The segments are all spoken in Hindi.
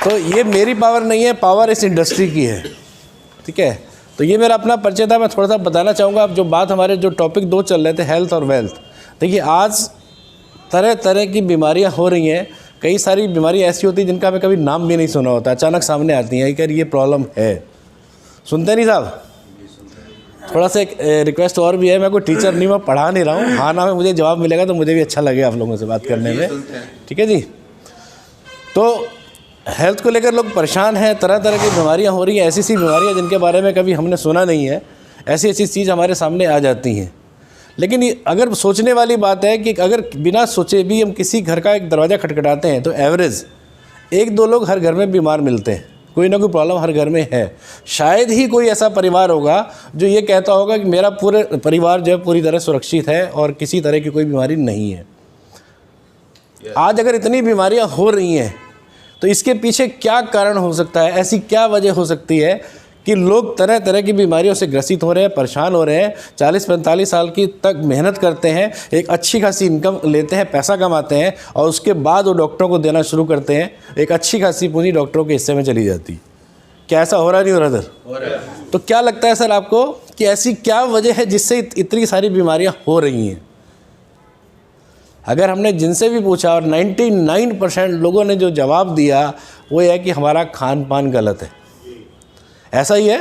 तो ये मेरी पावर नहीं है, पावर इस इंडस्ट्री की है, ठीक है। तो ये मेरा अपना परिचय था। मैं थोड़ा सा बताना चाहूँगा। अब जो बात हमारे जो टॉपिक दो चल रहे थे, हेल्थ और वेल्थ, देखिए आज तरह तरह की बीमारियाँ हो रही हैं। कई सारी बीमारियाँ ऐसी होती हैं जिनका हमें कभी नाम भी नहीं सुना होता, अचानक सामने आती हैं कि ये प्रॉब्लम है। सुनते नहीं साहब? थोड़ा सा एक रिक्वेस्ट और भी है, मैं कोई टीचर नहीं, मैं पढ़ा नहीं रहा हूँ। हाँ ना में मुझे जवाब मिलेगा तो मुझे भी अच्छा लगेगा आप लोगों से बात करने में, ठीक है जी। तो हेल्थ को लेकर लोग परेशान हैं, तरह तरह की बीमारियाँ हो रही हैं, ऐसी ऐसी बीमारियाँ जिनके बारे में कभी हमने सुना नहीं है, ऐसी ऐसी चीज़ हमारे सामने आ जाती हैं। लेकिन अगर सोचने वाली बात है कि अगर बिना सोचे भी हम किसी घर का एक दरवाज़ा खटखटाते हैं तो एवरेज 1-2 लोग हर घर में बीमार मिलते हैं, कोई ना कोई प्रॉब्लम हर घर में है। शायद ही कोई ऐसा परिवार होगा जो ये कहता होगा कि मेरा पूरे परिवार जो है पूरी तरह सुरक्षित है और किसी तरह की कोई बीमारी नहीं है। आज अगर इतनी बीमारियां हो रही हैं तो इसके पीछे क्या कारण हो सकता है, ऐसी क्या वजह हो सकती है कि लोग तरह तरह की बीमारियों से ग्रसित हो रहे हैं, परेशान हो रहे हैं। 40-45 साल की तक मेहनत करते हैं, एक अच्छी खासी इनकम लेते हैं, पैसा कमाते हैं और उसके बाद वो डॉक्टरों को देना शुरू करते हैं। एक अच्छी खासी पूंजी डॉक्टरों के हिस्से में चली जाती। क्या ऐसा हो रहा नहीं हो रहा सर? हो रहा है। तो क्या लगता है सर आपको कि ऐसी क्या वजह है जिससे इतनी सारी बीमारियाँ हो रही हैं? अगर हमने जिनसे भी पूछा और 99% लोगों ने जो जवाब दिया वो है कि हमारा खान पान गलत है। ऐसा ही है?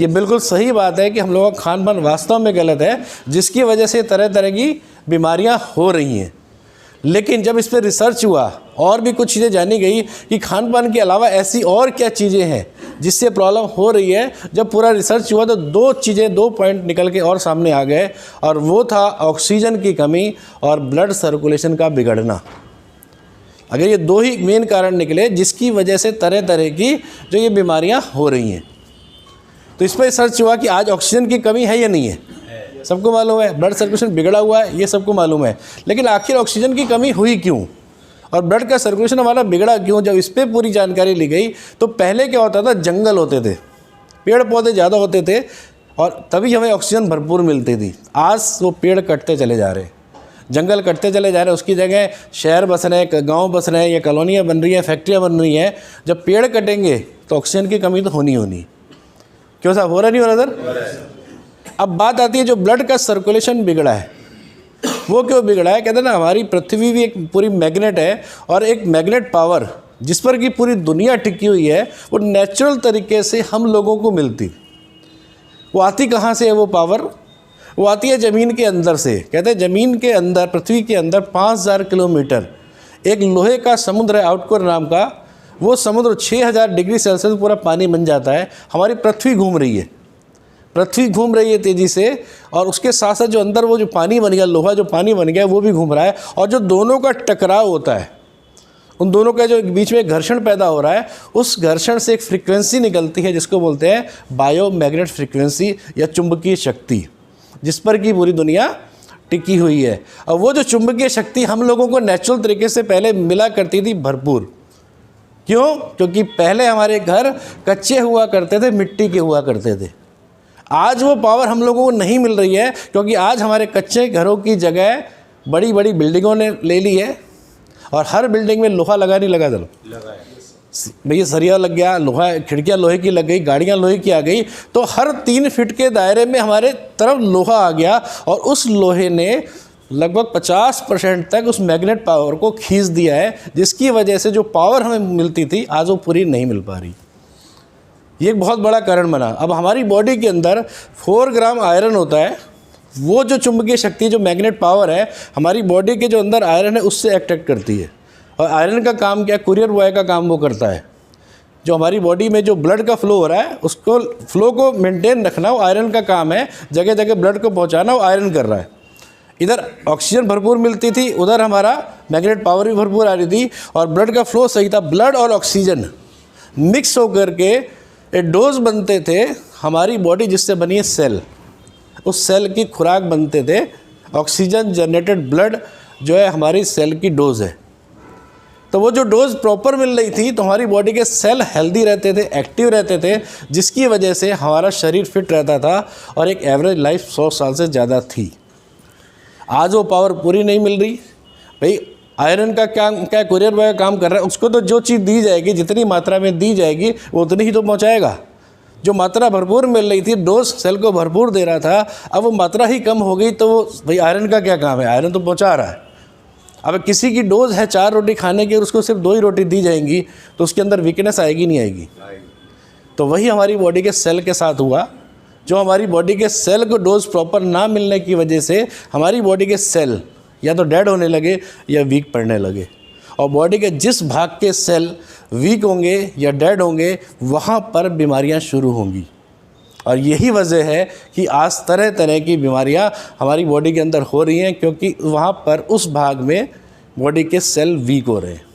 ये बिल्कुल सही बात है कि हम लोगों का खान पान वास्तव में गलत है, जिसकी वजह से तरह तरह की बीमारियां हो रही हैं। लेकिन जब इस पर रिसर्च हुआ और भी कुछ चीज़ें जानी गई कि खान पान के अलावा ऐसी और क्या चीज़ें हैं जिससे प्रॉब्लम हो रही है, जब पूरा रिसर्च हुआ तो 2 पॉइंट निकल के और सामने आ गए, और वो था ऑक्सीजन की कमी और ब्लड सर्कुलेशन का बिगड़ना। अगर ये 2 ही मेन कारण निकले जिसकी वजह से तरह तरह की जो ये बीमारियां हो रही हैं, तो इस पर सर्च हुआ कि आज ऑक्सीजन की कमी है या नहीं है। सबको मालूम है ब्लड सर्कुलेशन बिगड़ा हुआ है, ये सबको मालूम है। लेकिन आखिर ऑक्सीजन की कमी हुई क्यों और ब्लड का सर्कुलेशन हमारा बिगड़ा क्यों? जब इस पर पूरी जानकारी ली गई तो पहले क्या होता था, जंगल होते थे, पेड़ पौधे ज़्यादा होते थे और तभी हमें ऑक्सीजन भरपूर मिलती थी। आज वो पेड़ कटते चले जा रहे हैं, जंगल कटते चले जा रहे हैं, उसकी जगह शहर बस रहे हैं, गांव बस रहे हैं, या कॉलोनियाँ बन रही हैं, फैक्ट्रियाँ बन रही हैं। जब पेड़ कटेंगे तो ऑक्सीजन की कमी तो होनी। क्यों साहब, हो रहा नहीं हो रहा सर? अब बात आती है जो ब्लड का सर्कुलेशन बिगड़ा है, वो क्यों बिगड़ा है? कहते हैं ना, हमारी पृथ्वी भी एक पूरी मैग्नेट है और एक मैग्नेट पावर जिस पर की पूरी दुनिया टिकी हुई है, वो नेचुरल तरीके से हम लोगों को मिलती। वो आती कहाँ से है वो पावर? वो आती है ज़मीन के अंदर से। कहते हैं ज़मीन के अंदर, पृथ्वी के अंदर 5000 किलोमीटर एक लोहे का समुद्र है, आउटकोर नाम का। वो समुद्र 6000 डिग्री सेल्सियस पूरा पानी बन जाता है। हमारी पृथ्वी घूम रही है, पृथ्वी घूम रही है तेज़ी से, और उसके साथ साथ जो अंदर वो जो पानी बन गया, लोहा जो पानी बन गया, वो भी घूम रहा है। और जो दोनों का टकराव होता है, उन दोनों का जो बीच में घर्षण पैदा हो रहा है, उस घर्षण से एक फ्रीक्वेंसी निकलती है जिसको बोलते हैं बायोमैग्नेट फ्रीक्वेंसी या चुंबकीय शक्ति, जिस पर की पूरी दुनिया टिकी हुई है। और वो जो चुंबकीय शक्ति हम लोगों को नेचुरल तरीके से पहले मिला करती थी भरपूर। क्यों? क्योंकि पहले हमारे घर कच्चे हुआ करते थे, मिट्टी के हुआ करते थे। आज वो पावर हम लोगों को नहीं मिल रही है, क्योंकि आज हमारे कच्चे घरों की जगह बड़ी बड़ी बिल्डिंगों ने ले ली है, और हर बिल्डिंग में लोहा लगा नहीं लगा? चलो भैया, सरिया लग गया, लोहा, खिड़कियाँ लोहे की लग गई, गाड़ियाँ लोहे की आ गई, तो हर 3 फीट के दायरे में हमारे तरफ लोहा आ गया, और उस लोहे ने लगभग 50% तक उस मैग्नेट पावर को खींच दिया है, जिसकी वजह से जो पावर हमें मिलती थी आज वो पूरी नहीं मिल पा रही। ये एक बहुत बड़ा कारण बना। अब हमारी बॉडी के अंदर 4 ग्राम आयरन होता है। वो जो चुंबकीय शक्ति, जो मैग्नेट पावर है, हमारी बॉडी के जो अंदर आयरन है उससे अट्रैक्ट करती है। और आयरन का काम क्या? कुरियर बॉय का काम वो करता है। जो हमारी बॉडी में जो ब्लड का फ्लो हो रहा है, उसको फ्लो को मेंटेन रखना वो आयरन का काम है। जगह जगह ब्लड को पहुंचाना वो आयरन कर रहा है। इधर ऑक्सीजन भरपूर मिलती थी, उधर हमारा मैग्नेट पावर भी भरपूर आ रही थी, और ब्लड का फ्लो सही था। ब्लड और ऑक्सीजन मिक्स होकर के एक डोज बनते थे हमारी बॉडी, जिससे बनी है सेल। उस सेल की खुराक बनते थे। ऑक्सीजन जनरेटेड ब्लड जो है हमारी सेल की डोज है। तो वो जो डोज प्रॉपर मिल रही थी तो हमारी बॉडी के सेल हेल्दी रहते थे, एक्टिव रहते थे, जिसकी वजह से हमारा शरीर फिट रहता था और एक एवरेज लाइफ 100 साल से ज़्यादा थी। आज वो पावर पूरी नहीं मिल रही। भाई आयरन का क्या कुरियर बॉय काम कर रहा है, उसको तो जो चीज़ दी जाएगी, जितनी मात्रा में दी जाएगी वो उतनी ही तो पहुंचाएगा। जो मात्रा भरपूर मिल रही थी, डोज सेल को भरपूर दे रहा था, अब वो मात्रा ही कम हो गई, तो भाई आयरन का क्या काम है, आयरन तो पहुंचा रहा है। अब किसी की डोज है 4 रोटी खाने की और उसको सिर्फ 2 ही रोटी दी जाएंगी, तो उसके अंदर वीकनेस आएगी नहीं आएगी? तो वही हमारी बॉडी के सेल के साथ हुआ। जो हमारी बॉडी के सेल को डोज प्रॉपर ना मिलने की वजह से हमारी बॉडी के सेल या तो डेड होने लगे या वीक पड़ने लगे। और बॉडी के जिस भाग के सेल वीक होंगे या डेड होंगे, वहाँ पर बीमारियाँ शुरू होंगी। और यही वजह है कि आज तरह तरह की बीमारियाँ हमारी बॉडी के अंदर हो रही हैं, क्योंकि वहाँ पर उस भाग में बॉडी के सेल वीक हो रहे हैं।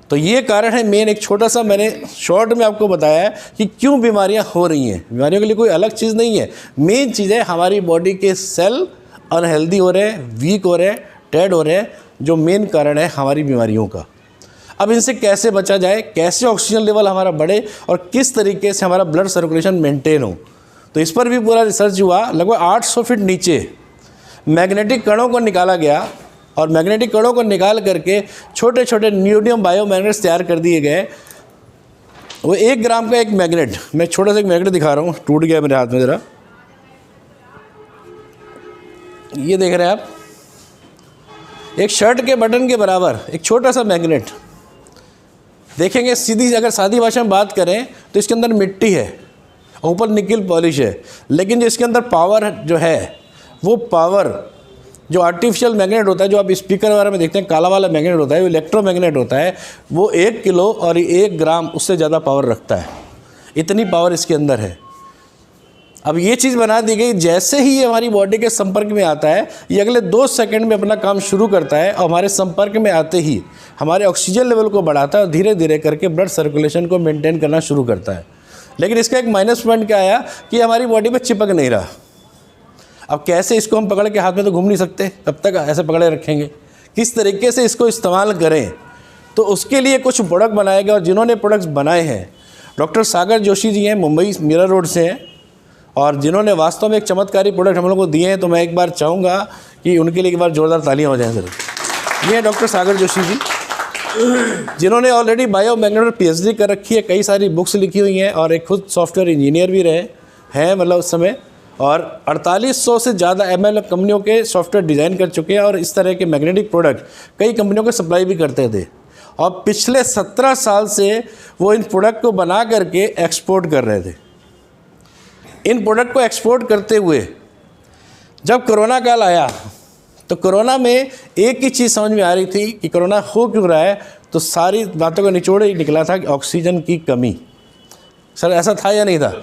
तो ये कारण है मेन। एक छोटा सा मैंने शॉर्ट में आपको बताया है कि क्यों बीमारियां हो रही हैं। बीमारियों के लिए कोई अलग चीज़ नहीं है, मेन चीज़ है हमारी बॉडी के सेल अनहेल्दी हो रहे हैं, वीक हो रहे हैं, डेड हो रहे हैं, जो मेन कारण है हमारी बीमारियों का। अब इनसे कैसे बचा जाए, कैसे ऑक्सीजन लेवल हमारा बढ़े और किस तरीके से हमारा ब्लड सर्कुलेशन मेंटेन हो, तो इस पर भी पूरा रिसर्च हुआ। लगभग 800 फीट नीचे मैग्नेटिक कणों को निकाला गया और मैग्नेटिक कणों को निकाल करके छोटे छोटे न्यूडियम बायोमैग्नेट्स तैयार कर दिए गए। वो 1 ग्राम का एक मैग्नेट, मैं छोटा सा एक मैग्नेट दिखा रहा हूँ, टूट गया मेरे हाथ में ज़रा, ये देख रहे हैं आप, एक शर्ट के बटन के बराबर एक छोटा सा मैग्नेट। देखेंगे सीधी, अगर सादी भाषा में बात करें तो इसके अंदर मिट्टी है, ऊपर निकल पॉलिश है, लेकिन जो इसके अंदर पावर जो है, वो पावर जो आर्टिफिशियल मैग्नेट होता है, जो आप स्पीकर वगैरह में देखते हैं काला वाला मैग्नेट होता है, वो इलेक्ट्रोमैग्नेट होता है, वो 1 किलो और 1 ग्राम उससे ज़्यादा पावर रखता है। इतनी पावर इसके अंदर है। अब ये चीज़ बना दी गई, जैसे ही ये हमारी बॉडी के संपर्क में आता है, ये अगले 2 सेकंड में अपना काम शुरू करता है और हमारे संपर्क में आते ही हमारे ऑक्सीजन लेवल को बढ़ाता है और धीरे धीरे करके ब्लड सर्कुलेशन को मेंटेन करना शुरू करता है। लेकिन इसका एक माइनस पॉइंट क्या आया कि हमारी बॉडी में चिपक नहीं रहा। अब कैसे इसको हम पकड़ के हाथ में तो घूम नहीं सकते, कब तक ऐसे पकड़े रखेंगे, किस तरीके से इसको इस्तेमाल करें, तो उसके लिए कुछ प्रोडक्ट बनाए गए। और जिन्होंने प्रोडक्ट्स बनाए हैं, डॉक्टर सागर जोशी जी हैं, मुंबई मीरा रोड से हैं, और जिन्होंने वास्तव में एक चमत्कारी प्रोडक्ट हम लोग को दिए हैं, तो मैं एक बार चाहूँगा कि उनके लिए एक बार जोरदार तालियाँ हो जाएँ ज़रूर। ये हैं डॉक्टर सागर जोशी जी, जिन्होंने ऑलरेडी बायोमैग्नेट में PhD कर रखी है, कई सारी बुक्स लिखी हुई हैं और एक खुद सॉफ्टवेयर इंजीनियर भी रहे हैं मतलब उस समय, और 4800 से ज़्यादा ML कंपनियों के सॉफ्टवेयर डिज़ाइन कर चुके हैं और इस तरह के मैग्नेटिक प्रोडक्ट कई कंपनियों को सप्लाई भी करते थे। और पिछले 17 साल से वो इन प्रोडक्ट को बना करके एक्सपोर्ट कर रहे थे। इन प्रोडक्ट को एक्सपोर्ट करते हुए जब कोरोना काल आया, तो कोरोना में एक ही चीज़ समझ में आ रही थी कि कोरोना हो क्यों रहा है, तो सारी बातों का निचोड़ ही निकला था कि ऑक्सीजन की कमी। सर ऐसा था या नहीं था?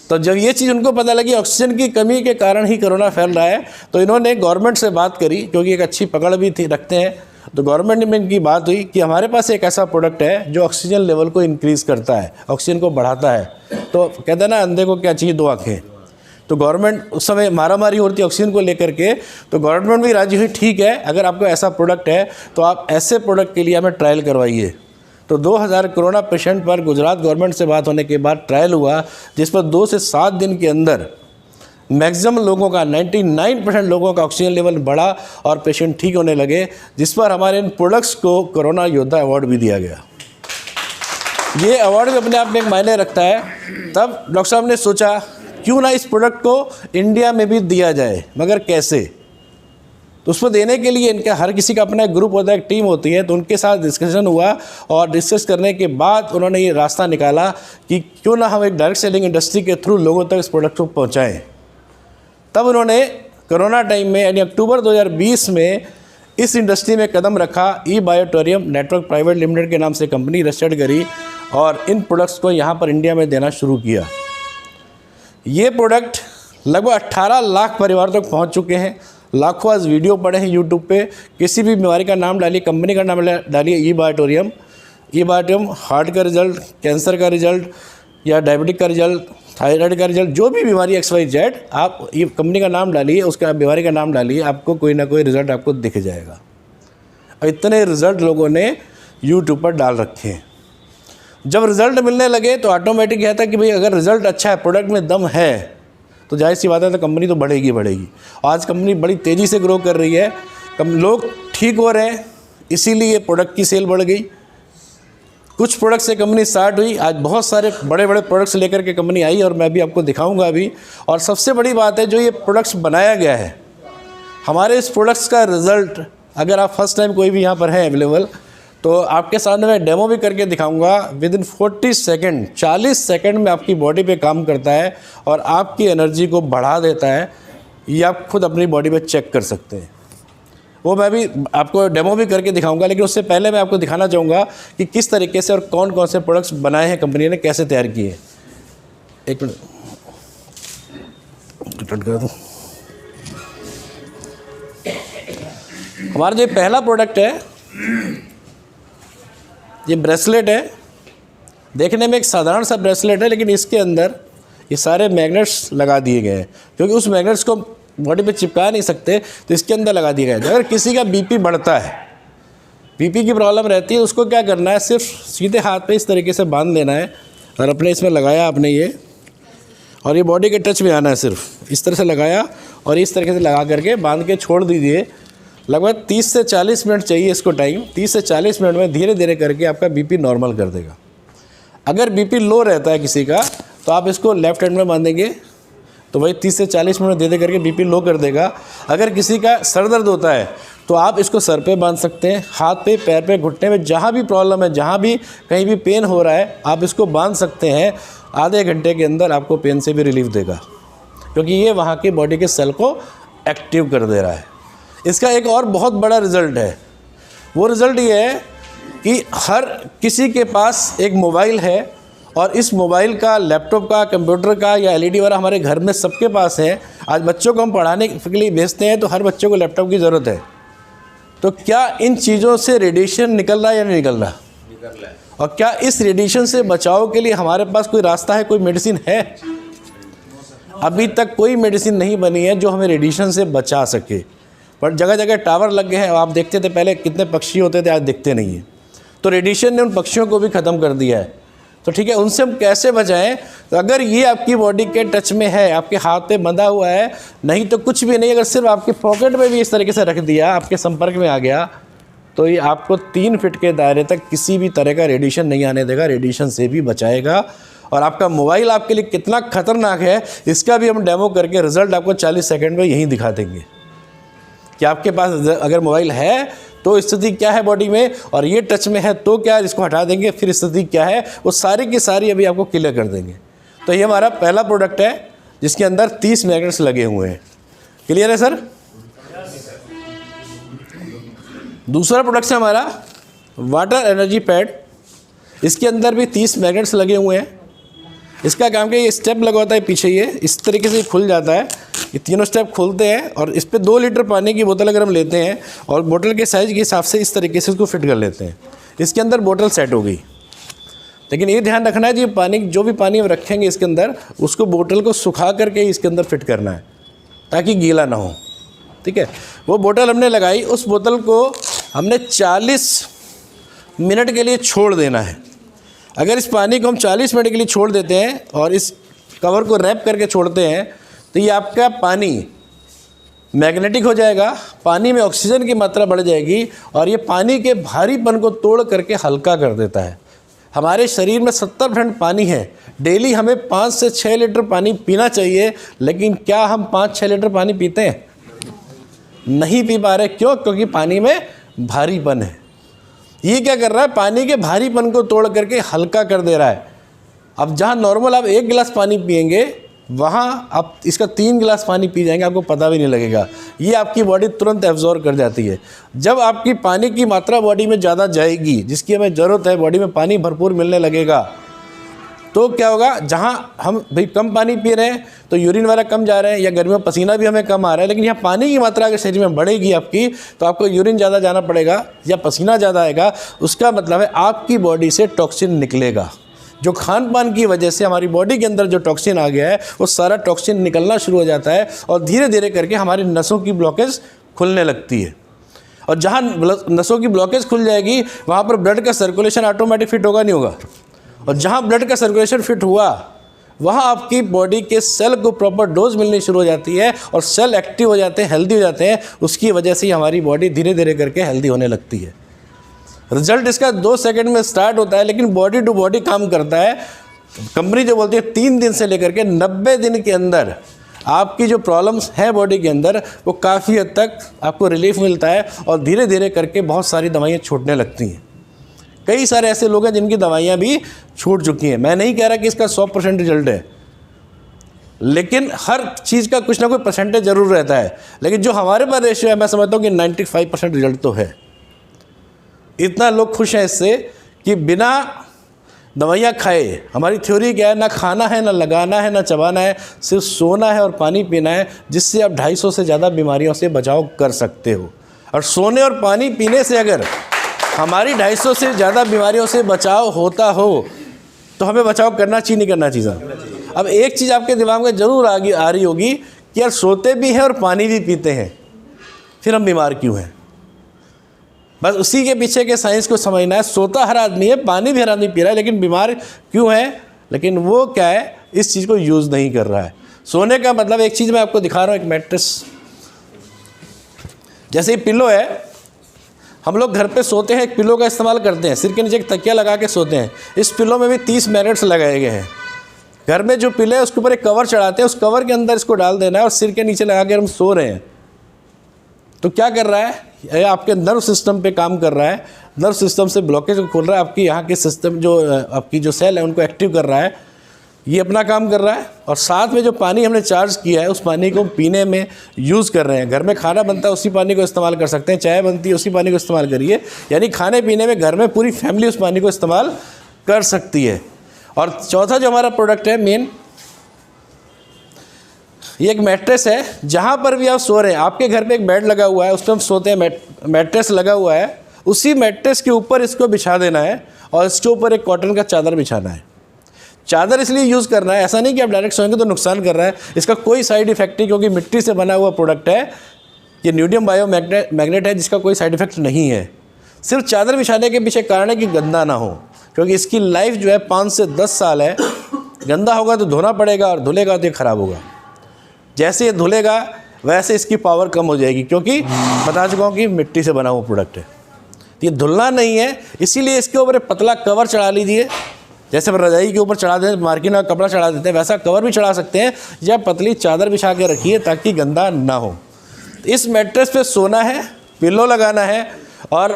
तो जब ये चीज़ उनको पता लगी ऑक्सीजन की कमी के कारण ही कोरोना फैल रहा है, तो इन्होंने गवर्नमेंट से बात करी, क्योंकि एक अच्छी पकड़ भी थी रखते हैं, तो गवर्नमेंट में इनकी बात हुई कि हमारे पास एक ऐसा प्रोडक्ट है जो ऑक्सीजन लेवल को इंक्रीज़ करता है, ऑक्सीजन को बढ़ाता है। तो कहते हैं ना, अंधे को क्या चाहिए, 2 आँखें। तो गवर्नमेंट उस समय मारामारी हो रही थी ऑक्सीजन को लेकर के, तो गवर्नमेंट भी राजी हुई, ठीक है अगर आपको ऐसा प्रोडक्ट है तो आप ऐसे प्रोडक्ट के लिए हमें ट्रायल करवाइए। तो 2000 कोरोना पेशेंट पर गुजरात गवर्नमेंट से बात होने के बाद ट्रायल हुआ, जिस पर 2 से 7 दिन के अंदर मैक्सिमम लोगों का 99% लोगों का ऑक्सीजन लेवल बढ़ा और पेशेंट ठीक होने लगे, जिस पर हमारे इन प्रोडक्ट्स को कोरोना योद्धा अवार्ड भी दिया गया। ये अवार्ड भी अपने आप में एक मायने रखता है। तब डॉक्टर साहब ने सोचा क्यों ना इस प्रोडक्ट को इंडिया में भी दिया जाए, मगर कैसे। तो उसको देने के लिए इनका हर किसी का अपना एक ग्रुप होता है, एक टीम होती है, तो उनके साथ डिस्कशन हुआ और डिस्कस करने के बाद उन्होंने ये रास्ता निकाला कि क्यों ना हम एक डायरेक्ट सेलिंग इंडस्ट्री के थ्रू लोगों तक इस प्रोडक्ट को पहुँचाएँ। तब उन्होंने कोरोना टाइम में यानी अक्टूबर 2020 में इस इंडस्ट्री में कदम रखा। eBiotorium नेटवर्क प्राइवेट लिमिटेड के नाम से कंपनी रजिस्टर्ड करी और इन प्रोडक्ट्स को यहाँ पर इंडिया में देना शुरू किया। ये प्रोडक्ट लगभग 18 लाख परिवार तक पहुँच चुके हैं। लाखों आज वीडियो पड़े हैं यूट्यूब पे। किसी भी बीमारी का नाम डालिए, कंपनी का नाम डालिए eBiotorium, हार्ट का रिजल्ट, कैंसर का रिजल्ट या डायबिटिक का रिजल्ट, थायराइड का रिजल्ट, जो भी बीमारी XYZ, आप ये कंपनी का नाम डालिए, उसका बीमारी का नाम डालिए, आपको कोई ना कोई रिज़ल्ट आपको दिख जाएगा। और इतने रिज़ल्ट लोगों ने यूट्यूब पर डाल रखे हैं। जब रिज़ल्ट मिलने लगे तो ऑटोमेटिक यह था कि भाई अगर रिज़ल्ट अच्छा है, प्रोडक्ट में दम है, तो जाहिर सी बात है तो कंपनी तो बढ़ेगी। आज कंपनी बड़ी तेज़ी से ग्रो कर रही है। लोग ठीक हो रहे हैं, इसीलिए प्रोडक्ट की सेल बढ़ गई। कुछ प्रोडक्ट से कंपनी स्टार्ट हुई, आज बहुत सारे बड़े बड़े प्रोडक्ट्स लेकर के कंपनी आई और मैं भी आपको दिखाऊंगा अभी। और सबसे बड़ी बात है, जो ये प्रोडक्ट्स बनाया गया है, हमारे इस प्रोडक्ट्स का रिज़ल्ट, अगर आप फर्स्ट टाइम कोई भी यहाँ पर है अवेलेबल, तो आपके सामने मैं डेमो भी करके दिखाऊंगा। विदिन 40 सेकेंड, 40 सेकेंड में आपकी बॉडी पे काम करता है और आपकी एनर्जी को बढ़ा देता है। ये आप खुद अपनी बॉडी पे चेक कर सकते हैं। वो मैं भी आपको डेमो भी करके दिखाऊंगा, लेकिन उससे पहले मैं आपको दिखाना चाहूँगा कि किस तरीके से और कौन कौन से प्रोडक्ट्स बनाए हैं कंपनी ने, कैसे तैयार किए। एक मिनट कट कर दूँ। हमारा जो पहला प्रोडक्ट है, ये ब्रेसलेट है। देखने में एक साधारण सा ब्रेसलेट है, लेकिन इसके अंदर ये सारे मैग्नेट्स लगा दिए गए हैं, क्योंकि उस मैग्नेट्स को बॉडी पे चिपका नहीं सकते, तो इसके अंदर लगा दिया गया है। अगर किसी का बीपी बढ़ता है, बीपी की प्रॉब्लम रहती है, उसको क्या करना है, सिर्फ सीधे हाथ पे इस तरीके से बांध लेना है और अपने इसमें लगाया आपने ये, और ये बॉडी के टच में आना है, सिर्फ इस तरह से लगाया और इस तरीके से लगा करके बांध के छोड़ दीजिए। लगभग 30 से 40 मिनट चाहिए इसको टाइम। 30 से 40 मिनट में धीरे धीरे करके आपका बीपी नॉर्मल कर देगा। अगर बीपी लो रहता है किसी का, तो आप इसको लेफ्ट हैंड में बांधेंगे तो वही 30 से 40 मिनट धीरे करके बीपी लो कर देगा। अगर किसी का सर दर्द होता है तो आप इसको सर पे बांध सकते हैं, हाथ पे, पैर पे, घुटने में, जहाँ भी प्रॉब्लम है, जहाँ भी कहीं भी पेन हो रहा है, आप इसको बांध सकते हैं। आधे घंटे के अंदर आपको पेन से भी रिलीफ देगा, क्योंकि ये वहाँ की बॉडी के सेल को एक्टिव कर दे रहा है। इसका एक और बहुत बड़ा रिज़ल्ट है। वो रिज़ल्ट ये है कि हर किसी के पास एक मोबाइल है, और इस मोबाइल का, लैपटॉप का, कंप्यूटर का या एलईडी वाला हमारे घर में सबके पास है। आज बच्चों को हम पढ़ाने के लिए भेजते हैं तो हर बच्चे को लैपटॉप की ज़रूरत है। तो क्या इन चीज़ों से रेडिएशन निकल रहा है या नहीं निकल रहा? निकल रहा है। और क्या इस रेडिएशन से बचाव के लिए हमारे पास कोई रास्ता है, कोई मेडिसिन है? अभी तक कोई मेडिसिन नहीं बनी है जो हमें रेडिएशन से बचा सके। पर जगह जगह टावर लग गए हैं। आप देखते थे पहले कितने पक्षी होते थे, आज दिखते नहीं हैं। तो रेडिएशन ने उन पक्षियों को भी ख़त्म कर दिया है। तो ठीक है, उनसे हम कैसे बचाएं? तो अगर ये आपकी बॉडी के टच में है, आपके हाथ पे बंधा हुआ है, नहीं तो कुछ भी नहीं, अगर सिर्फ आपके पॉकेट में भी इस तरीके से रख दिया, आपके संपर्क में आ गया, तो ये आपको 3 फीट के दायरे तक किसी भी तरह का रेडिएशन नहीं आने देगा, रेडिएशन से भी बचाएगा। और आपका मोबाइल आपके लिए कितना खतरनाक है, इसका भी हम डेमो करके रिज़ल्ट आपको 40 सेकेंड में यहीं दिखा देंगे कि आपके पास अगर मोबाइल है तो स्थिति क्या है बॉडी में, और ये टच में है तो क्या, इसको हटा देंगे फिर स्थिति क्या है, वो सारी की सारी अभी आपको क्लियर कर देंगे। तो ये हमारा पहला प्रोडक्ट है जिसके अंदर 30 मैग्नेट्स लगे हुए हैं। क्लियर है सर? दूसरा प्रोडक्ट है हमारा वाटर एनर्जी पैड। इसके अंदर भी 30 मैग्नेट्स लगे हुए हैं। इसका काम क्या, ये स्टेप लगा होता है पीछे, ये इस तरीके से खुल जाता है। ये तीनों स्टेप खुलते हैं और इस पर 2 लीटर पानी की बोतल अगर हम लेते हैं और बोतल के साइज़ के हिसाब से इस तरीके से इसको फिट कर लेते हैं, इसके अंदर बोतल सेट हो गई। लेकिन ये ध्यान रखना है कि पानी, जो भी पानी हम रखेंगे इसके अंदर, उसको बोतल को सुखा करके ही इसके अंदर फिट करना है ताकि गीला ना हो। ठीक है, वो बोतल हमने लगाई, उस बोतल को हमने 40 मिनट के लिए छोड़ देना है। अगर इस पानी को हम 40 मिनट के लिए छोड़ देते हैं और इस कवर को रैप करके छोड़ते हैं, तो ये आपका पानी मैग्नेटिक हो जाएगा, पानी में ऑक्सीजन की मात्रा बढ़ जाएगी और ये पानी के भारीपन को तोड़ करके हल्का कर देता है। हमारे शरीर में 70% पानी है। डेली हमें 5 से 6 लीटर पानी पीना चाहिए, लेकिन क्या हम 5-6 लीटर पानी पीते हैं? नहीं पी पा रहे। क्यों? क्योंकि पानी में भारीपन है। ये क्या कर रहा है, पानी के भारीपन को तोड़ करके हल्का कर दे रहा है। अब जहाँ नॉर्मल आप 1 गिलास पानी पिएंगे, वहाँ आप इसका 3 गिलास पानी पी जाएंगे, आपको पता भी नहीं लगेगा। ये आपकी बॉडी तुरंत एब्जॉर्ब कर जाती है। जब आपकी पानी की मात्रा बॉडी में ज़्यादा जाएगी, जिसकी हमें ज़रूरत है, बॉडी में पानी भरपूर मिलने लगेगा, तो क्या होगा, जहाँ हम भाई कम पानी पी रहे हैं तो यूरिन वाला कम जा रहे हैं, या गर्मियों में पसीना भी हमें कम आ रहा है, लेकिन यहाँ पानी की मात्रा अगर शरीर में बढ़ेगी आपकी, तो आपको यूरिन ज़्यादा जाना पड़ेगा या पसीना ज़्यादा आएगा। उसका मतलब है आपकी बॉडी से टॉक्सिन निकलेगा। जो खान पान की वजह से हमारी बॉडी के अंदर जो टॉक्सिन आ गया है, वो सारा टॉक्सिन निकलना शुरू हो जाता है और धीरे धीरे करके हमारी नसों की ब्लॉकेज खुलने लगती है। और जहाँ नसों की ब्लॉकेज खुल जाएगी, वहाँ पर ब्लड का सर्कुलेशन ऑटोमेटिक फिट होगा, नहीं होगा? और जहाँ ब्लड का सर्कुलेशन फिट हुआ, वहाँ आपकी बॉडी के सेल को प्रॉपर डोज मिलनी शुरू हो जाती है और सेल एक्टिव हो जाते हैं, हेल्दी हो जाते हैं। उसकी वजह से ही हमारी बॉडी धीरे धीरे करके हेल्दी होने लगती है। रिजल्ट इसका 2 सेकंड में स्टार्ट होता है, लेकिन बॉडी टू बॉडी काम करता है। कंपनी जो बोलती है 3 दिन से लेकर के 90 दिन के अंदर आपकी जो प्रॉब्लम्स हैं बॉडी के अंदर वो काफ़ी हद तक आपको रिलीफ मिलता है और धीरे धीरे करके बहुत सारी दवाइयाँ छूटने लगती हैं। कई सारे ऐसे लोग हैं जिनकी दवाइयाँ भी छूट चुकी हैं। मैं नहीं कह रहा कि इसका 100% रिजल्ट है, लेकिन हर चीज़ का कुछ ना कोई परसेंटेज ज़रूर रहता है। लेकिन जो हमारे पास रेशियो है, मैं समझता हूँ कि 95% रिजल्ट तो है। इतना लोग खुश हैं इससे कि बिना दवाइयाँ खाए, हमारी थ्योरी क्या है, ना खाना है, ना लगाना है, ना चबाना है, सिर्फ सोना है और पानी पीना है, जिससे आप 250 से ज़्यादा बीमारियों से बचाव कर सकते हो। और सोने और पानी पीने से अगर हमारी 250 से ज़्यादा बीमारियों से बचाव होता हो तो हमें बचाव करना चाहिए, नहीं करना चाहिए। अब एक चीज़ आपके दिमाग में ज़रूर आ रही होगी कि यार सोते भी हैं और पानी भी पीते हैं, फिर हम बीमार क्यों हैं? बस उसी के पीछे के साइंस को समझना है। सोता हर आदमी है, पानी भी हर आदमी पी रहा है, लेकिन बीमार क्यों है? लेकिन वो क्या है, इस चीज़ को यूज़ नहीं कर रहा है। सोने का मतलब एक चीज़ मैं आपको दिखा रहा हूँ, एक मैट्रेस जैसे पिलो है। हम लोग घर पे सोते हैं, एक पिलो का इस्तेमाल करते हैं, सिर के नीचे एक तकिया लगा के सोते हैं। इस पिलो में भी 30 मैग्नेट्स लगाए गए हैं। घर में जो पिलो है उसके ऊपर एक कवर चढ़ाते हैं, उस कवर के अंदर इसको डाल देना है और सिर के नीचे लगा के हम सो रहे हैं। तो क्या कर रहा है, ये आपके नर्व सिस्टम पे काम कर रहा है। नर्व सिस्टम से ब्लॉकेज को खोल रहा है, आपकी यहाँ के सिस्टम जो आपकी जो सेल है उनको एक्टिव कर रहा है, ये अपना काम कर रहा है। और साथ में जो पानी हमने चार्ज किया है उस पानी को पीने में यूज़ कर रहे हैं। घर में खाना बनता है उसी पानी को इस्तेमाल कर सकते हैं, चाय बनती है उसी पानी को इस्तेमाल करिए। यानी खाने पीने में घर में पूरी फैमिली उस पानी को इस्तेमाल कर सकती है। और चौथा जो हमारा प्रोडक्ट है मेन, ये एक मैट्रेस है। जहाँ पर भी आप सो रहे हैं, आपके घर पे एक बेड लगा हुआ है, उस पर हम सोते हैं, मैट्रेस लगा हुआ है, उसी मैट्रेस के ऊपर इसको बिछा देना है और इसके ऊपर एक कॉटन का चादर बिछाना है। चादर इसलिए यूज़ करना है, ऐसा नहीं कि आप डायरेक्ट सोएंगे तो नुकसान कर रहा है। इसका कोई साइड इफेक्ट नहीं, क्योंकि मिट्टी से बना हुआ प्रोडक्ट है। ये न्यूडियम बायो मैग्नेट है, जिसका कोई साइड इफेक्ट नहीं है। सिर्फ चादर बिछाने के पीछे कारण है कि गंदा ना हो, क्योंकि इसकी लाइफ जो है 5 से 10 साल है। गंदा होगा तो धोना पड़ेगा और धुलेगा तो ये ख़राब होगा। जैसे ये धुलेगा वैसे इसकी पावर कम हो जाएगी, क्योंकि बता चुका हूँ कि मिट्टी से बना हुआ प्रोडक्ट है। ये धुलना नहीं है, इसीलिए इसके ऊपर एक पतला कवर चढ़ा लीजिए। जैसे हम रजाई के ऊपर चढ़ा देते हैं, मार्केट में कपड़ा चढ़ा देते हैं, वैसा कवर भी चढ़ा सकते हैं, या पतली चादर बिछा के रखिए ताकि गंदा ना हो। इस मैट्रेस पे सोना है, पिल्लो लगाना है और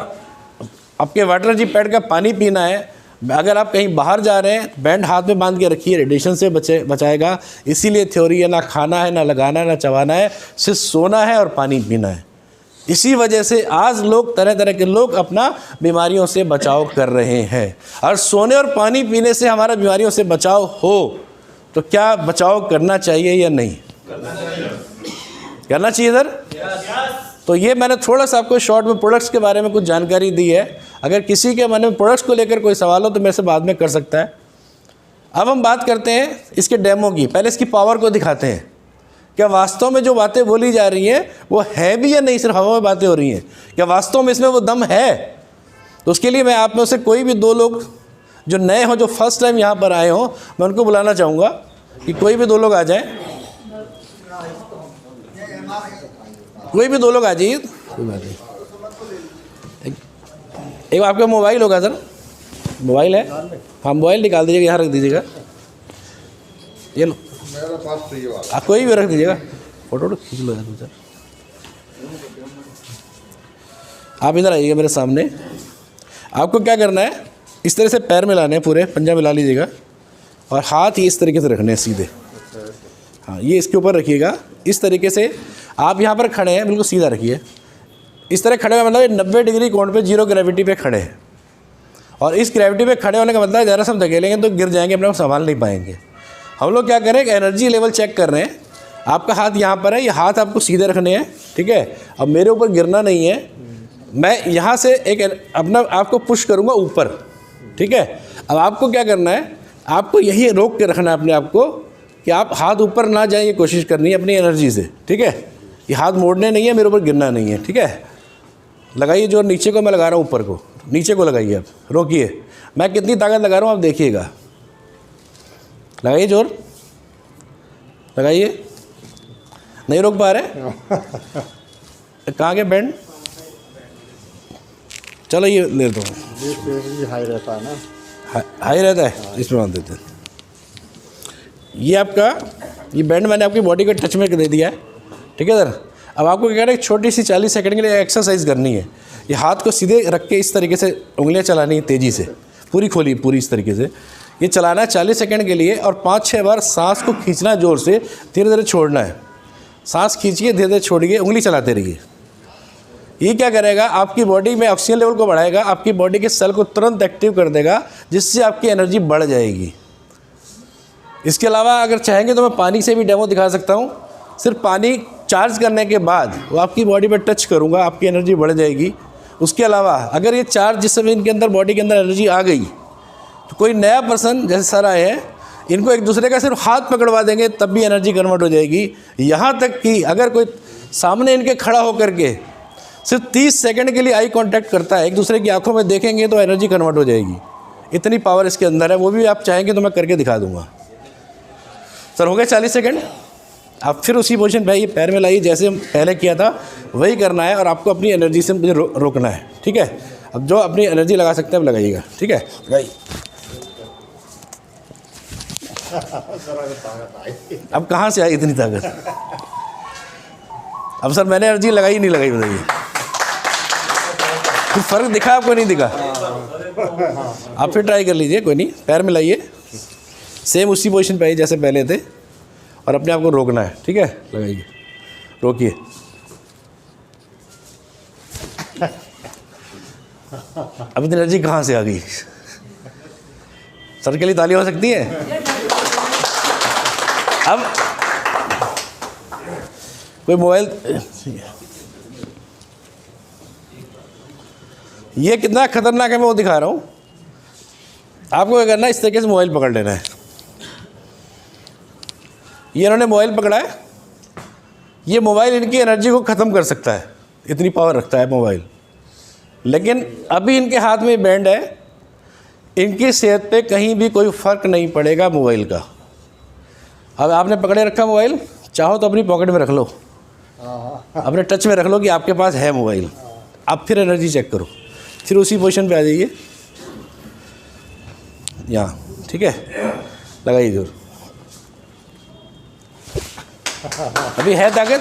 आपके वाटर जी पैड का पानी पीना है। अगर आप कहीं बाहर जा रहे हैं, बैंड हाथ में बांध के रखिए, रेडिएशन से बचाएगा। इसीलिए थ्योरी है, ना खाना है, ना लगाना है, ना चबाना है, सिर्फ सोना है और पानी पीना है। इसी वजह से आज लोग, तरह तरह के लोग अपना बीमारियों से बचाव कर रहे हैं। और सोने और पानी पीने से हमारा बीमारियों से बचाव हो तो क्या बचाव करना चाहिए या नहीं? करना चाहिए सर। तो ये मैंने थोड़ा सा आपको शॉर्ट में प्रोडक्ट्स के बारे में कुछ जानकारी दी है। अगर किसी के मन में प्रोडक्ट्स को लेकर कोई सवाल हो तो मेरे से बाद में कर सकता है। अब हम बात करते हैं इसके डेमो की। पहले इसकी पावर को दिखाते हैं, क्या वास्तव में जो बातें बोली जा रही हैं वो है भी या नहीं, सिर्फ हवा में बातें हो रही हैं, क्या वास्तव में इसमें वो दम है? तो उसके लिए मैं आप में से कोई भी 2 लोग जो नए हों, जो फर्स्ट टाइम यहाँ पर आए हों, मैं उनको बुलाना चाहूँगा कि कोई भी 2 लोग आ जाएं। कोई भी 2 लोग आ जाइए, कोई बात नहीं। एक आपका मोबाइल होगा सर, मोबाइल है? हाँ, मोबाइल निकाल दीजिएगा, यहाँ रख दीजिएगा। ये लो, आप कोई भी रख दीजिएगा, फोटो खींच लो सर। आप इधर आइएगा मेरे सामने। आपको क्या करना है, इस तरह से पैर मिलाने हैं, पूरे पंजा मिला लीजिएगा और हाथ ये इस तरीके से रखने हैं सीधे। हाँ, ये इसके ऊपर रखिएगा इस तरीके से। आप यहाँ पर खड़े हैं, बिल्कुल सीधा रखिए। इस तरह खड़े हुए मतलब 90 डिग्री कोण पे, 0 ग्रेविटी पे खड़े हैं। और इस ग्रेविटी पे खड़े होने का मतलब ज़रा सा हम धकेलेंगे तो गिर जाएंगे, अपने को संभाल नहीं पाएंगे। हम लोग क्या करें, एनर्जी लेवल चेक कर रहे हैं। आपका हाथ यहाँ पर है, ये हाथ आपको सीधे रखने हैं, ठीक है? अब मेरे ऊपर गिरना नहीं है, मैं यहाँ से एक अपना आपको पुश करूँगा ऊपर, ठीक है? अब आपको क्या करना है, आपको यही रोक के रखना है अपने आप को कि आप हाथ ऊपर ना जाए, ये कोशिश करनी है अपनी एनर्जी से, ठीक है? ये हाथ मोड़ने नहीं है, मेरे ऊपर गिरना नहीं है, ठीक है? लगाइए जोर, नीचे को मैं लगा रहा हूँ, ऊपर को, नीचे को लगाइए। आप रोकिए, मैं कितनी ताकत लगा रहा हूँ आप देखिएगा। लगाइए जोर। लगाइए, नहीं रोक पा रहे? कहाँ के बैंड? चलो ये ले दो। ये हाई रहता है ना, हाई रहता है, इसमें बांध देते हैं। ये आपका ये बैंड मैंने आपकी बॉडी को टच में दे दिया है, ठीक है सर। अब आपको क्या करना है, एक छोटी सी 40 सेकंड के लिए एक्सरसाइज करनी है। ये हाथ को सीधे रख के इस तरीके से उंगलियां चलानी है, तेज़ी से पूरी खोली पूरी इस तरीके से ये चलाना है 40 सेकंड के लिए, और 5-6 बार सांस को खींचना है ज़ोर से, धीरे धीरे छोड़ना है। सांस खींचिए, धीरे धीरे छोड़िए, उंगली चलाते रहिए। ये क्या करेगा, आपकी बॉडी में ऑक्सीजन लेवल को बढ़ाएगा, आपकी बॉडी के सेल को तुरंत एक्टिव कर देगा, जिससे आपकी एनर्जी बढ़ जाएगी। इसके अलावा अगर चाहेंगे तो मैं पानी से भी डेमो दिखा सकता हूँ। सिर्फ पानी चार्ज करने के बाद वो आपकी बॉडी पर टच करूँगा, आपकी एनर्जी बढ़ जाएगी। उसके अलावा अगर ये चार्ज जिस समय इनके अंदर बॉडी के अंदर एनर्जी आ गई, तो कोई नया पर्सन जैसे सर आए हैं, इनको एक दूसरे का सिर्फ हाथ पकड़वा देंगे तब भी एनर्जी कन्वर्ट हो जाएगी। यहाँ तक कि अगर कोई सामने इनके खड़ा होकर के सिर्फ 30 सेकंड के लिए आई कांटेक्ट करता है, एक दूसरे की आंखों में देखेंगे तो एनर्जी कन्वर्ट हो जाएगी। इतनी पावर इसके अंदर है। वो भी आप चाहेंगे तो मैं करके दिखा दूंगा। सर हो गए 40 सेकंड। आप फिर उसी पोजीशन पे आइए, पैर में लाइए, जैसे हम पहले किया था वही करना है, और आपको अपनी एनर्जी से मुझे रोकना है, ठीक है। अब जो अपनी एनर्जी लगा सकते हैं आप लगाइएगा, ठीक है। लगाइए। अब कहाँ से आई इतनी ताकत? अब सर मैंने एनर्जी लगाई नहीं लगाई, बताइए कुछ फ़र्क दिखा आपको? नहीं दिखा? आप फिर ट्राई कर लीजिए, कोई नहीं। पैर में लाइए, सेम उसी पोजीशन पे आइए जैसे पहले थे, और अपने आप को रोकना है, ठीक है। लगाइए, रोकिए। अब इतनी एनर्जी कहाँ से आ गई? सर के लिए ताली हो सकती है। अब कोई मोबाइल, ये कितना खतरनाक है मैं वो दिखा रहा हूँ आपको। क्या करना है, इस तरीके से मोबाइल पकड़ लेना है। ये इन्होंने मोबाइल पकड़ा है, ये मोबाइल इनकी एनर्जी को ख़त्म कर सकता है, इतनी पावर रखता है मोबाइल। लेकिन अभी इनके हाथ में बैंड है, इनकी सेहत पे कहीं भी कोई फ़र्क नहीं पड़ेगा मोबाइल का। अब आपने पकड़े रखा मोबाइल, चाहो तो अपनी पॉकेट में रख लो, अपने टच में रख लो कि आपके पास है मोबाइल। अब फिर एनर्जी चेक करो, फिर उसी पोजीशन पे आ जाइए यहाँ, ठीक है। लगाइए जोर। अभी है ताकत।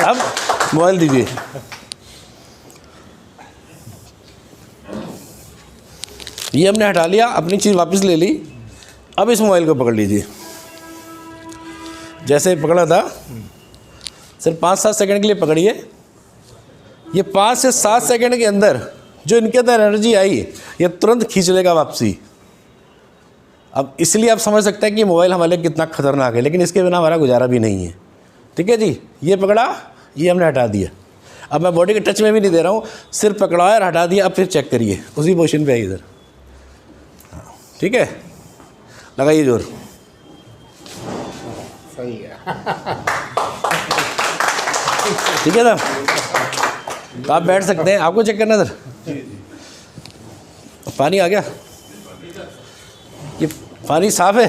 अब मोबाइल दीजिए। ये हमने हटा लिया, अपनी चीज़ वापस ले ली। अब इस मोबाइल को पकड़ लीजिए, जैसे पकड़ा था। सिर्फ 5-7 सेकंड के लिए पकड़िए। ये 5 से 7 सेकंड के अंदर जो इनके अंदर एनर्जी आई, ये तुरंत खींच लेगा वापसी। अब इसलिए आप समझ सकते हैं कि मोबाइल हमारे लिए कितना खतरनाक है, लेकिन इसके बिना हमारा गुजारा भी नहीं है, ठीक है जी। ये पकड़ा, ये हमने हटा दिया। अब मैं बॉडी के टच में भी नहीं दे रहा हूँ, सिर्फ पकड़ाया और हटा दिया। अब फिर चेक करिए, उसी पोजीशन पे आइए इधर, ठीक है। लगाइए जोर। सही है। ठीक है ना, तो आप बैठ सकते हैं। आपको चेक करना सर, पानी आ गया? ये पानी साफ है?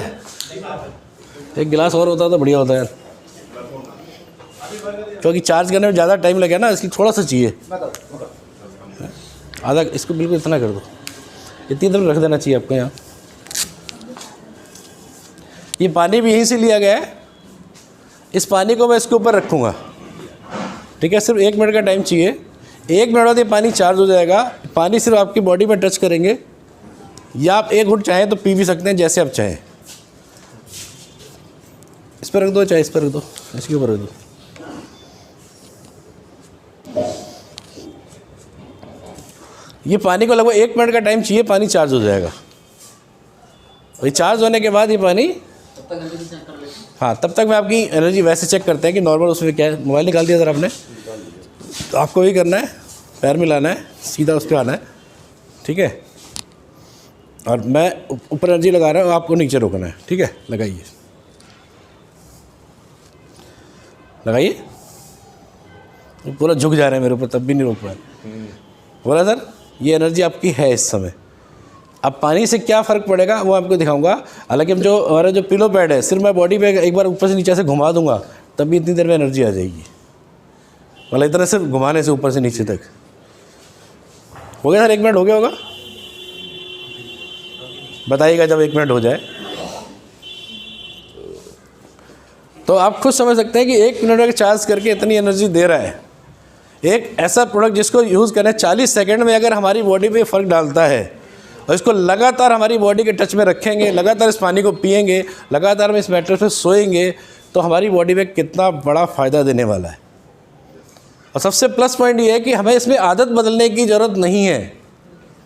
एक गिलास और होता तो बढ़िया होता यार, क्योंकि चार्ज करने में ज़्यादा टाइम लगे ना, इसलिए थोड़ा सा चाहिए। आधा, इसको बिल्कुल इतना कर दो, इतनी देर रख देना चाहिए आपको यहाँ। ये पानी भी यहीं से लिया गया है। इस पानी को मैं इसके ऊपर रखूँगा, ठीक है। सिर्फ 1 मिनट का टाइम चाहिए। 1 मिनट बाद ये पानी चार्ज हो जाएगा। पानी सिर्फ आपकी बॉडी में टच करेंगे, या आप 1 घूंट चाहें तो पी भी सकते हैं, जैसे आप चाहें। इस पर रख दो, चाहे इस पर रख दो, इसके ऊपर रख दो। ये पानी को लगभग 1 मिनट का टाइम चाहिए, पानी चार्ज हो जाएगा। वही चार्ज होने के बाद ये पानी, हाँ, तब तक मैं आपकी एनर्जी वैसे चेक करते हैं कि नॉर्मल उसमें क्या है। मोबाइल निकाल दिया सर आपने, तो आपको भी करना है, पैर में लाना है, सीधा उस पर आना है, ठीक है। और मैं ऊपर एनर्जी लगा रहा हूँ, आपको नीचे रोकना है, ठीक है। लगाइए, लगाइए। पूरा झुक जा रहा है मेरे ऊपर, तब भी नहीं रोक पाए। बोला सर, ये एनर्जी आपकी है इस समय, अब पानी से क्या फ़र्क पड़ेगा वो आपको दिखाऊंगा। हालांकि जो हमारा जो पिलो पैड है, सिर्फ मैं बॉडी पे एक बार ऊपर से नीचे से घुमा दूंगा तब भी इतनी देर में एनर्जी आ जाएगी। मतलब इतना सिर्फ घुमाने से ऊपर से नीचे तक। हो गया सर? 1 मिनट हो गया होगा? बताइएगा जब 1 मिनट हो जाए। तो आप खुद समझ सकते हैं कि 1 मिनट का चार्ज करके इतनी एनर्जी दे रहा है। एक ऐसा प्रोडक्ट जिसको यूज़ करें 40 सेकंड में अगर हमारी बॉडी पे फ़र्क डालता है और इसको लगातार हमारी बॉडी के टच में रखेंगे, लगातार इस पानी को पिएंगे, लगातार हम इस मैट्रेस पे सोएंगे, तो हमारी बॉडी पे कितना बड़ा फ़ायदा देने वाला है। और सबसे प्लस पॉइंट ये है कि हमें इसमें आदत बदलने की ज़रूरत नहीं है।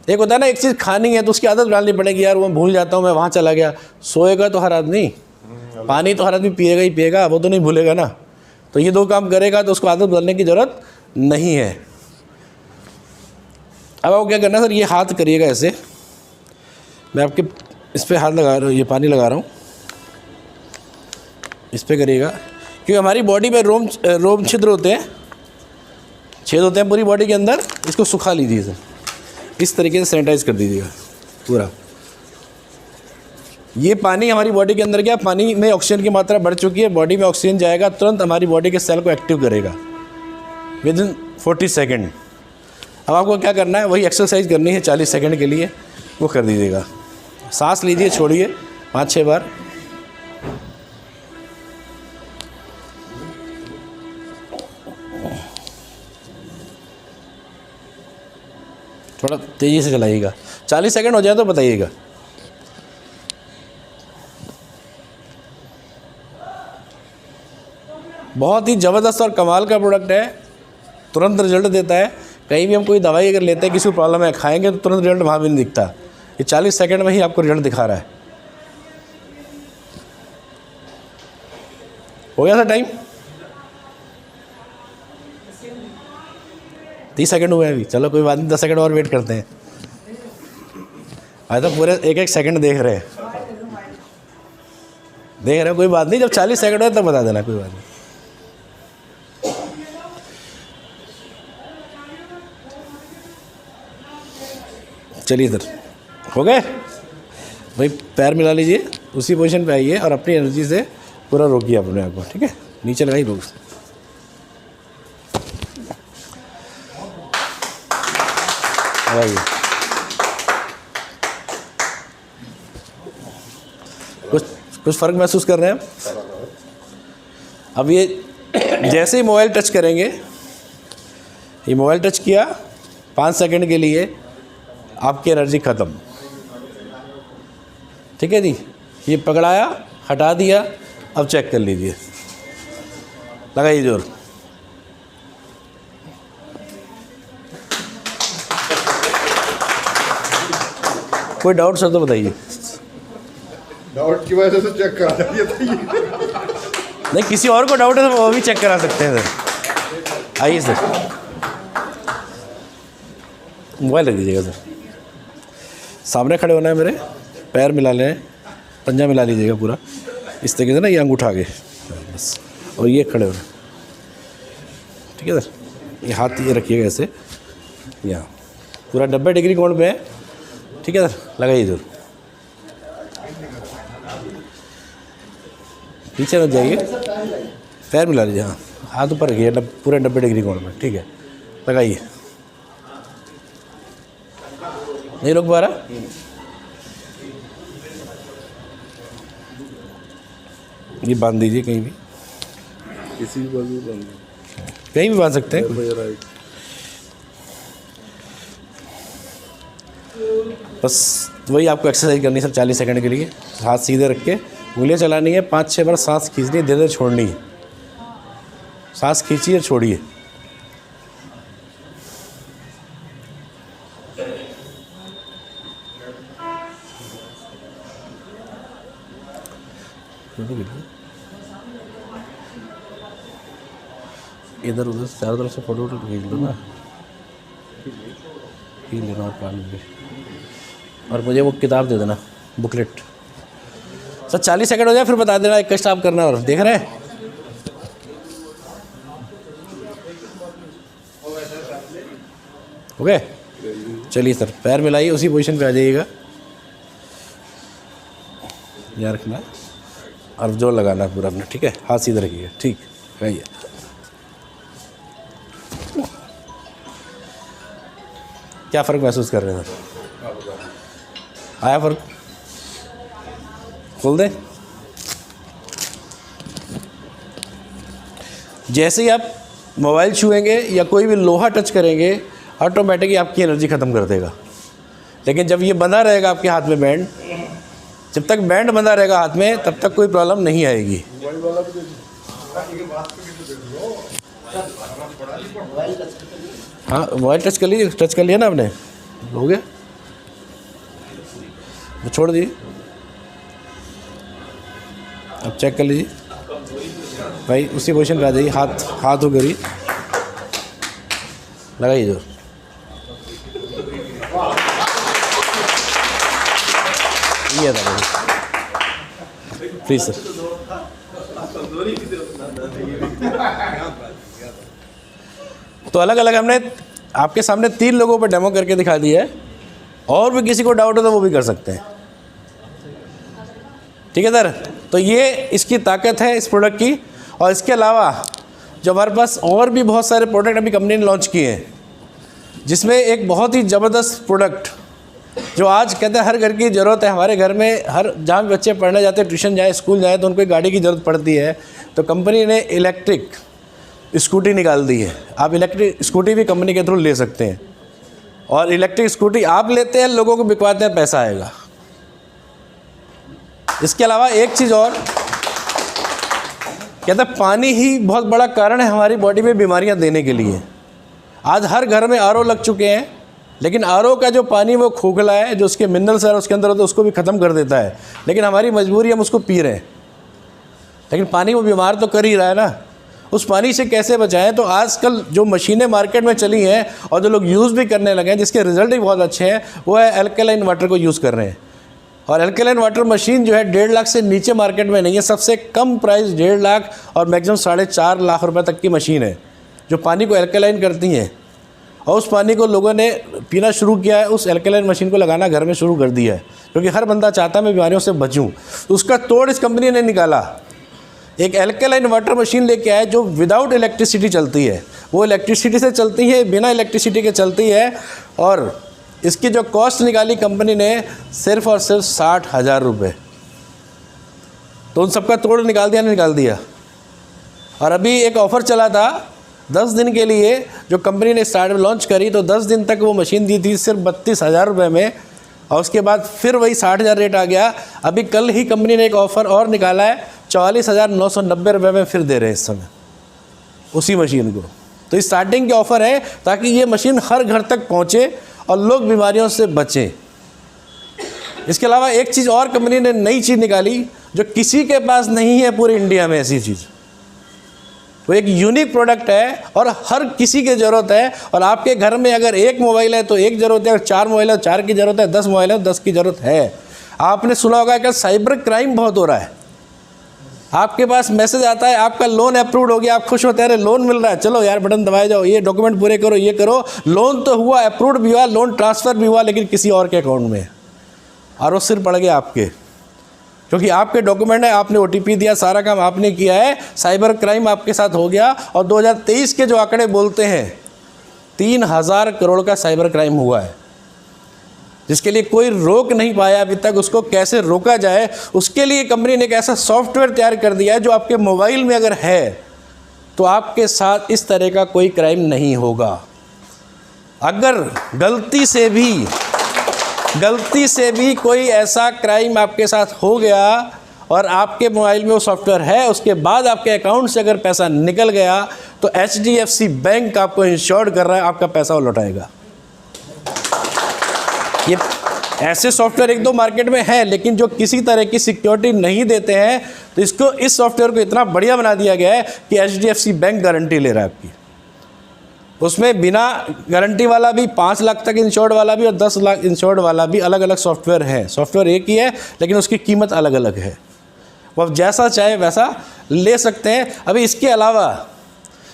एक होता है ना, एक चीज़ खानी है तो उसकी आदत डालनी पड़ेगी, यार वो भूल जाता हूँ, मैं वहाँ चला गया। सोएगा तो हर आदमी, पानी तो हर आदमी पिएगा ही पिएगा, वो तो नहीं भूलेगा ना। तो ये 2 काम करेगा तो उसको आदत बदलने की ज़रूरत नहीं है। अब आपको क्या करना है सर, ये हाथ करिएगा ऐसे, मैं आपके इस पर हाथ लगा रहा हूँ, ये पानी लगा रहा हूँ, इस पर करिएगा। क्योंकि हमारी बॉडी में रोम छिद्र होते हैं, छेद होते हैं पूरी बॉडी के अंदर। इसको सुखा लीजिए सर, इस तरीके से सैनिटाइज कर दीजिएगा पूरा। ये पानी हमारी बॉडी के अंदर गया, पानी में ऑक्सीजन की मात्रा बढ़ चुकी है, बॉडी में ऑक्सीजन जाएगा, तुरंत हमारी बॉडी के सेल को एक्टिव करेगा विदिन 40 सेकेंड। अब आपको क्या करना है, वही एक्सरसाइज करनी है 40 सेकेंड के लिए, वो कर दीजिएगा। सांस लीजिए, छोड़िए 5-6 बार। थोड़ा तेज़ी से चलाइएगा, 40 सेकेंड हो जाए तो बताइएगा। बहुत ही ज़बरदस्त और कमाल का प्रोडक्ट है, तुरंत रिजल्ट देता है। कहीं भी हम कोई दवाई अगर लेते हैं, किसी को प्रॉब्लम है, खाएंगे तो तुरंत रिजल्ट वहाँ भी नहीं दिखता। ये 40 सेकेंड में ही आपको रिजल्ट दिखा रहा है। हो गया सर टाइम? 30 सेकंड हुए अभी, चलो कोई बात नहीं, 10 सेकंड और वेट करते हैं। आज तो पूरे 1-1 सेकंड देख रहे हैं, कोई बात नहीं, जब 40 सेकंड हो तब बता देना, कोई बात नहीं। चलिए सर, हो गए भाई। पैर मिला लीजिए, उसी पोजीशन पे आइए और अपनी एनर्जी से पूरा रोकिए अपने आप को, ठीक है? नीचे लगाइए, रोक। लगाइए। कुछ फ़र्क महसूस कर रहे हैं आप? अब ये जैसे ही मोबाइल टच करेंगे, ये मोबाइल टच किया 5 सेकंड के लिए, आपकी एनर्जी ख़त्म। ठीक है जी, ये पकड़ाया, हटा दिया, अब चेक कर लीजिए, लगाइए जोर। कोई डाउट सर तो बताइए। डाउट की वजह से चेक करा दिया। नहीं, किसी और को डाउट है तो वो भी चेक करा सकते हैं सर। आइए सर, मोबाइल रख दीजिएगा सर, सामने खड़े होना है मेरे, पैर मिला लें, पंजा मिला लीजिएगा पूरा इस तरीके से ना, ये अंगूठा आगे बस, और ये खड़े होना, ठीक है सर? ये हाथ ये रखिएगा ऐसे, यहाँ पूरा 90 डिग्री कोण पे है, ठीक है सर? लगाइए जरूर, पीछे मत जाइए, पैर मिला लीजिए, हाँ हाथ ऊपर रखिए, पूरे 90 डिग्री कोण में, ठीक है? लगाइए, नहीं रोक पा रहा? ये बांध दीजिए कहीं भी, किसी भी बाजू बांध, कहीं भी बांध सकते हैं। बस वही आपको एक्सरसाइज करनी है सर 40 सेकंड के लिए। हाथ सीधे रख के उंगलियां चलानी है, 5-6 बार सांस खींचनी है, धीरे धीरे छोड़नी है, सांस खींचिए छोड़िए। इधर उधर चारों तरफ से फोटो खींच लो ना, पी लेना और पानी भी, और मुझे वो किताब दे देना, बुकलेट। सर 40 सेकंड हो जाए फिर बता देना, एक स्टॉप करना। और देख रहे हैं, ओके? चलिए सर, पैर मिलाइए, उसी पोजीशन पे आ जाइएगा। यहाँ रखना है और जोर लगाना है पूरा अपना, ठीक है। हाथ सीधे रखिए, ठीक है ये। क्या फ़र्क महसूस कर रहे हैं सर? आया फ़र्क? खोल दें। जैसे ही आप मोबाइल छुएंगे या कोई भी लोहा टच करेंगे, ऑटोमेटिकली आपकी एनर्जी ख़त्म कर देगा। लेकिन जब ये बंधा रहेगा आपके हाथ में बैंड, जब तक बैंड बंधा रहेगा हाथ में, तब तक कोई प्रॉब्लम नहीं आएगी। हाँ, मोबाइल टच कर लीजिए, टच कर लिया ना आपने, हो गया, वो छोड़ दिए। अब चेक कर लीजिए भाई, उसी पोजीशन पे आ जाइए, हाथ ऊपर करिए, लगाइए जोर। ये था प्लीज सर। तो अलग अलग हमने आपके सामने 3 लोगों पर डेमो करके दिखा दिया है, और भी किसी को डाउट हो तो वो भी कर सकते हैं, ठीक है सर। तो ये इसकी ताकत है इस प्रोडक्ट की। और इसके अलावा जो हमारे पास और भी बहुत सारे प्रोडक्ट अभी कंपनी ने लॉन्च किए हैं, जिसमें एक बहुत ही ज़बरदस्त प्रोडक्ट जो आज कहते हैं हर घर की ज़रूरत है। हमारे घर में हर जहाँ भी बच्चे पढ़ने जाते हैं, ट्यूशन जाए, स्कूल जाए, तो उनको एक गाड़ी की ज़रूरत पड़ती है। तो कंपनी ने इलेक्ट्रिक स्कूटी निकाल दी है। आप इलेक्ट्रिक स्कूटी भी कंपनी के थ्रू ले सकते हैं, और इलेक्ट्रिक स्कूटी आप लेते हैं, लोगों को बिकवाते हैं, पैसा आएगा। इसके अलावा एक चीज़ और, कहते हैं पानी ही बहुत बड़ा कारण है हमारी बॉडी में बीमारियां देने के लिए। आज हर घर में आरओ लग चुके हैं, लेकिन आरओ का जो पानी वो खोखला है, जो उसके मिनरल्स है उसके अंदर होते हैं, उसको भी ख़त्म कर देता है। लेकिन हमारी मजबूरी, हम उसको पी रहे हैं, लेकिन पानी वो बीमार तो कर ही रहा है ना। उस पानी से कैसे बचाएं? तो आजकल जो मशीनें मार्केट में चली हैं और जो लोग यूज़ भी करने लगे हैं, जिसके रिज़ल्ट भी बहुत अच्छे हैं, वो है एल्कलाइन वाटर को यूज़ कर रहे हैं। और एल्कलाइन वाटर मशीन जो है 1.5 लाख से नीचे मार्केट में नहीं है। सबसे कम प्राइस 1.5 लाख और मैक्सिमम 4.5 लाख रुपए तक की मशीन है जो पानी को एल्कलाइन करती हैं। और उस पानी को लोगों ने पीना शुरू किया है, उस एल्कलाइन मशीन को लगाना घर में शुरू कर दिया है, क्योंकि हर बंदा चाहता है मैं बीमारियों से बचूं। उसका तोड़ इस कंपनी ने निकाला। एक एल्कलाइन वाटर मशीन लेके आए जो विदाउट इलेक्ट्रिसिटी चलती है। वो इलेक्ट्रिसिटी से चलती है, बिना इलेक्ट्रिसिटी के चलती है। और इसकी जो कॉस्ट निकाली कंपनी ने सिर्फ और सिर्फ 60,000 रुपये। तो उन सबका तोड़ निकाल दिया, नहीं निकाल दिया। और अभी एक ऑफ़र चला था 10 दिन के लिए, जो कंपनी ने स्टार्ट लॉन्च करी, तो 10 दिन तक वो मशीन दी थी सिर्फ 32,000 रुपये में, और उसके बाद फिर वही 60,000 रेट आ गया। अभी कल ही कंपनी ने एक ऑफ़र और निकाला है, 44,990 रुपये में फिर दे रहे हैं इस समय उसी मशीन को। तो स्टार्टिंग के ऑफ़र है ताकि ये मशीन हर घर तक पहुँचे और लोग बीमारियों से बचें। इसके अलावा एक चीज़ और कंपनी ने नई चीज़ निकाली जो किसी के पास नहीं है पूरे इंडिया में, ऐसी चीज़। वो एक यूनिक प्रोडक्ट है और हर किसी की ज़रूरत है। और आपके घर में अगर 1 मोबाइल है तो 1 ज़रूरत है, अगर 4 मोबाइल है तो 4 की ज़रूरत है, 10 मोबाइल है तो 10 की ज़रूरत है। आपने सुना होगा कि साइबर क्राइम बहुत हो रहा है। आपके पास मैसेज आता है आपका लोन अप्रूव्ड हो गया, आप खुश होते हैं, अरे लोन मिल रहा है, चलो यार बटन दबाए जाओ, ये डॉक्यूमेंट पूरे करो, ये करो। लोन तो हुआ, अप्रूव्ड भी हुआ, लोन ट्रांसफ़र भी हुआ, लेकिन किसी और के अकाउंट में, और वो सिर पड़ गया आपके, क्योंकि आपके डॉक्यूमेंट है, आपने OTP दिया, सारा काम आपने किया है। साइबर क्राइम आपके साथ हो गया। और 2023 के जो आंकड़े बोलते हैं 3,000 करोड़ का साइबर क्राइम हुआ है, जिसके लिए कोई रोक नहीं पाया अभी तक। उसको कैसे रोका जाए, उसके लिए कंपनी ने एक ऐसा सॉफ्टवेयर तैयार कर दिया है जो आपके मोबाइल में अगर है तो आपके साथ इस तरह का कोई क्राइम नहीं होगा। अगर गलती से भी कोई ऐसा क्राइम आपके साथ हो गया और आपके मोबाइल में वो सॉफ्टवेयर है, उसके बाद आपके अकाउंट से अगर पैसा निकल गया, तो HDFC बैंक आपको इंश्योर्ड कर रहा है, आपका पैसा वो लौटाएगा। ये ऐसे सॉफ्टवेयर 1-2 मार्केट में है, लेकिन जो किसी तरह की सिक्योरिटी नहीं देते हैं। तो इसको, इस सॉफ्टवेयर को इतना बढ़िया बना दिया गया है कि HDFC बैंक गारंटी ले रहा है आपकी। उसमें बिना गारंटी वाला भी, 5 लाख तक इंश्योर्ड वाला भी और 10 लाख इंश्योर्ड वाला भी, अलग अलग सॉफ्टवेयर है। सॉफ्टवेयर एक ही है, लेकिन उसकी कीमत अलग अलग है। वो आप जैसा चाहे वैसा ले सकते हैं। अभी इसके अलावा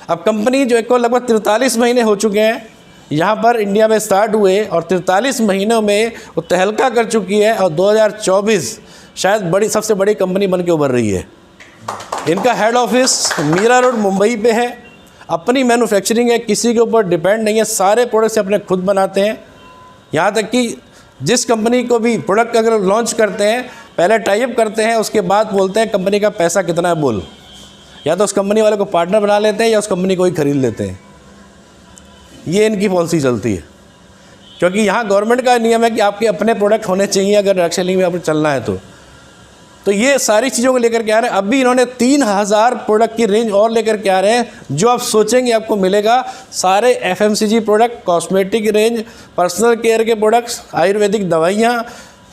अब कंपनी जो एक लगभग 43 महीने हो चुके हैं यहाँ पर इंडिया में स्टार्ट हुए, और 43 महीनों में वो तहलका कर चुकी है। और 2024 शायद सबसे बड़ी कंपनी बन के उभर रही है। इनका head office Mira Road Mumbai पे है, अपनी मैन्युफैक्चरिंग है, किसी के ऊपर डिपेंड नहीं है, सारे प्रोडक्ट्स अपने खुद बनाते हैं। यहाँ तक कि जिस कंपनी को भी प्रोडक्ट अगर लॉन्च करते हैं पहले टाइप करते हैं, उसके बाद बोलते हैं कंपनी का पैसा कितना है बोल, या तो उस कंपनी वाले को पार्टनर बना लेते हैं या उस कंपनी को ही खरीद लेते हैं। ये इनकी पॉलिसी चलती है, क्योंकि यहाँ गवर्नमेंट का नियम है कि आपके अपने प्रोडक्ट होने चाहिए अगर डायरेक्ट सेलिंग में आपको चलना है तो ये सारी चीज़ों को लेकर के आ रहे हैं। अभी इन्होंने 3000 प्रोडक्ट की रेंज और लेकर के आ रहे हैं, जो आप सोचेंगे आपको मिलेगा। सारे FMCG product, cosmetic range, personal care के प्रोडक्ट्स, आयुर्वेदिक दवाइयाँ,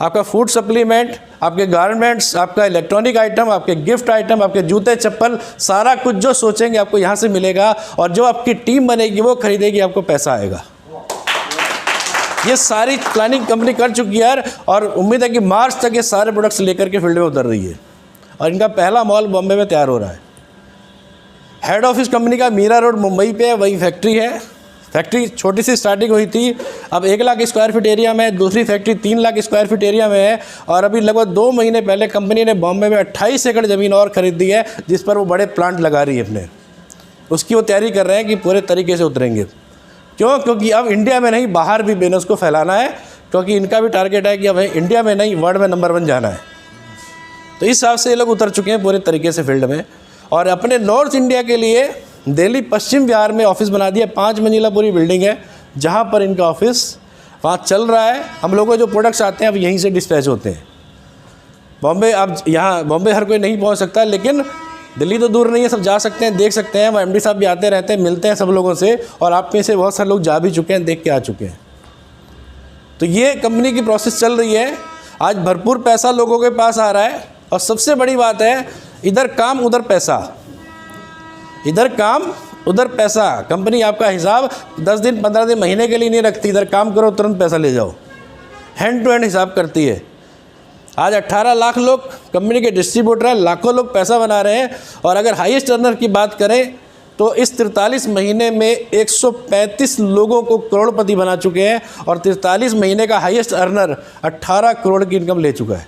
आपका फूड सप्लीमेंट, आपके गारमेंट्स, आपका इलेक्ट्रॉनिक आइटम, आपके गिफ्ट आइटम, आपके जूते चप्पल, सारा कुछ जो सोचेंगे आपको यहाँ से मिलेगा। और जो आपकी टीम बनेगी वो खरीदेगी, आपको पैसा आएगा। ये सारी प्लानिंग कंपनी कर चुकी है और उम्मीद है कि मार्च तक ये सारे प्रोडक्ट्स लेकर के फील्ड में उतर रही है। और इनका पहला मॉल बॉम्बे में तैयार हो रहा है। हेड ऑफिस कंपनी का मीरा रोड मुंबई पे है, वही फैक्ट्री है। फैक्ट्री छोटी सी स्टार्टिंग हुई थी, अब 1 लाख स्क्वायर फीट एरिया में है। दूसरी factory 3 lakh square feet area में है। और अभी लगभग 2 महीने पहले कंपनी ने बॉम्बे में 28 एकड़ ज़मीन और ख़रीद दी है, जिस पर वो बड़े प्लांट लगा रही है अपने। उसकी वो तैयारी कर रहे हैं कि पूरे तरीके से उतरेंगे। क्यों? क्योंकि अब इंडिया में नहीं, बाहर भी बिजनेस को फैलाना है, क्योंकि इनका भी टारगेट है कि अब इंडिया में नहीं वर्ल्ड में नंबर 1 जाना है। तो इस हिसाब से ये लोग उतर चुके हैं पूरे तरीके से फील्ड में। और अपने नॉर्थ इंडिया के लिए दिल्ली पश्चिम बिहार में ऑफिस बना दिया। 5 मंजिला पूरी बिल्डिंग है, जहाँ पर इनका ऑफिस वहाँ चल रहा है। हम लोगों को जो प्रोडक्ट्स आते हैं अब यहीं से डिस्पैच होते हैं। बॉम्बे, अब यहाँ बॉम्बे हर कोई नहीं पहुँच सकता, लेकिन दिल्ली तो दूर नहीं है, सब जा सकते हैं, देख सकते हैं। MD साहब भी आते रहते हैं, मिलते हैं सब लोगों से, और आप में से बहुत सारे लोग जा भी चुके हैं, देख के आ चुके हैं। तो ये कंपनी की प्रोसेस चल रही है। आज भरपूर पैसा लोगों के पास आ रहा है, और सबसे बड़ी बात है, इधर काम उधर पैसा, इधर काम उधर पैसा। कंपनी आपका हिसाब 10 दिन 15 दिन महीने के लिए नहीं रखती, इधर काम करो तुरंत पैसा ले जाओ, हैंड टू हैंड हिसाब करती है। आज 18 लाख लोग कंपनी के डिस्ट्रीब्यूटर हैं, लाखों लोग पैसा बना रहे हैं। और अगर हाईएस्ट अर्नर की बात करें तो इस 43 महीने में 135 लोगों को करोड़पति बना चुके हैं, और 43 महीने का हाईएस्ट अर्नर 18 करोड़ की इनकम ले चुका है।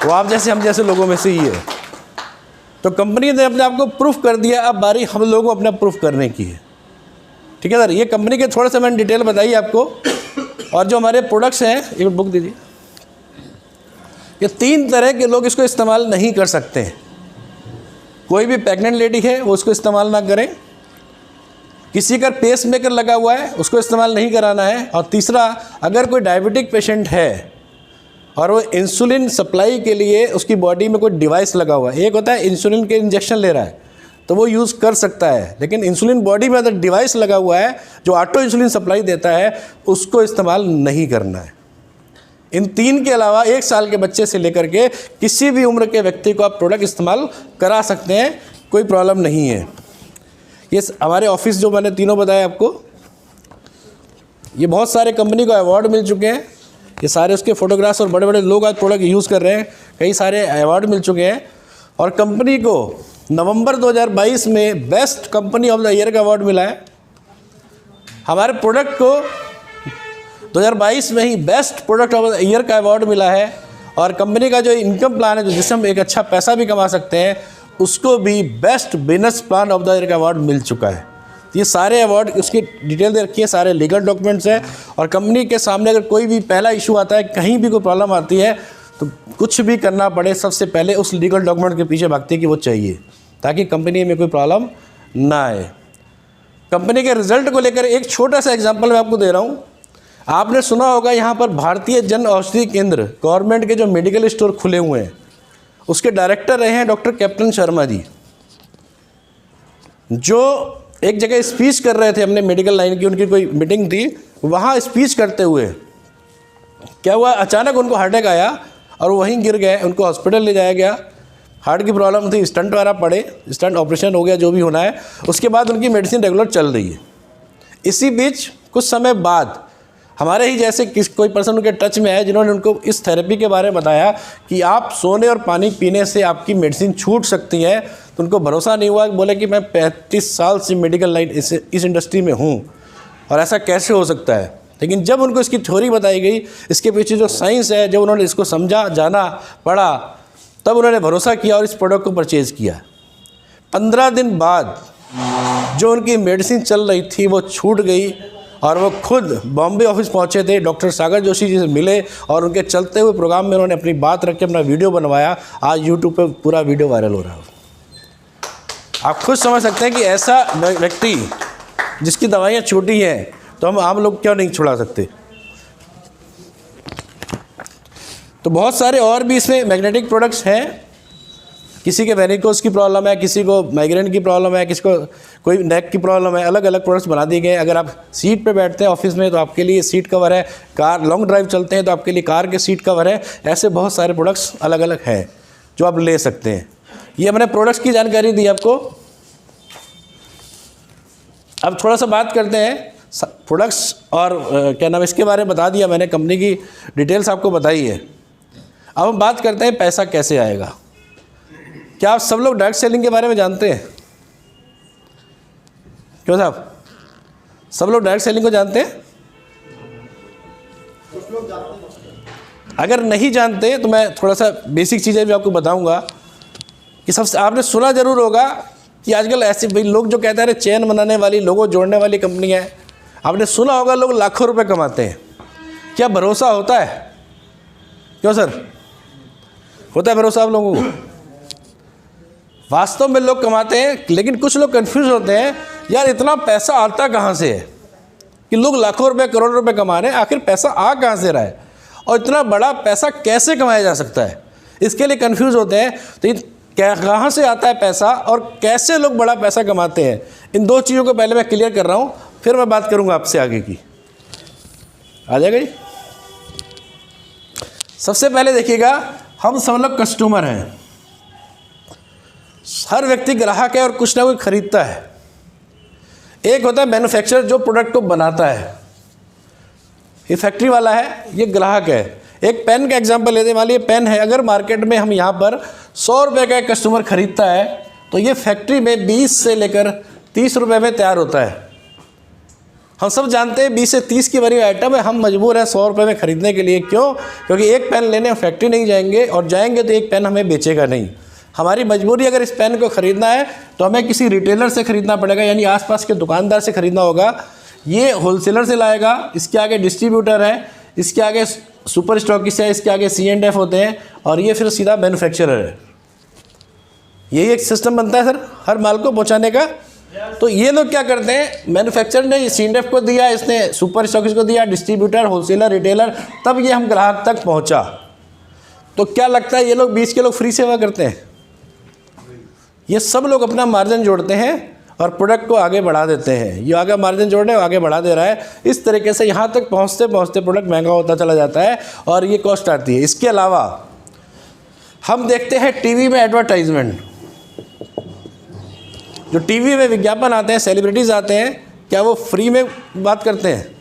वो आप जैसे हम जैसे लोगों में से ही है। तो कंपनी ने अपने आप को प्रूफ कर दिया, अब बारी हम लोगों को अपना प्रूफ करने की है। ठीक है सर, ये कंपनी के थोड़ा सा मैंने डिटेल बताई आपको। और जो हमारे प्रोडक्ट्स हैं, एक बुक दीजिए। ये 3 तरह के लोग इसको इस्तेमाल नहीं कर सकते हैं। कोई भी प्रेग्नेंट लेडी है वो उसको इस्तेमाल ना करें, किसी का पेस मेकर लगा हुआ है उसको इस्तेमाल नहीं कराना है, और तीसरा, अगर कोई डायबिटिक पेशेंट है और वो इंसुलिन सप्लाई के लिए उसकी बॉडी में कोई डिवाइस लगा हुआ है, एक होता है इंसुलिन के इंजेक्शन ले रहा है तो वो यूज़ कर सकता है, लेकिन इंसुलिन बॉडी में अगर डिवाइस लगा हुआ है जो ऑटो इंसुलिन सप्लाई देता है, उसको इस्तेमाल नहीं करना है। इन 3 के अलावा 1 साल के बच्चे से लेकर के किसी भी उम्र के व्यक्ति को आप प्रोडक्ट इस्तेमाल करा सकते हैं, कोई प्रॉब्लम नहीं है। ये हमारे ऑफिस जो मैंने तीनों बताए आपको, ये बहुत सारे कंपनी को अवार्ड मिल चुके हैं। ये सारे उसके फोटोग्राफ्स और बड़े बड़े लोग आज प्रोडक्ट यूज़ कर रहे हैं, कई सारे अवार्ड मिल चुके हैं। और कंपनी को नवंबर 2022 में best company of the year का अवार्ड मिला है। हमारे प्रोडक्ट को 2022 में ही best product of the year का अवार्ड मिला है। और कंपनी का जो इनकम प्लान है, जो जिससे हम एक अच्छा पैसा भी कमा सकते हैं, उसको भी best business plan of the year का अवार्ड मिल चुका है। ये सारे अवार्ड, उसकी डिटेल दे रखी है, सारे लीगल डॉक्यूमेंट्स हैं। और कंपनी के सामने अगर कोई भी पहला इशू आता है, कहीं भी कोई प्रॉब्लम आती है, तो कुछ भी करना पड़े, सबसे पहले उस लीगल डॉक्यूमेंट के पीछे भागती है कि वो चाहिए, ताकि कंपनी में कोई प्रॉब्लम ना आए। कंपनी के रिजल्ट को लेकर एक छोटा सा एग्जाम्पल मैं आपको दे रहा हूँ। आपने सुना होगा यहाँ पर भारतीय जन औषधि केंद्र, गवर्नमेंट के जो मेडिकल स्टोर खुले हुए हैं, उसके डायरेक्टर रहे हैं डॉक्टर कैप्टन शर्मा जी, जो एक जगह स्पीच कर रहे थे अपने मेडिकल लाइन की। उनकी कोई मीटिंग थी, वहाँ स्पीच करते हुए क्या हुआ, अचानक उनको हार्ट अटैक आया और वो वहीं गिर गए। उनको हॉस्पिटल ले जाया गया, हार्ट की प्रॉब्लम थी, स्टंट वगैरह पड़े, स्टंट ऑपरेशन हो गया, जो भी होना है। उसके बाद उनकी मेडिसिन रेगुलर चल रही है। इसी बीच कुछ समय बाद हमारे ही जैसे कोई पर्सन उनके टच में है, जिन्होंने उनको इस थेरेपी के बारे में बताया कि आप सोने और पानी पीने से आपकी मेडिसिन छूट सकती है। तो उनको भरोसा नहीं हुआ, बोले कि मैं 35 साल से मेडिकल लाइन इस इंडस्ट्री में हूँ और ऐसा कैसे हो सकता है। लेकिन जब उनको इसकी थ्योरी बताई गई, इसके पीछे जो साइंस है, जब उन्होंने इसको समझा, जाना, पढ़ा, तब उन्होंने भरोसा किया और इस प्रोडक्ट को परचेज़ किया। 15 दिन बाद जो उनकी मेडिसिन चल रही थी वो छूट गई और वो खुद बॉम्बे ऑफिस पहुंचे थे, डॉक्टर सागर जोशी जी से मिले और उनके चलते हुए प्रोग्राम में उन्होंने अपनी बात रख के अपना वीडियो बनवाया। आज यूट्यूब पे पूरा वीडियो वायरल हो रहा है। आप खुद समझ सकते हैं कि ऐसा व्यक्ति जिसकी दवाइयाँ छूटी हैं, तो हम आम लोग क्यों नहीं छुड़ा सकते। तो बहुत सारे और भी इसमें मैग्नेटिक प्रोडक्ट्स हैं। किसी के वेरिकोस की प्रॉब्लम है, किसी को माइग्रेन की प्रॉब्लम है, किसी को कोई नेक की प्रॉब्लम है, अलग अलग प्रोडक्ट्स बना दिए गए। अगर आप सीट पे बैठते हैं ऑफिस में तो आपके लिए सीट कवर है, कार लॉन्ग ड्राइव चलते हैं तो आपके लिए कार के सीट कवर है। ऐसे बहुत सारे प्रोडक्ट्स अलग अलग हैं जो आप ले सकते हैं। ये मैंने प्रोडक्ट्स की जानकारी दी आपको। अब थोड़ा सा बात करते हैं प्रोडक्ट्स और क्या नाम, इसके बारे में बता दिया मैंने, कंपनी की डिटेल्स आपको बताई है। अब हम बात करते हैं पैसा कैसे आएगा। क्या आप सब लोग डायरेक्ट सेलिंग के बारे में जानते हैं? क्यों साहब, सब लोग डायरेक्ट सेलिंग को जानते हैं? अगर नहीं जानते तो मैं थोड़ा सा बेसिक चीज़ें भी आपको बताऊंगा कि सबसे आपने सुना जरूर होगा कि आजकल ऐसे भाई लोग जो कहते हैं चेन बनाने वाली, लोगों जोड़ने वाली कंपनी है, आपने सुना होगा लोग लाखों रुपए कमाते हैं। क्या भरोसा होता है? क्यों सर, होता है भरोसा आप लोगों को? वास्तव में लोग कमाते हैं, लेकिन कुछ लोग कंफ्यूज होते हैं, यार इतना पैसा आता कहाँ से है कि लोग लाखों रुपए करोड़ों रुपए कमा रहे हैं, आखिर पैसा आ कहाँ से रहा है और इतना बड़ा पैसा कैसे कमाया जा सकता है, इसके लिए कंफ्यूज होते हैं। तो कहाँ से आता है पैसा और कैसे लोग बड़ा पैसा कमाते हैं, इन दो चीज़ों को पहले मैं क्लियर कर रहा हूँ, फिर मैं बात करूँगा आपसे आगे की। आ जाएगा जी। सबसे पहले देखिएगा, हम सब लोग कस्टमर हैं, हर व्यक्ति ग्राहक है और कुछ ना कुछ खरीदता है। एक होता है मैन्युफैक्चरर जो प्रोडक्ट को बनाता है, ये फैक्ट्री वाला है, ये ग्राहक है। एक पेन का एग्जांपल लेते हैं, मान लीजिए पेन है, अगर मार्केट में हम यहाँ पर 100 रुपये का एक कस्टमर खरीदता है तो ये फैक्ट्री में 20 से लेकर 30 रुपये में तैयार होता है। हम सब जानते हैं 20 से 30 की बनी आइटम है, हम मजबूर हैं 100 रुपये में ख़रीदने के लिए। क्यों? क्योंकि एक पेन लेने हम फैक्ट्री नहीं जाएंगे और जाएंगे तो एक पेन हमें बेचेगा नहीं। हमारी मजबूरी, अगर इस पेन को ख़रीदना है तो हमें किसी रिटेलर से ख़रीदना पड़ेगा, यानी आसपास के दुकानदार से ख़रीदना होगा। ये होलसेलर से लाएगा, इसके आगे डिस्ट्रीब्यूटर है, इसके आगे सुपर स्टॉकिस्ट है, इसके आगे C&F होते हैं और ये फिर सीधा मैन्युफैक्चरर है। यही एक सिस्टम बनता है सर हर माल को पहुंचाने का। तो ये लोग क्या करते हैं, मैन्युफैक्चरर ने C&F को दिया, इसने सुपर स्टॉकिस्ट को दिया, डिस्ट्रीब्यूटर, होलसेलर, रिटेलर, तब ये हम ग्राहक तक पहुंचा। तो क्या लगता है ये लोग बीच के लोग फ्री सेवा करते हैं? ये सब लोग अपना मार्जिन जोड़ते हैं और प्रोडक्ट को आगे बढ़ा देते हैं। ये आगे मार्जिन जोड़ रहे हैं, आगे बढ़ा दे रहा है। इस तरीके से यहाँ तक पहुँचते पहुँचते प्रोडक्ट महंगा होता चला जाता है और ये कॉस्ट आती है। इसके अलावा हम देखते हैं टीवी में एडवर्टाइजमेंट, जो टीवी में विज्ञापन आते हैं, सेलिब्रिटीज़ आते हैं, क्या वो फ्री में बात करते हैं?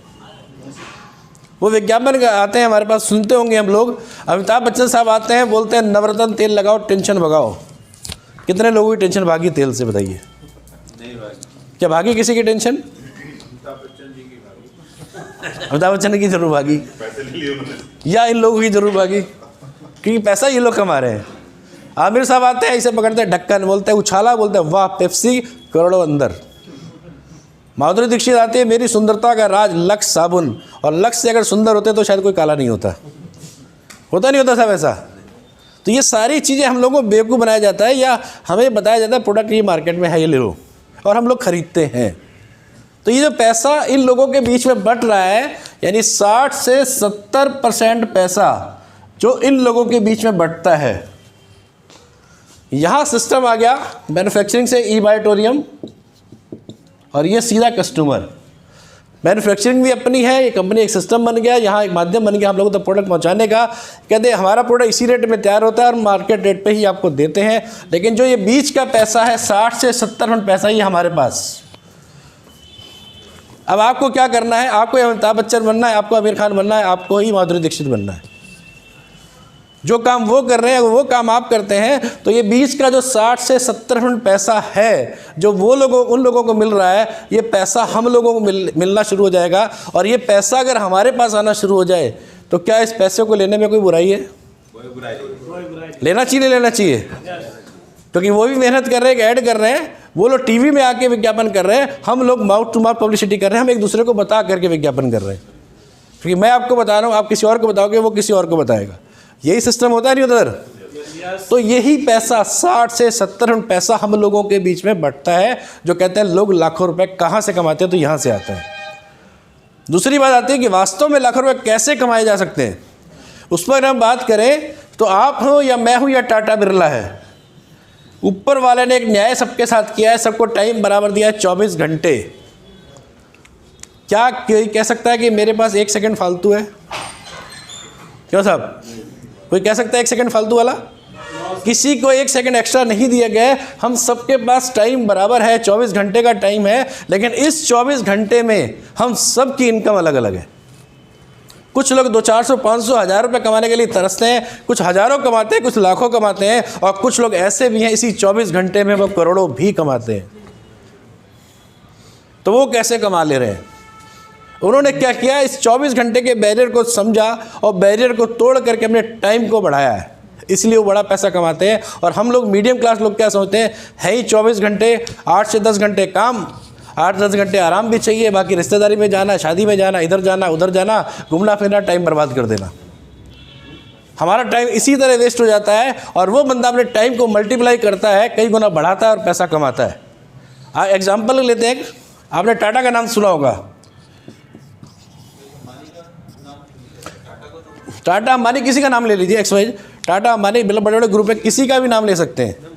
वो विज्ञापन आते हैं हमारे पास, सुनते होंगे हम लोग। अमिताभ बच्चन साहब आते हैं, बोलते हैं नवरत्न तेल लगाओ, टेंशन भगाओ। कितने लोगों की टेंशन भागी तेल से, बताइए? क्या भागी किसी की टेंशन? अमिताभ बच्चन की जरूर भागी, या इन लोगों की जरूर भागी, क्योंकि पैसा ये लोग कमा रहे हैं। आमिर साहब आते हैं, इसे पकड़ते हैं ढक्कन, बोलते हैं उछाला, बोलते हैं वाह पेप्सी, करोड़ों अंदर। माधुरी दीक्षित आती है, मेरी सुंदरता का राज लक्स साबुन, और लक्स से अगर सुंदर होते तो शायद कोई काला नहीं होता। होता नहीं होता साहब ऐसा? तो ये सारी चीज़ें हम लोगों को बेवकूफ़ बनाया जाता है, या हमें बताया जाता है प्रोडक्ट ये मार्केट में है, ये ले लो, और हम लोग खरीदते हैं। तो ये जो पैसा इन लोगों के बीच में बट रहा है, यानी 60 से 70% पैसा जो इन लोगों के बीच में बटता है। यहाँ सिस्टम आ गया मैन्युफैक्चरिंग से ई-बायोटोरियम, और ये सीधा कस्टमर। मैन्युफैक्चरिंग भी अपनी है, ये कंपनी एक सिस्टम बन गया, यहाँ एक माध्यम बन गया हम लोगों तक प्रोडक्ट पहुँचाने का। कहते हैं हमारा प्रोडक्ट इसी रेट में तैयार होता है और मार्केट रेट पे ही आपको देते हैं, लेकिन जो ये बीच का पैसा है 60 से 70% पैसा ही हमारे पास। अब आपको क्या करना है? आपको अमिताभ बच्चन बनना है, आपको आमिर खान बनना है, आपको ही माधुरी दीक्षित बनना है। जो काम वो कर रहे हैं वो काम आप करते हैं, तो ये बीच का जो 60 से 70% पैसा है जो वो लोगों उन लोगों को मिल रहा है, ये पैसा हम लोगों को मिलना शुरू हो जाएगा। और ये पैसा अगर हमारे पास आना शुरू हो जाए तो क्या इस पैसे को लेने में कोई बुराई है? लेना चाहिए, लेना चाहिए, क्योंकि वो भी मेहनत कर रहे हैं, ऐड कर रहे हैं, वो लोग टीवी में आके विज्ञापन कर रहे हैं, हम लोग माउथ टू माउथ पब्लिसिटी कर रहे हैं, हम एक दूसरे को बता करके विज्ञापन कर रहे हैं। क्योंकि मैं आपको बता रहा हूँ, आप किसी और को बताओगे, वो किसी और को बताएगा। यही सिस्टम होता है नहीं उधर? तो यही पैसा 60 से 70% पैसा हम लोगों के बीच में बढ़ता है, जो कहते हैं लोग लाखों रुपए कहाँ से कमाते हैं, तो यहाँ से आता है। दूसरी बात आती है कि वास्तव में लाखों रुपए कैसे कमाए जा सकते हैं। उस पर हम बात करें तो आप हो या मैं हूँ या टाटा बिरला है, ऊपर वाले ने एक न्याय सबके साथ किया है, सबको टाइम बराबर दिया है 24 घंटे। क्या कोई कह सकता है कि मेरे पास 1 सेकंड फालतू है? क्यों साहब, कोई कह सकता है 1 सेकंड फालतू वाला? किसी को 1 सेकंड एक्स्ट्रा नहीं दिया गया है। हम सबके पास टाइम बराबर है, 24 घंटे का टाइम है, लेकिन इस 24 घंटे में हम सब की इनकम अलग अलग है। कुछ लोग 200-400, 500, 1000 रुपये कमाने के लिए तरसते हैं, कुछ हज़ारों कमाते हैं, कुछ लाखों कमाते हैं, और कुछ लोग ऐसे भी हैं इसी 24 घंटे में वो करोड़ों भी कमाते हैं। तो वो कैसे कमा ले रहे हैं? उन्होंने क्या किया, इस 24 घंटे के बैरियर को समझा और बैरियर को तोड़ करके अपने टाइम को बढ़ाया है, इसलिए वो बड़ा पैसा कमाते हैं। और हम लोग मीडियम क्लास लोग क्या सोचते हैं, है ही 24 घंटे, 8 से 10 घंटे काम, 8-10 घंटे आराम भी चाहिए, बाकी रिश्तेदारी में जाना, शादी में जाना, इधर जाना उधर जाना, घूमना फिरना, टाइम बर्बाद कर देना। हमारा टाइम इसी तरह वेस्ट हो जाता है, और वो बंदा अपने टाइम को मल्टीप्लाई करता है, कई गुना बढ़ाता है और पैसा कमाता है। एग्जाम्पल लेते हैं, आपने टाटा का नाम सुना होगा। टाटा अंबानी, किसी का नाम ले लीजिए, XY, टाटा अंबानी, बड़े बड़े ग्रुप है, किसी का भी नाम ले सकते हैं।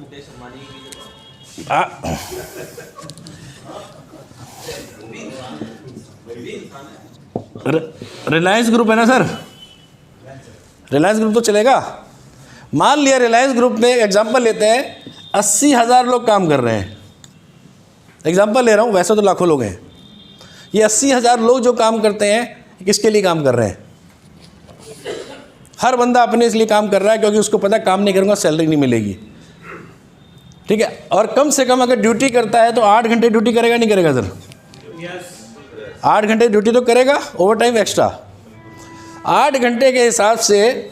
रिलायंस ग्रुप है ना सर, रिलायंस ग्रुप तो चलेगा। मान लिया रिलायंस ग्रुप में एग्जांपल लेते हैं, 80,000 लोग काम कर रहे हैं, एग्जांपल ले रहा हूँ, वैसे तो लाखों लोग हैं। ये 80,000 लोग जो काम करते हैं, किसके लिए काम कर रहे हैं? हर बंदा अपने इसलिए काम कर रहा है क्योंकि उसको पता है काम नहीं करूँगा सैलरी नहीं मिलेगी, ठीक है। और कम से कम अगर ड्यूटी करता है तो 8 घंटे ड्यूटी करेगा, नहीं करेगा सर? 8 घंटे ड्यूटी तो करेगा, ओवर टाइम एक्स्ट्रा। 8 घंटे के हिसाब से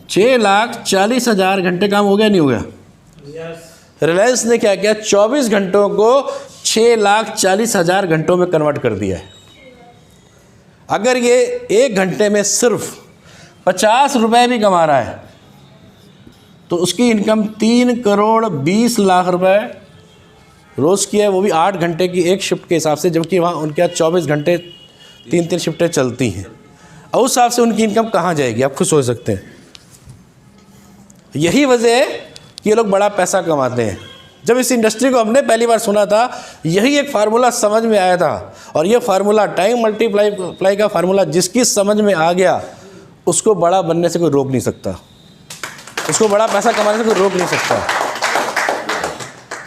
6,40,000 घंटे काम हो गया, नहीं हो गया? रिलायंस ने क्या किया, 24 घंटों को 6,40,000 घंटों में कन्वर्ट कर दिया है। अगर ये 1 घंटे में सिर्फ 50 रुपए भी कमा रहा है तो उसकी इनकम 3,20,00,000 रुपए रोज़ की है, वो भी 8 घंटे की एक शिफ्ट के हिसाब से, जबकि वहाँ उनके यहाँ 24 घंटे 3-3 शिफ्टें चलती हैं। और उस हिसाब से उनकी इनकम कहाँ जाएगी, आप खुद सोच सकते हैं। यही वजह है कि ये लोग बड़ा पैसा कमाते हैं। जब इस इंडस्ट्री को हमने पहली बार सुना था, यही एक फार्मूला समझ में आया था, और ये फार्मूला टाइम मल्टीप्लाई का फार्मूला जिसकी समझ में आ गया उसको बड़ा बनने से कोई रोक नहीं सकता, उसको बड़ा पैसा कमाने से कोई रोक नहीं सकता।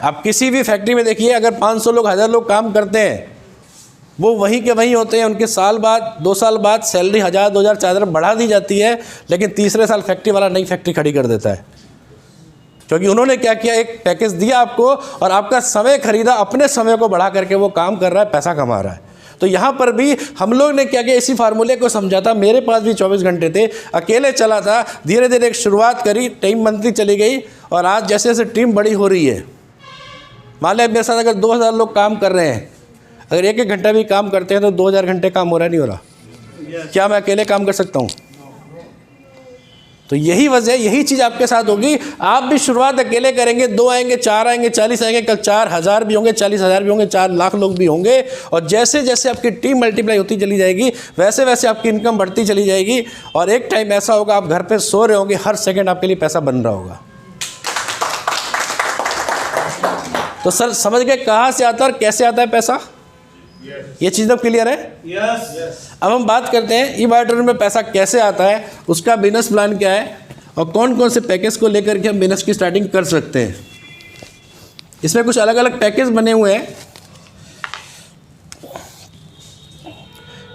आप किसी भी फैक्ट्री में देखिए, अगर 500 लोग 1000 लोग काम करते हैं, वो वहीं के वहीं होते हैं, उनके साल बाद 2 साल बाद सैलरी 1000-2000 4,000 बढ़ा दी जाती है, लेकिन तीसरे साल फैक्ट्री वाला नई फैक्ट्री खड़ी कर देता है, क्योंकि उन्होंने क्या किया, एक पैकेज दिया आपको और आपका समय खरीदा, अपने समय को बढ़ा करके वो काम कर रहा है, पैसा कमा रहा है। तो यहाँ पर भी हम लोग ने क्या किया, इसी फार्मूले को समझा था। मेरे पास भी 24 घंटे थे, अकेले चला था, धीरे धीरे एक शुरुआत करी, टीम बनती चली गई, और आज जैसे जैसे टीम बड़ी हो रही है, मान लिया मेरे साथ अगर 2000 लोग काम कर रहे हैं, अगर 1-1 घंटा भी काम करते हैं तो 2000 घंटे काम हो रहा है, नहीं हो रहा? क्या मैं अकेले काम कर सकता हूँ? तो यही वजह, यही चीज़ आपके साथ होगी। आप भी शुरुआत अकेले करेंगे, 2 आएंगे, 4 आएंगे, 40 आएंगे, कल 4,000 भी होंगे, 40,000 भी होंगे, 4 लाख लोग भी होंगे। और जैसे जैसे आपकी टीम मल्टीप्लाई होती चली जाएगी, वैसे वैसे आपकी इनकम बढ़ती चली जाएगी, और एक टाइम ऐसा होगा आप घर पे सो रहे होंगे, हर सेकंड आपके लिए पैसा बन रहा होगा। तो सर समझ गए कहाँ से आता है और कैसे आता है पैसा? ये चीज़ तो क्लियर है? अब हम बात करते हैं ई बायोटेक्नोलॉजी में पैसा कैसे आता है, उसका बिजनेस प्लान क्या है, और कौन कौन से पैकेज को लेकर के हम बिजनेस की स्टार्टिंग कर सकते हैं। इसमें कुछ अलग अलग पैकेज बने हुए हैं।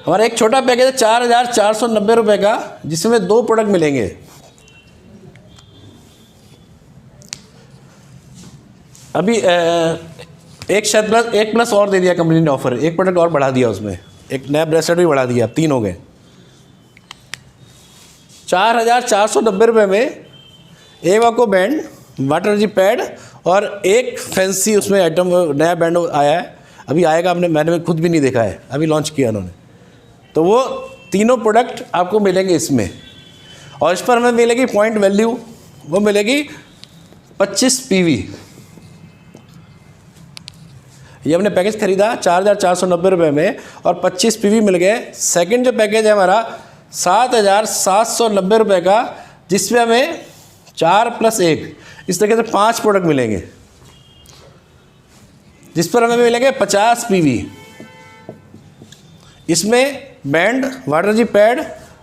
हमारा एक छोटा पैकेज है 4,490 रुपये का, जिसमें 2 प्रोडक्ट मिलेंगे। अभी एक प्लस और दे दिया कंपनी ने ऑफर, एक प्रोडक्ट और बढ़ा दिया, उसमें एक नया ब्रेसलेट भी बढ़ा दिया, 3 हो गए। 4,490 रुपये में एक आपको बैंड, वाटर जी पैड और एक फैंसी उसमें आइटम नया बैंड आया है, अभी आएगा, मैंने खुद भी नहीं देखा है, अभी लॉन्च किया उन्होंने। तो वो तीनों प्रोडक्ट आपको मिलेंगे इसमें, और इस पर हमें मिलेगी पॉइंट वैल्यू, वो मिलेगी 25 PV। ये हमने पैकेज खरीदा 4,490 रुपये में और 25 PV मिल गए। सेकंड जो पैकेज है हमारा 7,790 रुपये का, जिसमें हमें 4 + 1 इस तरीके से 5 प्रोडक्ट मिलेंगे, जिस पर हमें मिलेंगे 50 PV। इसमें बैंड, वाटर जी पैड,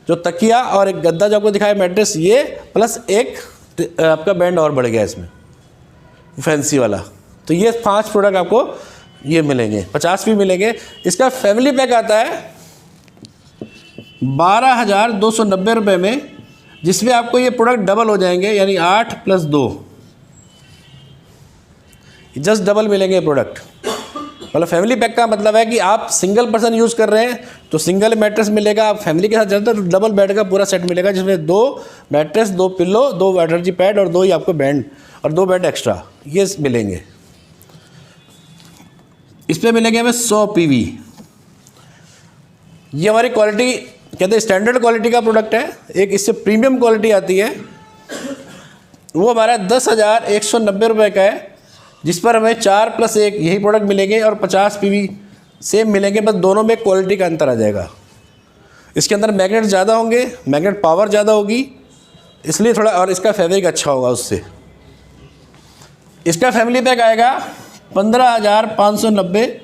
जो तकिया और एक गद्दा जो आपको दिखाया मैट्रेस, ये प्लस एक आपका बैंड और बढ़ गया इसमें फैंसी वाला। तो ये 5 प्रोडक्ट आपको ये मिलेंगे, 50 भी मिलेंगे। इसका फैमिली पैक आता है 12,290 रुपये में, जिसमें आपको ये प्रोडक्ट डबल हो जाएंगे, यानी 8 + 2 जस्ट डबल मिलेंगे प्रोडक्ट। मतलब फैमिली पैक का मतलब है कि आप सिंगल पर्सन यूज़ कर रहे हैं तो सिंगल मैट्रेस मिलेगा, आप फैमिली के साथ जाते हैं तो डबल बेड का पूरा सेट मिलेगा, जिसमें 2 मैट्रेस, 2 पिल्लो, 2 वाटर जी पैड और 2 ही आपको बैंड और 2 बेड एक्स्ट्रा ये मिलेंगे। इस पर मिलेंगे हमें 100 PV। ये हमारी क्वालिटी कहते हैं स्टैंडर्ड क्वालिटी का प्रोडक्ट है। एक इससे प्रीमियम क्वालिटी आती है, वो हमारा 10,190 रुपये का है, जिस पर हमें 4 + 1 यही प्रोडक्ट मिलेंगे और 50 PV सेम मिलेंगे, बस दोनों में क्वालिटी का अंतर आ जाएगा। इसके अंदर मैग्नेट ज़्यादा होंगे, मैग्नेट पावर ज़्यादा होगी, इसलिए थोड़ा, और इसका फैब्रिक अच्छा होगा उससे। इसका फैमिली पैक आएगा 15,590,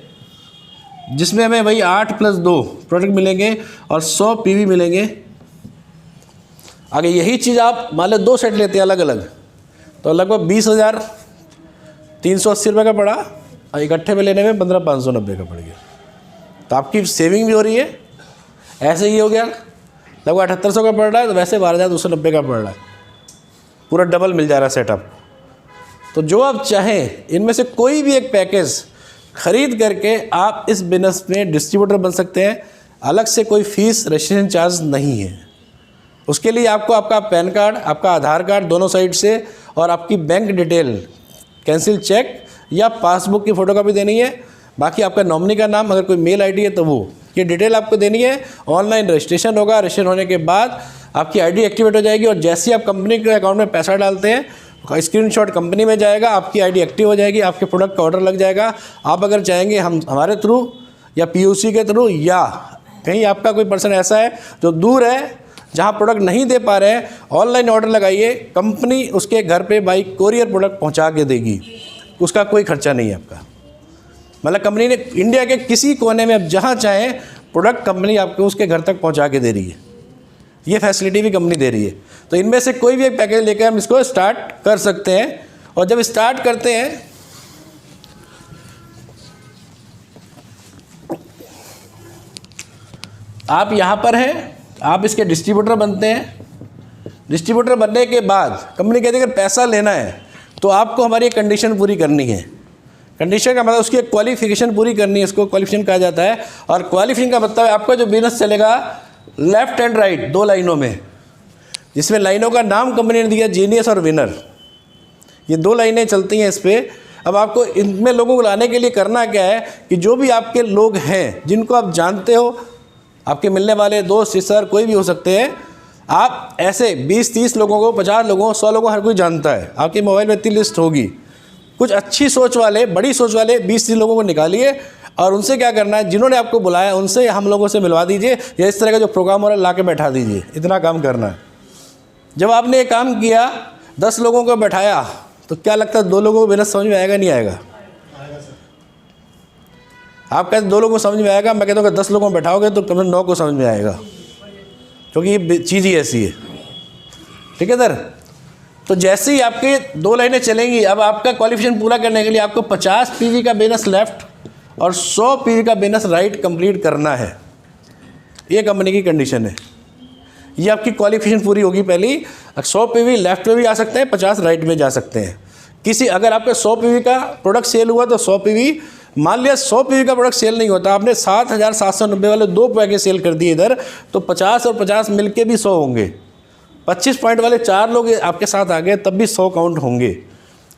जिसमें हमें वही 8 + 2 प्रोडक्ट मिलेंगे और 100 PV मिलेंगे। आगे यही चीज़ आप मान लो 2 सेट लेते हैं अलग अलग, तो लगभग 20,380 रुपये का पड़ा, और इकट्ठे में लेने में 15,590 का पड़ गया। तो आपकी सेविंग भी हो रही है। ऐसे ही हो गया लगभग 7,800 का पड़ रहा है, तो वैसे 12,290 का पड़ रहा है, पूरा डबल मिल जा रहा है सेटअप। तो जो आप चाहें इनमें से कोई भी एक पैकेज ख़रीद करके आप इस बिजनेस में डिस्ट्रीब्यूटर बन सकते हैं। अलग से कोई फ़ीस, रजिस्ट्रेशन चार्ज नहीं है। उसके लिए आपको आपका पैन कार्ड, आपका आधार कार्ड दोनों साइड से, और आपकी बैंक डिटेल, कैंसिल चेक या पासबुक की फ़ोटोकॉपी देनी है। बाकी आपका नॉमिनी का नाम, अगर कोई मेल आईडी है तो वो, ये डिटेल आपको देनी है। ऑनलाइन रजिस्ट्रेशन होगा, रजिस्ट्रेशन होने के बाद आपकी आईडी एक्टिवेट हो जाएगी, और जैसे ही आप कंपनी के अकाउंट में पैसा डालते हैं, स्क्रीनशॉट कंपनी में जाएगा, आपकी आईडी एक्टिव हो जाएगी, आपके प्रोडक्ट का ऑर्डर लग जाएगा। आप अगर चाहेंगे हमारे थ्रू या POC के थ्रू, या कहीं आपका कोई पर्सन ऐसा है जो दूर है जहाँ प्रोडक्ट नहीं दे पा रहे हैं, ऑनलाइन ऑर्डर लगाइए, कंपनी उसके घर पे बाई कोरियर प्रोडक्ट पहुँचा के देगी, उसका कोई खर्चा नहीं है आपका। मतलब कंपनी ने इंडिया के किसी कोने में आप जहाँ चाहें प्रोडक्ट कंपनी आपको उसके घर तक पहुँचा के दे रही है। ये फैसिलिटी भी कंपनी दे रही है। तो इनमें से कोई भी एक पैकेज लेकर हम इसको स्टार्ट कर सकते हैं। और जब स्टार्ट करते हैं, आप यहाँ पर हैं, आप इसके डिस्ट्रीब्यूटर बनते हैं। डिस्ट्रीब्यूटर बनने के बाद कंपनी कहती है अगर पैसा लेना है तो आपको हमारी एक कंडीशन पूरी करनी है। कंडीशन का मतलब उसकी एक क्वालिफिकेशन पूरी करनी है, इसको क्वालिफिकेशन कहा जाता है। और क्वालिफिकेशन का मतलब आपका जो बिजनेस चलेगा लेफ्ट एंड राइट 2 लाइनों में, जिसमें लाइनों का नाम कंपनी ने दिया जीनियस और विनर। ये 2 लाइनें चलती हैं इस पर। अब आपको इनमें लोगों को लाने के लिए करना क्या है कि जो भी आपके लोग हैं जिनको आप जानते हो, आपके मिलने वाले दोस्त, सिस्टर, कोई भी हो सकते हैं, आप ऐसे 20-30 लोगों को, 50 लोगों, 100 लोगों, हर कोई जानता है। आपके मोबाइल में इतनी लिस्ट होगी। कुछ अच्छी सोच वाले, बड़ी सोच वाले 20-30 लोगों को निकालिए और उनसे क्या करना है, जिन्होंने आपको बुलाया उनसे हम लोगों से मिलवा दीजिए, या इस तरह का जो प्रोग्राम हो रहा है ला के बैठा दीजिए। इतना काम करना है। जब आपने ये काम किया, 10 लोगों को बैठाया, तो क्या लगता है 2 लोगों को बिजनेस समझ में आएगा नहीं आएगा? आप कहते 2 लोगों को समझ में आएगा, मैं कहता हूँ कि 10 लोगों को बैठाओगे तो कम से कम 9 को समझ में आएगा, क्योंकि ये चीज़ ही ऐसी है। ठीक है सर। तो जैसे ही आपके 2 लाइनें चलेंगी, अब आपका क्वालिफिकेशन पूरा करने के लिए आपको 50 PV का बिजनेस लेफ्ट और 100 PV का बिजनेस राइट कंप्लीट करना है। ये कंपनी की कंडीशन है। ये आपकी क्वालिफिकेशन पूरी होगी पहली। 100 पीवी लेफ्ट में भी आ सकते हैं, 50 राइट में जा सकते हैं। किसी अगर आपका 100 पीवी का प्रोडक्ट सेल हुआ तो 100 पीवी, मान लिया 100 पीवी का प्रोडक्ट सेल नहीं होता, आपने 7,790 वाले 2 पैकेज सेल कर दिए इधर, तो 50 और 50 मिलके भी 100 होंगे। 25 पॉइंट वाले 4 लोग आपके साथ आ गए तब भी 100 काउंट होंगे।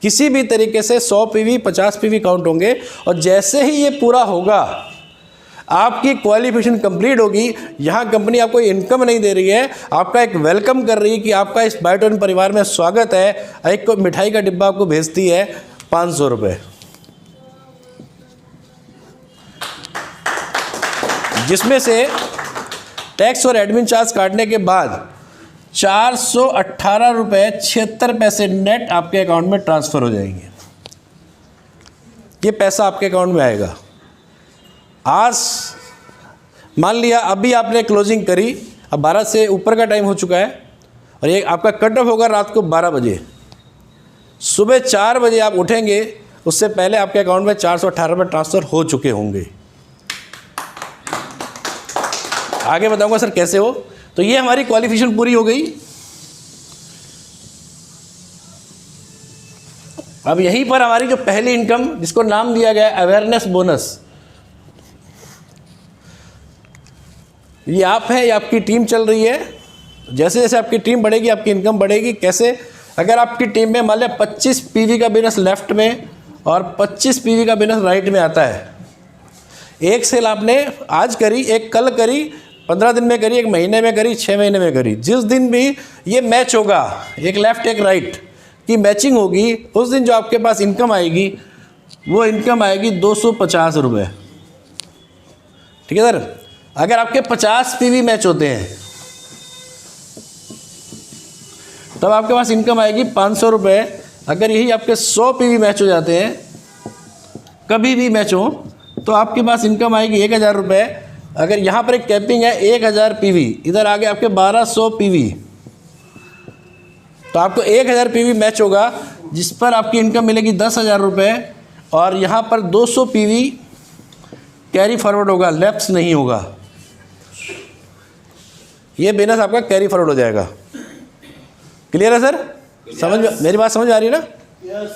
किसी भी तरीके से 100 पीवी 50 पीवी काउंट होंगे। और जैसे ही ये पूरा होगा आपकी क्वालिफिकेशन कंप्लीट होगी। यहाँ कंपनी आपको इनकम नहीं दे रही है, आपका एक वेलकम कर रही है कि आपका इस बायोटोन परिवार में स्वागत है। एक को मिठाई का डिब्बा आपको भेजती है 500 रुपये, जिसमें से टैक्स और एडमिन चार्ज काटने के बाद 418 रुपये 76 पैसे नेट आपके अकाउंट में ट्रांसफ़र हो जाएंगे। ये पैसा आपके अकाउंट में आएगा। आज मान लिया अभी आपने क्लोजिंग करी, अब 12 से ऊपर का टाइम हो चुका है और ये आपका कट ऑफ होगा रात को 12 बजे। सुबह 4 बजे आप उठेंगे, उससे पहले आपके अकाउंट में 418 रुपये ट्रांसफ़र हो चुके होंगे। आगे बताऊंगा सर कैसे हो। तो ये हमारी क्वालिफिकेशन पूरी हो गई। अब यहीं पर हमारी जो पहली इनकम, जिसको नाम दिया गया अवेयरनेस बोनस, ये आप हैं, ये आपकी टीम चल रही है। जैसे जैसे आपकी टीम बढ़ेगी आपकी इनकम बढ़ेगी। कैसे? अगर आपकी टीम में मान लिया 25 पीवी का बिजनेस लेफ्ट में और 25 पीवी का बिजनेस राइट में आता है, एक सेल आपने आज करी, एक कल करी, 15 दिन में करी, एक महीने में करी, 6 महीने में करी, जिस दिन भी ये मैच होगा, एक लेफ्ट एक राइट की मैचिंग होगी, उस दिन जो आपके पास इनकम आएगी वो इनकम आएगी 250 रुपये। ठीक है सर। अगर आपके 50 पीवी मैच होते हैं तब आपके पास इनकम आएगी 500 रुपये। अगर यही आपके 100 पीवी मैच हो जाते हैं, कभी भी मैच हो, तो आपके पास इनकम आएगी 1000 रुपये। अगर यहाँ पर एक कैपिंग है 1000 पीवी, इधर आगे आपके 1200 पीवी, तो आपको 1000 पीवी मैच होगा, जिस पर आपकी इनकम मिलेगी 10,000 रुपये। और यहाँ पर 200 पीवी कैरी फॉरवर्ड होगा, लैप्स नहीं होगा। ये बिजनेस आपका कैरी फॉरवर्ड हो जाएगा। क्लियर है सर? समझ, मेरी बात समझ आ रही है ना?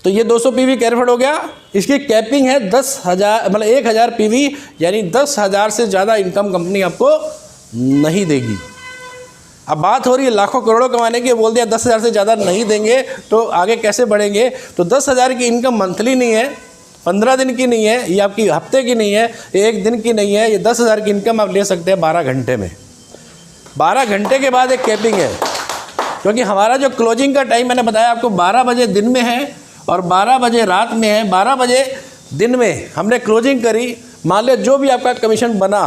तो ये 200 पीवी कैरी फॉरवर्ड हो गया। इसकी कैपिंग है 10,000, मतलब 1000 पीवी, यानी 10,000 से ज़्यादा इनकम कंपनी आपको नहीं देगी। अब बात हो रही है लाखों करोड़ों कमाने की, बोल दिया 10,000 से ज़्यादा नहीं देंगे तो आगे कैसे बढ़ेंगे? तो 10,000 की इनकम मंथली नहीं है, 15 दिन की नहीं है, ये आपकी हफ्ते की नहीं है, एक दिन की नहीं है। ये 10,000 की इनकम आप ले सकते हैं 12 घंटे में। 12 घंटे के बाद एक कैपिंग है, क्योंकि हमारा जो क्लोजिंग का टाइम मैंने बताया आपको 12 बजे दिन में है और 12 बजे रात में है। 12 बजे दिन में हमने क्लोजिंग करी, मान लिया जो भी आपका कमीशन बना,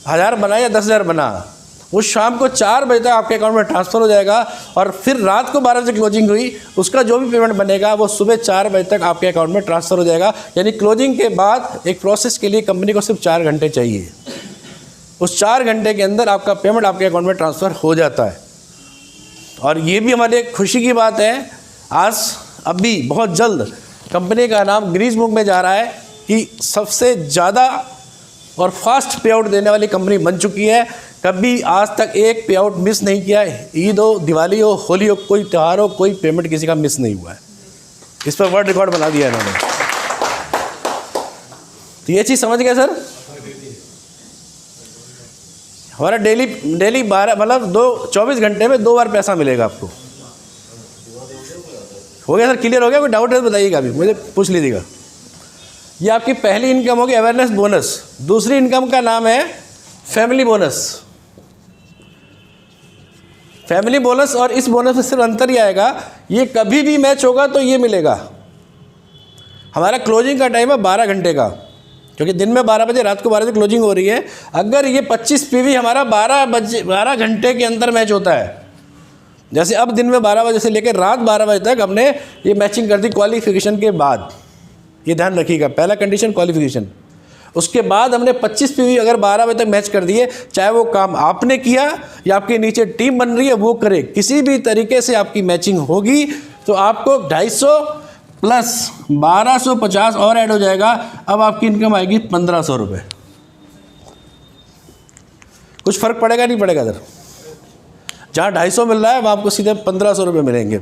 1000 बना या 10,000 बना, उस शाम को 4 बजे तक आपके अकाउंट में ट्रांसफ़र हो जाएगा। और फिर रात को 12 बजे क्लोजिंग हुई, उसका जो भी पेमेंट बनेगा वो सुबह 4 बजे तक आपके अकाउंट में ट्रांसफ़र हो जाएगा। यानी क्लोजिंग के बाद एक प्रोसेस के लिए कंपनी को सिर्फ 4 घंटे चाहिए। उस 4 घंटे के अंदर आपका पेमेंट आपके अकाउंट में ट्रांसफ़र हो जाता है। और ये भी हमारे खुशी की बात है, आज अभी बहुत जल्द कंपनी का नाम गिनीज बुक में जा रहा है कि सबसे ज़्यादा और फास्ट पे आउट देने वाली कंपनी बन चुकी है। कभी आज तक एक पे आउट मिस नहीं किया है। ईद हो, दिवाली हो, होली हो, कोई त्यौहार हो, कोई पेमेंट किसी का मिस नहीं हुआ है। इस पर वर्ल्ड रिकॉर्ड बना दिया इन्होंने। तो ये चीज़ समझ गए सर? हमारा डेली 12 मतलब 24 घंटे में 2 बार पैसा मिलेगा आपको। हो गया सर? क्लियर हो गया? कोई डाउट है तो बताइएगा, अभी मुझे पूछ लीजिएगा। ये आपकी पहली इनकम होगी अवेयरनेस बोनस। दूसरी इनकम का नाम है फैमिली बोनस। फैमिली बोनस और इस बोनस में सिर्फ अंतर ही आएगा, ये कभी भी मैच होगा तो ये मिलेगा। हमारा क्लोजिंग का टाइम है 12 घंटे का, क्योंकि दिन में 12 बजे, रात को 12 बजे क्लोजिंग हो रही है। अगर ये 25 पीवी हमारा 12 घंटे के अंदर मैच होता है, जैसे अब दिन में 12 बजे से लेकर रात 12 बजे तक हमने ये मैचिंग कर दी क्वालिफिकेशन के बाद। ये ध्यान रखिएगा, पहला कंडीशन क्वालिफिकेशन। उसके बाद हमने 25 पीवी अगर 12 बजे तक मैच कर दिए, चाहे वो काम आपने किया या आपके नीचे टीम बन रही है वो करे, किसी भी तरीके से आपकी मैचिंग होगी तो आपको 250 प्लस 1250 और ऐड हो जाएगा। अब आपकी इनकम आएगी 1500 रुपये। कुछ फ़र्क पड़ेगा नहीं पड़ेगा सर? जहाँ 250 मिल रहा है वहाँ आपको सीधे 1500 रुपये मिलेंगे।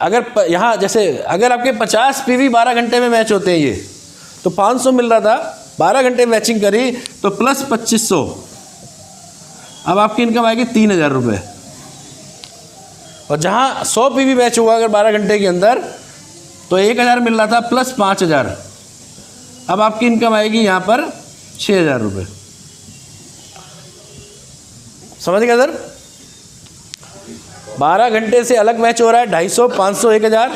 अगर यहाँ जैसे अगर आपके 50 PV 12 घंटे में मैच होते हैं ये, तो 500 मिल रहा था, 12 घंटे मैचिंग करी तो प्लस 2500, अब आपकी इनकम आएगी 3000 रुपये। और जहाँ 100 PV मैच हुआ अगर 12 घंटे के अंदर तो 1000 मिल रहा था प्लस 5000, अब आपकी इनकम आएगी यहाँ पर 6000 रुपये। समझ गया सर? 12 घंटे से अलग मैच हो रहा है, 250, 500, 1000,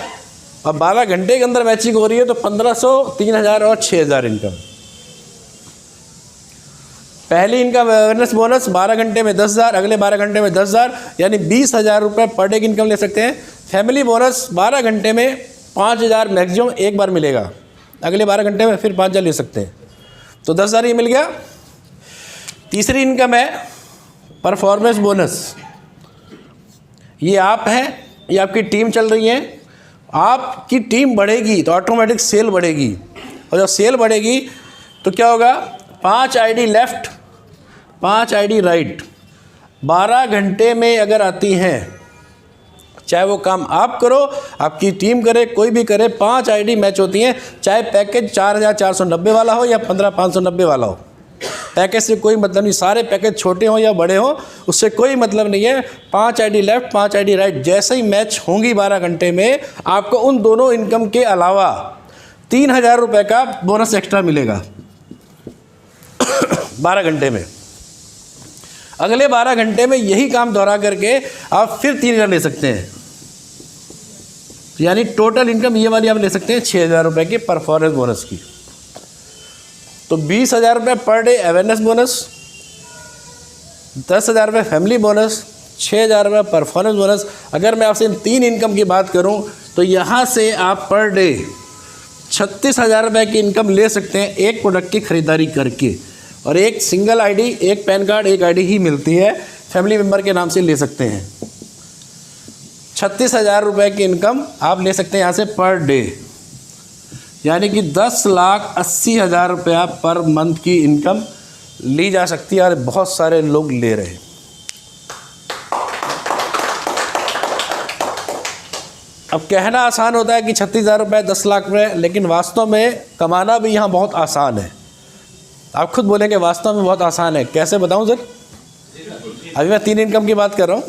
और 12 घंटे के अंदर मैचिंग हो रही है तो 1500, 3000 और 6000 इनकम। पहली इनकम अवेयरनेस बोनस 12 घंटे में 10,000, अगले 12 घंटे में 10,000, यानी 20,000 रुपये पर डे की इनकम ले सकते हैं। फैमिली बोनस 12 घंटे में 5,000 मैक्सिमम एक बार मिलेगा, अगले 12 घंटे में फिर 5,000 ले सकते हैं, तो 10,000 ही मिल गया। तीसरी इनकम है परफॉर्मेंस बोनस। ये आप हैं, ये आपकी टीम चल रही है, आपकी टीम बढ़ेगी तो ऑटोमेटिक सेल बढ़ेगी, और जब सेल बढ़ेगी तो क्या होगा, 5 ID लेफ़्ट, 5 ID राइट 12 घंटे में अगर आती हैं, चाहे वो काम आप करो, आपकी टीम करे, कोई भी करे, 5 ID मैच होती हैं, चाहे पैकेज 4,490 वाला हो या 15,590 वाला हो, पैकेज से कोई मतलब नहीं, सारे पैकेज छोटे हों या बड़े हों, उससे कोई मतलब नहीं है। 5 ID लेफ़्ट, 5 ID राइट जैसे ही मैच होंगी 12 घंटे में, आपको उन दोनों इनकम के अलावा 3000 रुपये का बोनस एक्स्ट्रा मिलेगा 12 घंटे में। अगले 12 घंटे में यही काम दोहरा करके आप फिर 3000 ले सकते हैं, यानी टोटल इनकम ये वाली आप ले सकते हैं 6000 रुपये की परफॉर्मेंस बोनस की। तो 20,000 रुपये पर डे अवेयरनेस बोनस, 10,000 रुपये फैमिली बोनस, 6,000 रुपये परफॉर्मेंस बोनस। अगर मैं आपसे इन 3 इनकम की बात करूं तो यहाँ से आप पर डे 36,000 रुपये की इनकम ले सकते हैं एक प्रोडक्ट की ख़रीदारी करके, और एक सिंगल ID, एक पैन कार्ड, एक ID ही मिलती है, फैमिली मेम्बर के नाम से ले सकते हैं। 36,000 रुपये की इनकम आप ले सकते हैं यहाँ से पर डे, यानी कि 10,80,000 रुपया पर मंथ की इनकम ली जा सकती है, और बहुत सारे लोग ले रहे हैं। अब कहना आसान होता है कि 36,000 रुपये 10 लाख रुपये, लेकिन वास्तव में कमाना भी यहाँ बहुत आसान है। आप खुद बोलेंगे वास्तव में बहुत आसान है, कैसे बताऊँ सर? अभी मैं 3 इनकम की बात कर रहा हूँ,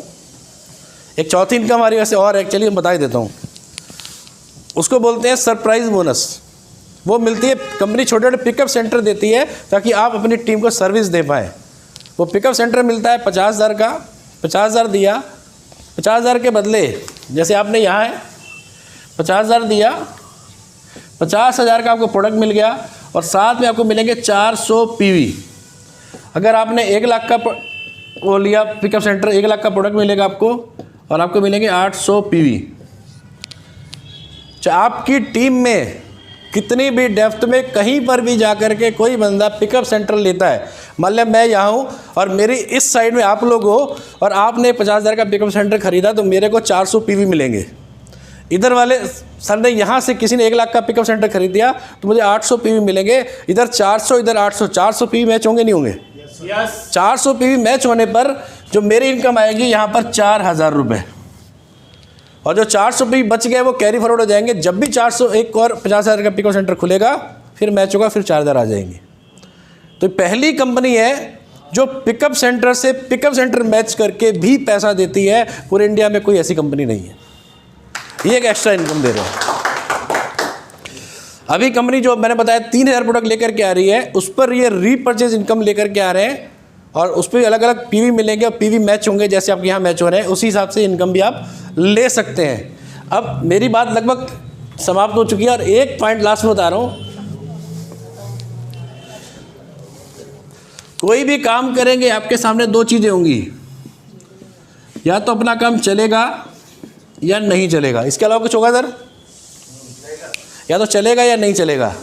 एक चौथी इनकम हमारी वैसे और है, चलिए बता ही देता हूँ। उसको बोलते हैं सरप्राइज़ बोनस। वो मिलती है, कंपनी छोटे छोटे पिकअप सेंटर देती है ताकि आप अपनी टीम को सर्विस दे पाएँ। वो पिकअप सेंटर मिलता है 50,000 का, 50,000 दिया, 50,000 के बदले जैसे आपने यहाँ है 50,000 दिया, 50,000 का आपको प्रोडक्ट मिल गया, और साथ में आपको मिलेंगे 400 PV। अगर आपने 1 लाख का वो लिया पिकअप सेंटर, 1 लाख का प्रोडक्ट मिलेगा आपको, और आपको मिलेंगे 800 PV। आपकी टीम में कितनी भी डेप्थ में कहीं पर भी जाकर के कोई बंदा पिकअप सेंटर लेता है, मान लिया मैं यहाँ हूँ और मेरी इस साइड में आप लोग हो और आपने 50,000 का पिकअप सेंटर खरीदा, तो मेरे को 400 PV मिलेंगे। इधर वाले सर ने यहाँ से किसी ने 1 लाख का पिकअप सेंटर खरीद दिया तो मुझे 800 PV मिलेंगे, इधर 400, इधर 800, 400 PV मैच होंगे नहीं होंगे? 400 PV मैच होने पर जो मेरी इनकम आएगी यहाँ पर 4,000 रुपये, और जो 400 PV बच गए वो कैरी फॉरवर्ड हो जाएंगे। जब भी 400 एक और 50,000 का पिकअप सेंटर खुलेगा फिर मैच होगा, फिर 4,000 आ जाएंगे। तो पहली कंपनी है जो पिकअप सेंटर से पिकअप सेंटर मैच करके भी पैसा देती है, पूरे इंडिया में कोई ऐसी कंपनी नहीं है। ये एक एक्स्ट्रा इनकम दे रहे हैं। अभी कंपनी जो मैंने बताया 3,000 प्रोडक्ट लेकर के आ रही है, उस पर ये रीपर्चेज इनकम लेकर के आ रहे हैं, और उस पर अलग अलग PV मिलेंगे और PV मैच होंगे, जैसे आपके यहाँ मैच हो रहे हैं उसी हिसाब से इनकम भी आप ले सकते हैं। अब मेरी बात लगभग समाप्त हो चुकी है, और एक पॉइंट लास्ट में बता रहा हूँ। कोई भी काम करेंगे आपके सामने 2 चीज़ें होंगी, या तो अपना काम चलेगा या नहीं चलेगा, इसके अलावा कुछ होगा सर? या तो चलेगा या नहीं चलेगा।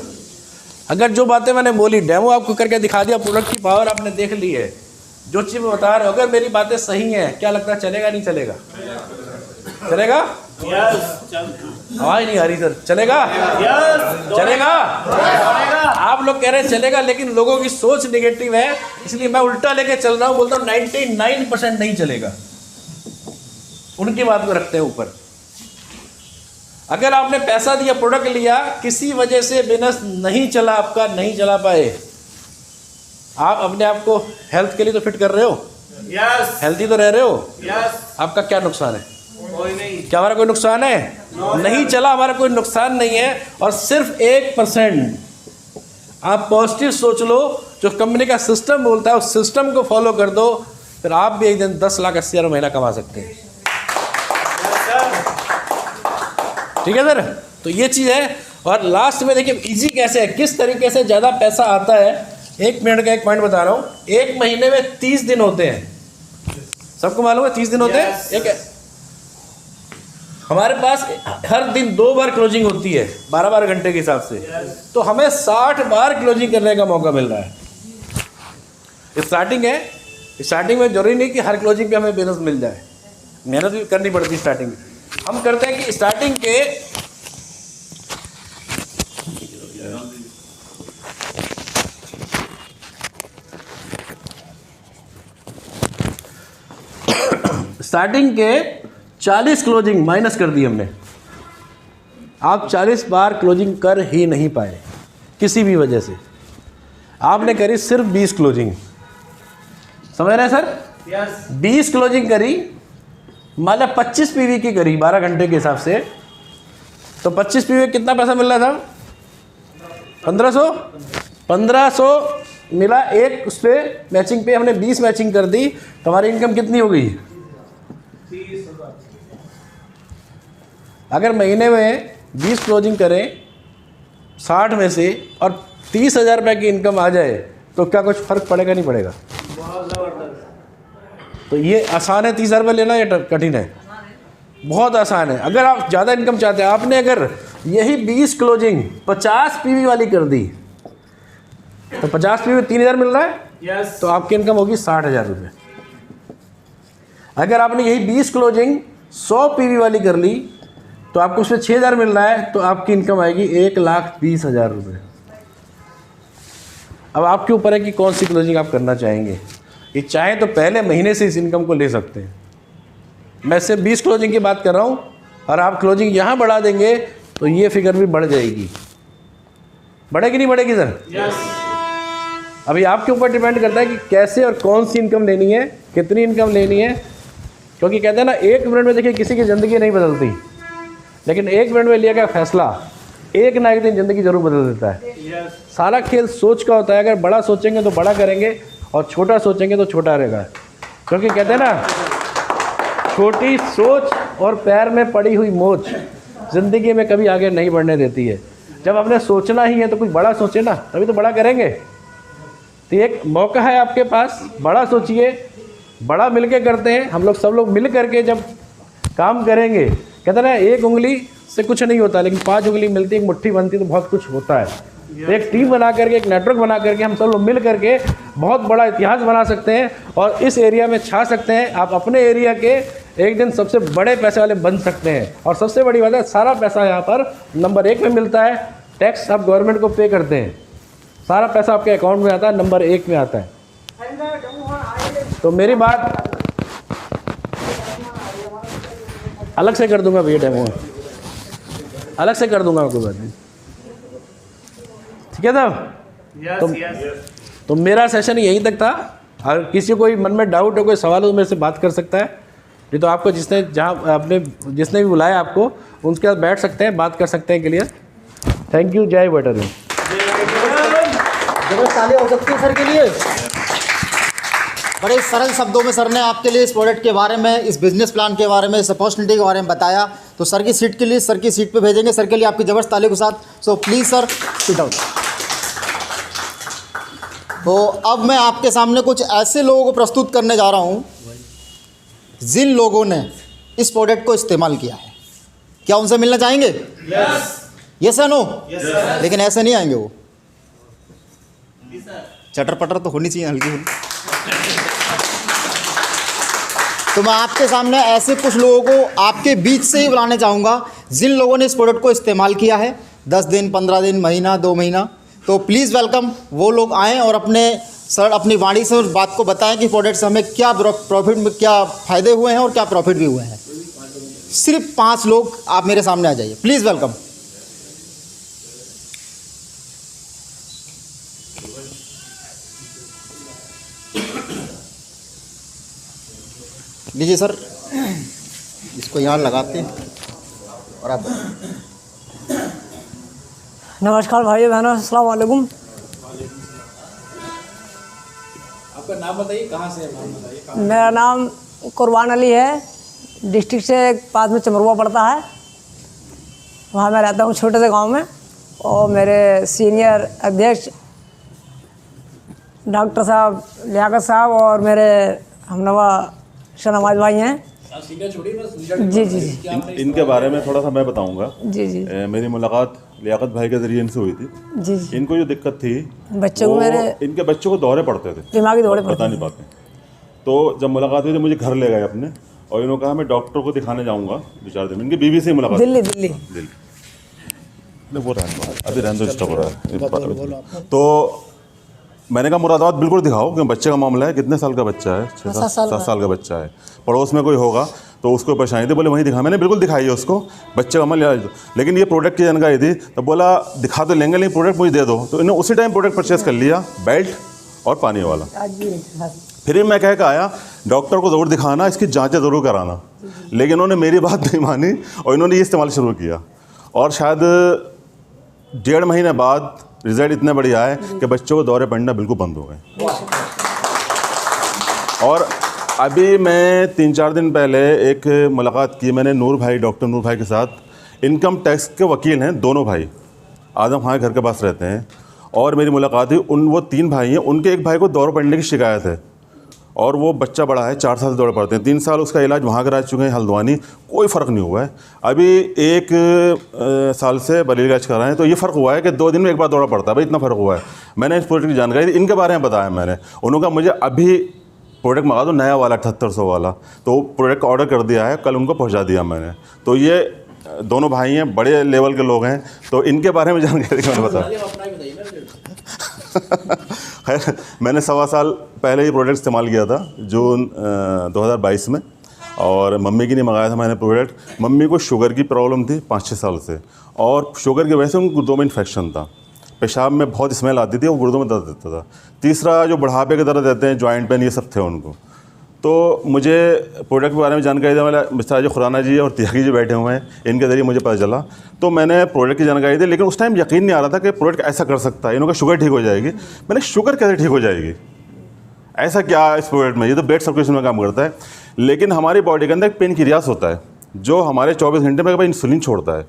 अगर जो बातें मैंने बोली, डेमो आपको करके दिखा दिया, प्रोडक्ट की पावर आपने देख ली है, जो चीज़ मैं बता रहा हूँ, अगर मेरी बातें सही हैं, क्या लगता है चलेगा नहीं चलेगा? चलेगा? आवाज नहीं आ रही सर, चलेगा? चलेगा? आप लोग कह रहे हैं चलेगा, लेकिन लोगों की सोच नेगेटिव है, इसलिए मैं उल्टा लेके चल रहा हूं, बोलता हूं 99% नहीं चलेगा। उनकी बात को रखते हैं ऊपर। अगर आपने पैसा दिया, प्रोडक्ट लिया, किसी वजह से बिजनेस नहीं चला आपका, नहीं चला पाए, आप अपने आप को हेल्थ के लिए तो फिट कर रहे हो, हेल्थी तो रह रहे हो, आपका क्या नुकसान है? कोई नहीं। क्या हमारा कोई नुकसान है? नहीं चला, हमारा कोई नुकसान नहीं है। और सिर्फ 1% आप पॉजिटिव सोच लो, जो कंपनी का सिस्टम बोलता है उस सिस्टम को फॉलो कर दो, फिर आप भी एक दिन 10,80,000 महीना कमा सकते हैं। ठीक है सर? तो ये चीज़ है। और लास्ट में देखिए इजी कैसे है, किस तरीके से ज़्यादा पैसा आता है। 1 मिनट का एक पॉइंट बता रहा हूँ। 1 महीने में 30 दिन होते हैं, सबको मालूम है 30 दिन होते हैं। एक हमारे पास हर दिन 2 बार क्लोजिंग होती है 12-12 घंटे के हिसाब से, तो हमें 60 बार क्लोजिंग करने का मौका मिल रहा है। स्टार्टिंग है, स्टार्टिंग में जरूरी नहीं कि हर क्लोजिंग पे हमें बिजनेस मिल जाए, मेहनत भी करनी पड़ती है स्टार्टिंग में। हम करते हैं कि स्टार्टिंग के स्टार्टिंग के 40 क्लोजिंग माइनस कर दी हमने। आप 40 बार क्लोजिंग कर ही नहीं पाए किसी भी वजह से, आपने करी सिर्फ 20 क्लोजिंग। समझ रहे हैं सर? 20 क्लोजिंग करी, मतलब 25 पीवी की करी 12 घंटे के हिसाब से, तो 25 पीवी कितना पैसा मिल रहा था? 1500 मिला। एक उस पर मैचिंग पे हमने 20 मैचिंग कर दी, तो हमारी इनकम कितनी हो गई? अगर महीने में 20 क्लोजिंग करें 60 में से और 30,000 रुपये की इनकम आ जाए, तो क्या कुछ फ़र्क पड़ेगा नहीं पड़ेगा? तो ये आसान है 30,000 रुपये लेना या कठिन है? बहुत आसान है। अगर आप ज़्यादा इनकम चाहते हैं, आपने अगर यही 20 क्लोजिंग 50 पीवी वाली कर दी, तो 50 पीवी 3,000 मिल रहा है, तो आपकी इनकम होगी 60,000 रुपये। अगर आपने यही 20 क्लोजिंग 100 पीवी वाली कर ली, तो आपको उसमें 6,000 मिल रहा है, तो आपकी इनकम आएगी 1,20,000 रुपये। अब आपके ऊपर है कि कौन सी क्लोजिंग आप करना चाहेंगे। ये चाहे तो पहले महीने से इस इनकम को ले सकते हैं। मैं सिर्फ 20 क्लोजिंग की बात कर रहा हूँ, और आप क्लोजिंग यहाँ बढ़ा देंगे तो ये फिगर भी बढ़ जाएगी। बढ़ेगी नहीं बढ़ेगी सर? अभी आपके ऊपर डिपेंड करता है कि कैसे और कौन सी इनकम लेनी है, कितनी इनकम लेनी है। क्योंकि कहते हैं ना, 1 मिनट में देखिए किसी की ज़िंदगी नहीं बदलती, लेकिन 1 मिनट में लिया गया फैसला एक ना एक दिन ज़िंदगी जरूर बदल देता है। सारा खेल सोच का होता है। अगर बड़ा सोचेंगे तो बड़ा करेंगे, और छोटा सोचेंगे तो छोटा रहेगा। क्योंकि कहते हैं ना, छोटी सोच और पैर में पड़ी हुई मोच ज़िंदगी में कभी आगे नहीं बढ़ने देती है। जब हमने सोचना ही है तो कुछ बड़ा सोचे ना, तभी तो बड़ा करेंगे। तो एक मौका है आपके पास, बड़ा सोचिए, बड़ा मिलके करते हैं। हम लोग सब लोग मिल करके जब काम करेंगे, कहते ना, एक उंगली से कुछ नहीं होता, लेकिन 5 उंगली मिलती, एक मुट्ठी बनती तो बहुत कुछ होता है। तो एक टीम बना करके, एक नेटवर्क बना करके हम सब लोग मिल करके बहुत बड़ा इतिहास बना सकते हैं, और इस एरिया में छा सकते हैं। आप अपने एरिया के एक दिन सबसे बड़े पैसे वाले बन सकते हैं। और सबसे बड़ी बात है, सारा पैसा यहाँ पर नंबर 1 में मिलता है। टैक्स आप गवर्नमेंट को पे करते हैं, सारा पैसा आपके अकाउंट में आता है, नंबर 1 में आता है। तो मेरी बात अलग से कर दूंगा भैया, डेमो अलग से कर दूंगा, कोई बात नहीं। ठीक है साहब? तो मेरा सेशन यहीं तक था। अगर किसी को कोई मन में डाउट हो, कोई सवाल हो, तो मेरे से बात कर सकता है। नहीं तो आपको जिसने भी बुलाया आपको, उनके साथ बैठ सकते हैं, बात कर सकते हैं क्लियर। Thank you. जय बटर। ताली हो सकती है सर के लिए। बड़े सरल शब्दों में सर ने आपके लिए इस प्रोडक्ट के बारे में, इस बिजनेस प्लान के बारे में, इस अपॉर्चुनिटी के बारे में बताया। तो सर की सीट के लिए, सर की सीट पे भेजेंगे। सर के लिए आपकी जबरदस्त ताली के साथ। So please sir, sit down. तो अब मैं आपके सामने कुछ ऐसे लोगों को प्रस्तुत करने जा रहा हूँ जिन लोगों ने इस प्रोडक्ट को इस्तेमाल किया है। क्या उनसे मिलना चाहेंगे? यस या नो? लेकिन ऐसे नहीं आएंगे वो। चटर पटर तो होनी चाहिए हल्की फुल्की। तो मैं आपके सामने ऐसे कुछ लोगों को आपके बीच से ही बुलाने चाहूँगा जिन लोगों ने इस प्रोडक्ट को इस्तेमाल किया है 10 दिन, 15 दिन, महीना, 2 महीना। तो प्लीज़ वेलकम, वो लोग आएँ और अपनी वाणी से उस बात को बताएं कि प्रोडक्ट से हमें क्या प्रॉफिट में क्या फ़ायदे हुए हैं और क्या प्रॉफिट भी हुए हैं। सिर्फ 5 लोग आप मेरे सामने आ जाइए, प्लीज़ वेलकम। लीजिए सर, इसको यहाँ लगाते हैं और आप नमस्कार भाई बहनों, अस्सलाम वालेकुम। आपका नाम बताइए, कहाँ से है? मेरा नाम कुर्बान अली है, डिस्ट्रिक्ट से पास में चमरुआ पड़ता है, वहाँ मैं रहता हूँ छोटे से गांव में। और मेरे सीनियर अध्यक्ष डॉक्टर साहब लियाकत साहब और मेरे हमनवा शहनवाज भाई हैं। जी जी जी इनके बारे में थोड़ा सा मैं बताऊंगा। जी जी मेरी मुलाकात लियाकत भाई के ज़रिए इनसे हुई थी। जी जी। इनको जो दिक्कत थी, बच्चों को इनके बच्चों को दौरे पड़ते थे, दिमागी दौरे बता नहीं पाते। तो जब मुलाकात हुई तो मुझे घर ले गए अपने, और इन्होंने कहा मैं डॉक्टर को दिखाने जाऊँगा 2-4 दिन। इनकी बीवी से मुलाकात, दिल्ली वो अभी रहने दो, हो रहा है। तो मैंने कहा मुरादाबाद बिल्कुल दिखाओ, क्योंकि बच्चे का मामला है। कितने साल का बच्चा है? 6-7 साल का बच्चा है। पड़ोस में कोई होगा तो उसको परेशानी थी, बोले वहीं दिखा। मैंने बिल्कुल दिखाई है उसको, बच्चे का मामला। लेकिन ये प्रोडक्ट की जानकारी थी तो बोला दिखा तो लेंगे, लेकिन प्रोडक्ट मुझे दे दो। तो इन्होंने उसी टाइम प्रोडक्ट परचेज़ कर लिया, बेल्ट और पानी वाला। फिर मैं कह के आया डॉक्टर को ज़रूर दिखाना, इसकी जाँचें ज़रूर कराना। लेकिन उन्होंने मेरी बात नहीं मानी और इन्होंने ये इस्तेमाल शुरू किया। और शायद 1.5 महीने बाद रिज़ल्ट इतने बढ़िया है कि बच्चों को दौरे पड़ना बिल्कुल बंद हो गए। और अभी मैं 3-4 दिन पहले एक मुलाकात की मैंने डॉक्टर नूर भाई के साथ। इनकम टैक्स के वकील हैं दोनों भाई, आदम खां घर के पास रहते हैं। और मेरी मुलाकात हुई, वो 3 भाई हैं, उनके एक भाई को दौरे पड़ने की शिकायत है और वो बच्चा बड़ा है, 4 साल से दौरे पड़ते हैं। 3 साल उसका इलाज वहाँ करा चुके हैं हल्द्वानी, कोई फ़र्क नहीं हुआ है। अभी 1 साल से बरेली इलाज कराए हैं, तो ये फ़र्क हुआ है कि 2 दिन में एक बार दौरा पड़ता है। भाई इतना फ़र्क हुआ है। मैंने इस प्रोडक्ट की जानकारी दी, इनके बारे में बताया मैंने। उन्होंने कहा मुझे अभी प्रोडक्ट मंगा दो, नया वाला 7800 वाला। तो प्रोडक्ट ऑर्डर कर दिया है, कल उनको पहुँचा दिया मैंने। तो ये दोनों भाई हैं, बड़े लेवल के लोग हैं, तो इनके बारे में जानकारी मैंने बताया। खैर मैंने 1.25 साल पहले ही प्रोडक्ट इस्तेमाल किया था, जून 2022 में। और मम्मी की नहीं मंगाया था मैंने प्रोडक्ट। मम्मी को शुगर की प्रॉब्लम थी 5-6 साल से, और शुगर की वजह से उनको गुर्दों में इन्फेक्शन था। पेशाब में बहुत स्मेल आती थी और गुर्दों में दर्द देता था। तीसरा जो बुढ़ापे के दर्द देते हैं, जॉइंट पेन, ये सब थे उनको। तो मुझे प्रोडक्ट के बारे में जानकारी दी, मेरा मिस्टर खुराना जी और तिहाकी जी बैठे हुए हैं, इनके ज़रिए मुझे पता चला। तो मैंने प्रोडक्ट की जानकारी दी, लेकिन उस टाइम यकीन नहीं आ रहा था कि प्रोडक्ट ऐसा कर सकता है। इन्होंने शुगर ठीक हो जाएगी। मैंने शुगर कैसे ठीक हो जाएगी, ऐसा क्या इस प्रोडक्ट में? ये तो ब्लड सर्कुलेशन में काम करता है। लेकिन हमारी बॉडी के अंदर एक पेनक्रियास होता है जो हमारे 24 घंटे में इंसुलिन छोड़ता है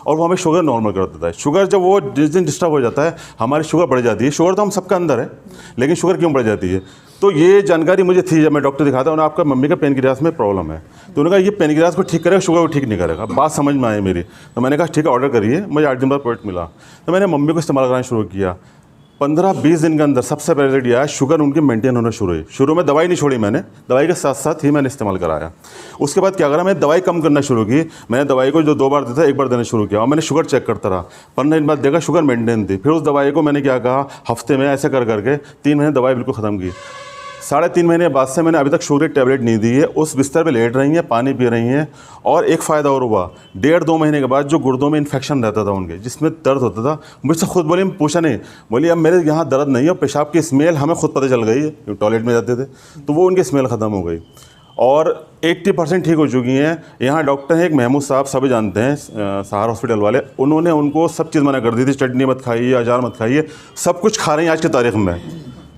और वो हमें शुगर नॉर्मल कर देता है। शुगर जब वो जिस दिन डिस्टर्ब हो जाता है, हमारी शुगर बढ़ जाती है। शुगर तो हम सबका अंदर है, लेकिन शुगर क्यों बढ़ जाती है? तो ये जानकारी मुझे थी जब मैं डॉक्टर दिखाता उन्हें, आपका मम्मी का पेनक्रियास में प्रॉब्लम है। तो उन्होंने कहा ये पेनक्रियास को ठीक करेगा, शुगर को ठीक नहीं करेगा। बात समझ में आई मेरी। तो मैंने कहा ठीक है, ऑर्डर करिए। मुझे 8 दिन बाद प्रोडक्ट मिला, तो मैंने मम्मी को इस्तेमाल करना शुरू किया। 15-20 दिन के अंदर सबसे पहले रिजल्ट आया, शुगर उनकी मेंटेन होना शुरू हुई। शुरू में दवाई नहीं छोड़ी मैंने, दवाई के साथ साथ ही मैंने इस्तेमाल कराया। उसके बाद क्या करा, मैंने दवाई कम करना शुरू की। मैंने दवाई को जो 2 बार देता 1 बार देना शुरू किया, और मैंने शुगर चेक करता रहा। 15 दिन बाद देखा शुगर मेंटेन थी। फिर उस दवाई को मैंने क्या कहा, हफ्ते में ऐसे कर करके 3 महीने दवाई बिल्कुल ख़त्म की। 3.5 महीने बाद से मैंने अभी तक शुगर की टैबलेट नहीं दी है। उस बिस्तर पे लेट रही हैं, पानी पी रही हैं। और एक फ़ायदा और हुआ, 1.5-2 महीने के बाद जो गुर्दों में इन्फेक्शन रहता था उनके, जिसमें दर्द होता था, मुझसे खुद बोली, पूछा नहीं, बोली अब मेरे यहाँ दर्द नहीं है। और पेशाब की स्मेल हमें खुद पता चल गई है, टॉयलेट में जाते थे तो वो उनकी स्मेल ख़त्म हो गई और 80% ठीक हो चुकी हैं। यहाँ डॉक्टर हैं एक महमूद साहब, सभी जानते हैं, सहारा हॉस्पिटल वाले। उन्होंने उनको सब चीज़ मना कर दी थी, चटनी मत खाइए, अचार मत खाइए, सब कुछ खा रही हैं आज की तारीख़ में,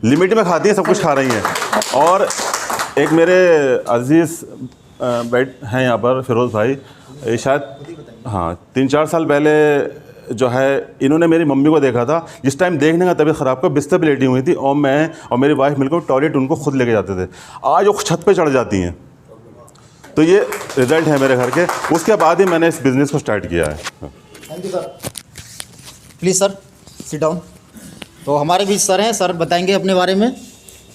लिमिट में खाती हैं, सब कुछ खा रही हैं। और एक मेरे अजीज़ बैठ हैं यहाँ पर, फिरोज़ भाई, शायद हाँ 3-4 साल पहले जो है, इन्होंने मेरी मम्मी को देखा था जिस टाइम देखने का तबीयत ख़राब का बिस्तर पर लेटी हुई थी, और मैं और मेरी वाइफ मिलकर टॉयलेट उनको खुद लेके जाते थे। आज वो छत पे चढ़ जाती हैं। तो ये रिज़ल्ट है मेरे घर के। उसके बाद ही मैंने इस बिज़नेस को स्टार्ट किया है। Thank you sir. Please sir sit down. तो हमारे बीच सर हैं, सर बताएंगे अपने बारे में।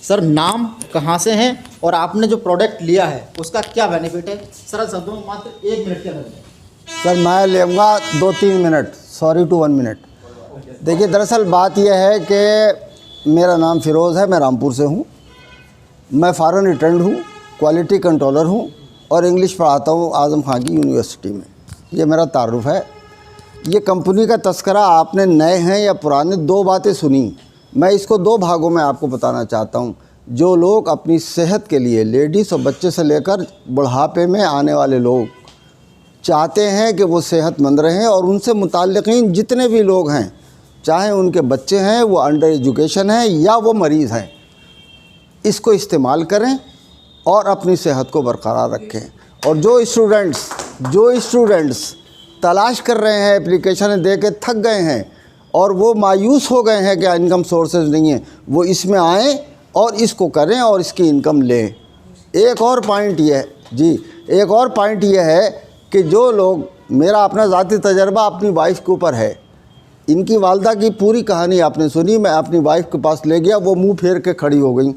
सर नाम, कहाँ से हैं और आपने जो प्रोडक्ट लिया है उसका क्या बेनिफिट है, सरल शब्दों में मात्र 1 मिनट के अंदर। सर मैं लेऊँगा 2-3 मिनट, सॉरी टू 1 मिनट। देखिए दरअसल बात यह है कि मेरा नाम फ़िरोज़ है, मैं रामपुर से हूँ। मैं फॉरेन रिटर्न हूँ, क्वालिटी कंट्रोलर हूँ और इंग्लिश पढ़ाता हूँ आज़म खां की यूनिवर्सिटी में। ये मेरा तारुफ है। ये कंपनी का तस्करा आपने नए हैं या पुराने, 2 बातें सुनी। मैं इसको 2 भागों में आपको बताना चाहता हूँ। जो लोग अपनी सेहत के लिए, लेडीज़ और बच्चे से लेकर बुढ़ापे में आने वाले लोग चाहते हैं कि वो सेहतमंद रहें और उनसे मुताल्लिक़ीन जितने भी लोग हैं, चाहे उनके बच्चे हैं, वो अंडर एजुकेशन हैं या वो मरीज़ हैं, इसको इस्तेमाल करें और अपनी सेहत को बरकरार रखें। और जो स्टूडेंट्स तलाश कर रहे हैं, एप्लीकेशन दे के थक गए हैं और वो मायूस हो गए हैं कि इनकम सोर्सेज नहीं है, वो इसमें आएँ और इसको करें और इसकी इनकम लें। एक और पॉइंट यह है कि जो लोग, मेरा अपना ज़ाती तजर्बा अपनी वाइफ के ऊपर है, इनकी वालदा की पूरी कहानी आपने सुनी। मैं अपनी वाइफ के पास ले गया, वो मुंह फेर के खड़ी हो गई,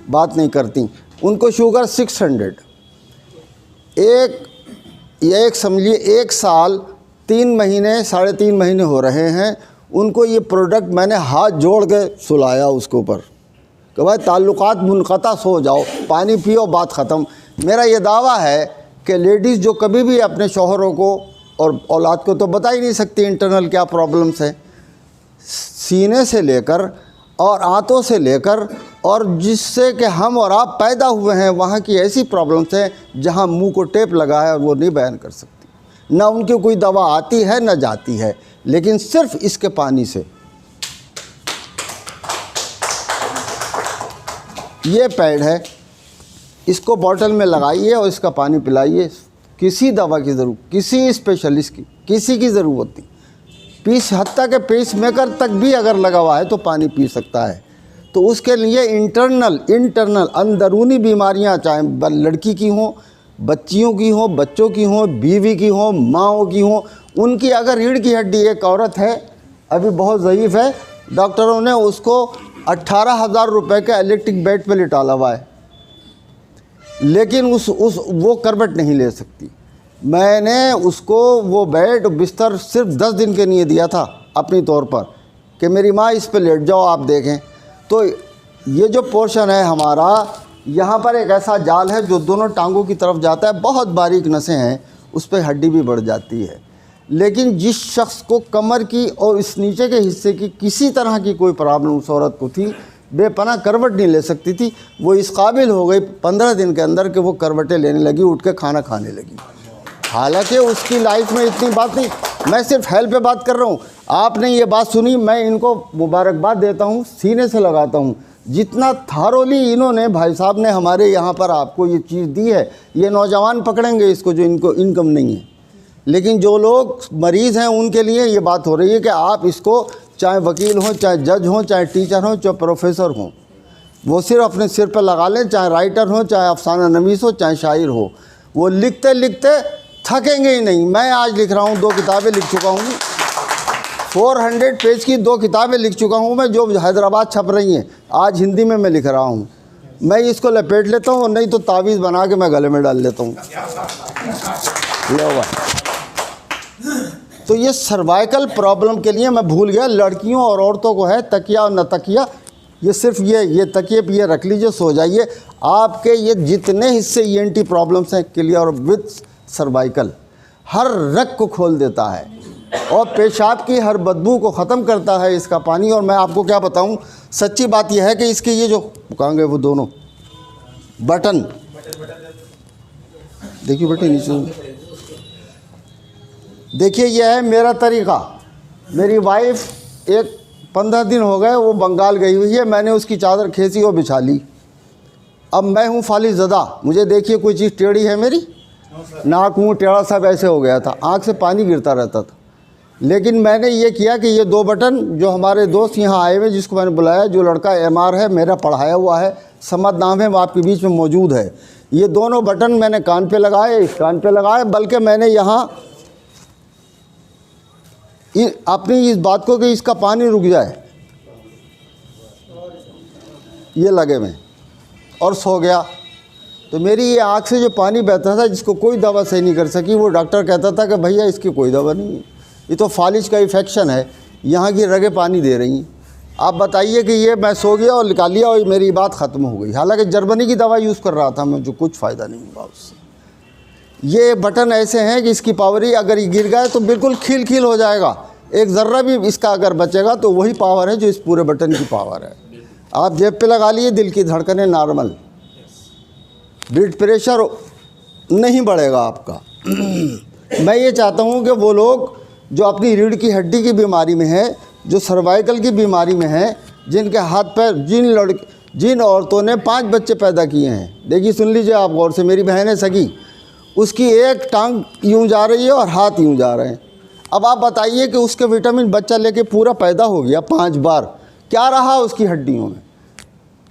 बात नहीं करती। उनको शुगर 600, एक समझिए 1 साल 3 महीने 3.5 महीने हो रहे हैं उनको ये प्रोडक्ट मैंने हाथ जोड़ के सुलाया उसके ऊपर कि भाई ताल्लुकात मुनक़ता, सो जाओ, पानी पियो, बात ख़त्म। मेरा ये दावा है कि लेडीज़ जो कभी भी अपने शौहरों को और औलाद को तो बता ही नहीं सकती इंटरनल क्या प्रॉब्लम्स है, सीने से लेकर और आंतों से लेकर और जिससे कि हम और आप पैदा हुए हैं, वहाँ की ऐसी प्रॉब्लम्स हैं जहाँ मुंह को टेप लगा है और वो नहीं बयान कर सकती। ना उनकी कोई दवा आती है ना जाती है, लेकिन सिर्फ इसके पानी से। ये पैड है, इसको बॉटल में लगाइए और इसका पानी पिलाइए। किसी दवा की ज़रूरत, किसी स्पेशलिस्ट की, किसी की ज़रूरत नहीं। हत्ता के पेस मेकर तक भी अगर लगा हुआ है तो पानी पी सकता है। तो उसके लिए इंटरनल अंदरूनी बीमारियां, चाहे लड़की की हों, बच्चियों की हों, बच्चों की हों, बीवी की हों, माँओं की हों, उनकी अगर रीढ़ की हड्डी, एक औरत है अभी बहुत ज़ईफ़ है, डॉक्टरों ने उसको 18,000 रुपये के इलेक्ट्रिक बेड पे लिटाला हुआ है, लेकिन वो करवट नहीं ले सकती। मैंने उसको वो बेड बिस्तर सिर्फ 10 दिन के लिए दिया था अपनी तौर पर कि मेरी माँ इस पे लेट जाओ, आप देखें। तो ये जो पोर्शन है हमारा, यहाँ पर एक ऐसा जाल है जो दोनों टांगों की तरफ जाता है, बहुत बारीक नसें हैं, उस पर हड्डी भी बढ़ जाती है। लेकिन जिस शख्स को कमर की और इस नीचे के हिस्से की किसी तरह की कोई प्रॉब्लम उस औरत को थी, बेपनाह करवट नहीं ले सकती थी, वो इस काबिल हो गई 15 दिन के अंदर कि वो करवटें लेने लगी, उठ के खाना खाने लगी। हालांकि उसकी लाइफ में इतनी बात नहीं, मैं सिर्फ हेल्थ पे बात कर रहा हूँ। आपने ये बात सुनी, मैं इनको मुबारकबाद देता हूँ, सीने से लगाता हूँ। जितना थारोली इन्होंने, भाई साहब ने हमारे यहाँ पर आपको ये चीज़ दी है, ये नौजवान पकड़ेंगे इसको जो इनको इनकम नहीं है। लेकिन जो लोग मरीज़ हैं उनके लिए ये बात हो रही है कि आप इसको, चाहे वकील हों, चाहे जज हों, चाहे टीचर हों, चाहे प्रोफेसर हों, वो सिर्फ अपने सिर पर लगा लें, चाहे राइटर हो, चाहे अफसाना नवीस हो, चाहे शायर हो, वो लिखते लिखते थकेंगे ही नहीं। मैं आज लिख रहा हूँ, 2 किताबें लिख चुका हूँ, 400 पेज की 2 किताबें लिख चुका हूँ मैं, जो हैदराबाद छप रही हैं, आज हिंदी में मैं लिख रहा हूँ। मैं इसको लपेट लेता हूँ, नहीं तो तावीज़ बना के मैं गले में डाल लेता हूँ। तो ये सर्वाइकल प्रॉब्लम के लिए मैं भूल गया, लड़कियों और औरतों को है तकिया और न तकिया, ये सिर्फ ये तकिए पे ये रख लीजिए, सो जाइए। आपके ये जितने हिस्से ENT प्रॉब्लम्स हैं, क्लियर विद सर्वाइकल, हर रग को खोल देता है और पेशाब की हर बदबू को ख़त्म करता है इसका पानी। और मैं आपको क्या बताऊं, सच्ची बात यह है कि इसके ये जो कहेंगे वो दोनों बटन, देखिए बेटे नीचे देखिए, यह है मेरा तरीक़ा। मेरी वाइफ एक 15 दिन हो गए वो बंगाल गई हुई है, मैंने उसकी चादर खींची और बिछा ली। अब मैं हूँ फाली ज़दा, मुझे देखिए कोई चीज़ टेढ़ी है मेरी, नाक मुँह टेढ़ा सब ऐसे हो गया था, आँख से पानी गिरता रहता था। लेकिन मैंने ये किया कि ये 2 बटन जो हमारे दोस्त यहाँ आए हुए, जिसको मैंने बुलाया, जो लड़का MR है, मेरा पढ़ाया हुआ है, समद नाम है, वो आपके बीच में मौजूद है। ये दोनों बटन मैंने कान पे लगाए, इस कान पे लगाए, बल्कि मैंने यहाँ अपनी इस बात को कि इसका पानी रुक जाए, ये लगे में, और सो गया। तो मेरी ये आँख से जो पानी बहता था, जिसको कोई दवा सही नहीं कर सकी, वो डॉक्टर कहता था कि भैया इसकी कोई दवा नहीं है, ये तो फालिज का इन्फेक्शन है, यहाँ की रगें पानी दे रही हैं। आप बताइए कि ये मैं सो गया और निकाल लिया और मेरी बात ख़त्म हो गई। हालांकि जर्मनी की दवा यूज़ कर रहा था मैं, जो कुछ फ़ायदा नहीं हुआ उससे। ये बटन ऐसे हैं कि इसकी पावर ही अगर ये गिर गए तो बिल्कुल खिल हो जाएगा, एक ज़र्रा भी इसका अगर बचेगा तो वही पावर है जो इस पूरे बटन की पावर है। आप जेब पे लगा लिए, दिल की धड़कनें नॉर्मल, ब्लड प्रेशर नहीं बढ़ेगा आपका। मैं ये चाहता हूँ कि वो लोग जो अपनी रीढ़ की हड्डी की बीमारी में है, जो सर्वाइकल की बीमारी में है, जिनके हाथ पैर, जिन औरतों ने 5 बच्चे पैदा किए हैं, देखिए सुन लीजिए आप गौर से, मेरी बहन है सगी, उसकी एक टांग यूँ जा रही है और हाथ यूँ जा रहे हैं। अब आप बताइए कि उसके विटामिन बच्चा लेके पूरा पैदा हो गया 5 बार, क्या रहा उसकी हड्डियों में,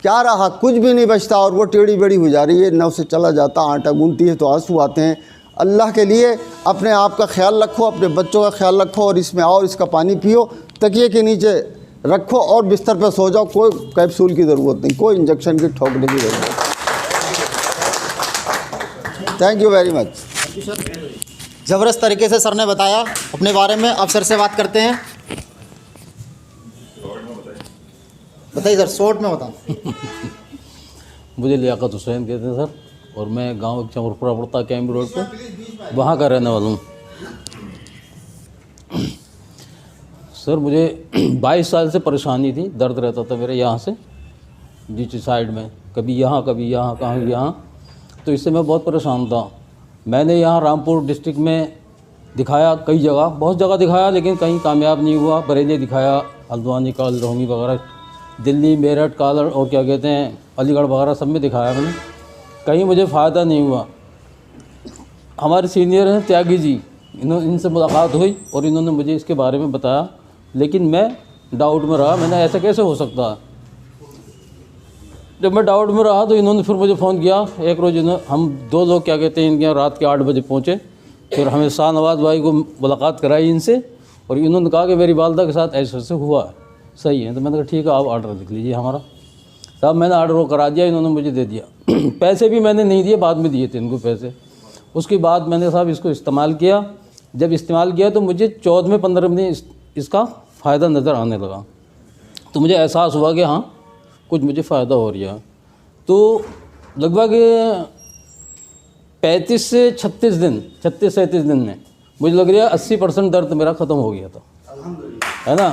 क्या रहा? कुछ भी नहीं बचता और वो टेढ़ी बेड़ी हो जा रही है, नव से चला जाता, आटा गूंथती है तो आंसू आते हैं। अल्लाह के लिए अपने आप का ख्याल रखो, अपने बच्चों का ख्याल रखो और इसमें आओ, इसका पानी पियो, तकिए के नीचे रखो और बिस्तर पर सो जाओ। कोई कैप्सूल की ज़रूरत नहीं, कोई इंजेक्शन की ठोकने की ज़रूरत नहीं। Thank you very much. ज़बरदस्त तरीके से सर ने बताया अपने बारे में। अब सर से बात करते हैं। बताइए सर, शॉर्ट में बताओ। मुझे लियाकत हुसैन कहते हैं सर, और मैं गांव चमरपुरा पड़ता कैम्प रोड पे, वहाँ का रहने वाला हूँ। सर मुझे 22 साल से परेशानी थी, दर्द रहता था मेरे यहाँ से नीचे साइड में, कभी यहाँ कभी यहाँ, कहाँ यहाँ, तो इससे मैं बहुत परेशान था। मैंने यहाँ रामपुर डिस्ट्रिक्ट में दिखाया, कई जगह, बहुत जगह दिखाया, लेकिन कहीं कामयाब नहीं हुआ। बरेली दिखाया, हल्द्वानी का रोहनी वगैरह, दिल्ली, मेरठ, कालर और क्या कहते हैं अलीगढ़ वगैरह सब में दिखाया मैंने, कहीं मुझे फ़ायदा नहीं हुआ। हमारे सीनियर हैं त्यागी जी, इनसे मुलाकात हुई और इन्होंने मुझे इसके बारे में बताया, लेकिन मैं डाउट में रहा, मैंने ऐसा कैसे हो सकता है। जब मैं डाउट में रहा तो इन्होंने फिर मुझे फ़ोन किया। एक रोज़ हम 2 लोग क्या कहते हैं इनके यहाँ रात के 8 बजे पहुँचे, फिर हमें शाहनवाज भाई को मुलाकात कराई इनसे, और इन्होंने कहा कि मेरी वालदा के साथ ऐसे हुआ है, सही है। तो मैंने कहा ठीक है, आप ऑर्डर लिख लीजिए हमारा। साहब मैंने ऑर्डर वो करा दिया, इन्होंने मुझे दे दिया। पैसे भी मैंने नहीं दिए, बाद में दिए थे इनको पैसे। उसके बाद मैंने साहब इसको इस्तेमाल किया। जब इस्तेमाल किया तो मुझे 14-15 दिन इसका फ़ायदा नज़र आने लगा, तो मुझे एहसास हुआ कि हाँ कुछ मुझे फ़ायदा हो रहा है। तो लगभग 35 से 36 दिन, 36-37 दिन में मुझे लग रहा है 80% दर्द मेरा ख़त्म हो गया था, है ना।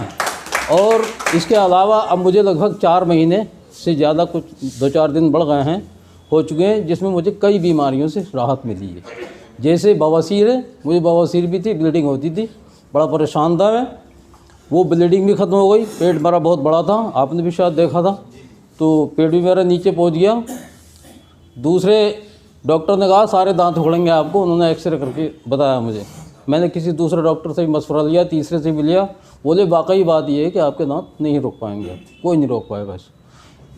और इसके अलावा अब मुझे लगभग 4 महीने से ज़्यादा, कुछ 2-4 दिन बढ़ गए हैं, हो चुके हैं, जिसमें मुझे कई बीमारियों से राहत मिली है। जैसे बवासीर है, मुझे बवासीर भी थी, ब्लीडिंग होती थी, बड़ा परेशान था मैं, वो ब्लीडिंग भी ख़त्म हो गई। पेट मेरा बहुत बड़ा था, आपने भी शायद देखा था, तो पेट भी मेरा नीचे पहुंच गया। दूसरे डॉक्टर ने कहा सारे दांत उखड़ेंगे आपको, उन्होंने एक्सरे करके बताया मुझे। मैंने किसी दूसरे डॉक्टर से भी मशवरा लिया, तीसरे से भी लिया, बोले वाकई बात ये है कि आपके दांत नहीं रोक पाएंगे, कोई नहीं रोक पाएगा।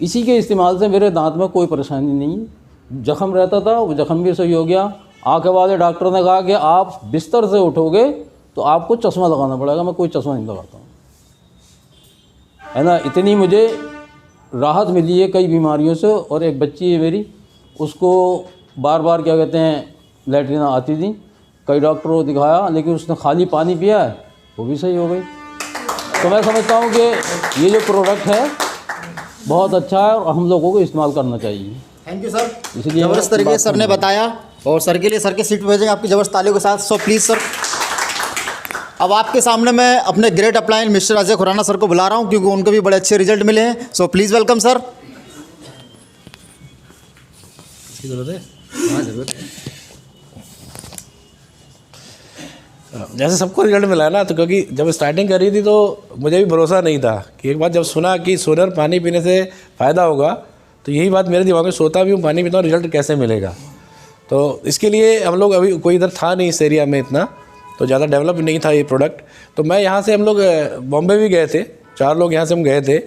इसी के इस्तेमाल से मेरे दांत में कोई परेशानी नहीं है। जख्म रहता था, वो जख्म भी सही हो गया। आँखें वाले डॉक्टर ने कहा कि आप बिस्तर से उठोगे तो आपको चश्मा लगाना पड़ेगा। मैं कोई चश्मा नहीं लगाता हूँ, है ना। इतनी मुझे राहत मिली है कई बीमारियों से। और एक बच्ची है मेरी, उसको बार बार क्या कहते हैं लैट्रिन आती थी, कई डॉक्टरों को दिखाया, लेकिन उसने खाली पानी पिया है, वो भी सही हो गई। तो मैं समझता हूँ कि ये जो प्रोडक्ट है बहुत अच्छा है और हम लोगों को इस्तेमाल करना चाहिए। थैंक यू सर, इसलिए ज़बरदस्त तरीके से सर ने बताया, और सर के लिए सर के सीट पे भेजेंगे आपकी ज़बरदस्त तालियों के साथ। सो प्लीज़ सर, अब आपके सामने मैं अपने great upline mister Ajay Khurana sir को बुला रहा हूँ, क्योंकि उनको भी बड़े अच्छे रिजल्ट मिले हैं। So please welcome sir. जैसे सबको रिजल्ट मिला ना, तो क्योंकि जब स्टार्टिंग करी थी तो मुझे भी भरोसा नहीं था कि एक बार जब सुना कि सोलर पानी पीने से फ़ायदा होगा, तो यही बात मेरे दिमाग में सोता भी हूँ, पानी पीता हूँ, रिजल्ट कैसे मिलेगा। तो इसके लिए हम लोग अभी कोई इधर था नहीं इस एरिया में इतना, तो ज़्यादा डेवलप नहीं था ये प्रोडक्ट। तो मैं यहाँ से हम लोग बॉम्बे भी गए थे, 4 लोग यहाँ से हम गए थे,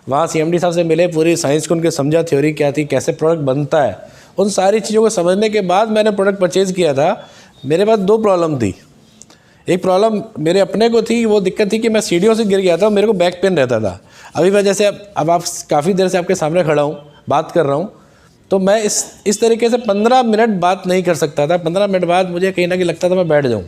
वहाँ CMD साहब से मिले, पूरी साइंस को उनके समझा, थ्योरी क्या थी, कैसे प्रोडक्ट बनता है, उन सारी चीज़ों को समझने के बाद मैंने प्रोडक्ट परचेज़ किया था। मेरे पास 2 प्रॉब्लम थी। एक प्रॉब्लम मेरे अपने को थी, वो दिक्कत थी कि मैं सीढ़ियों से गिर गया था, मेरे को बैक पेन रहता था। अभी मैं जैसे अब आप काफ़ी देर से आपके सामने खड़ा हूँ, बात कर रहा हूँ, तो मैं इस तरीके से 15 मिनट बात नहीं कर सकता था। 15 मिनट बाद मुझे कहीं ना कहीं लगता था मैं बैठ जाऊँ,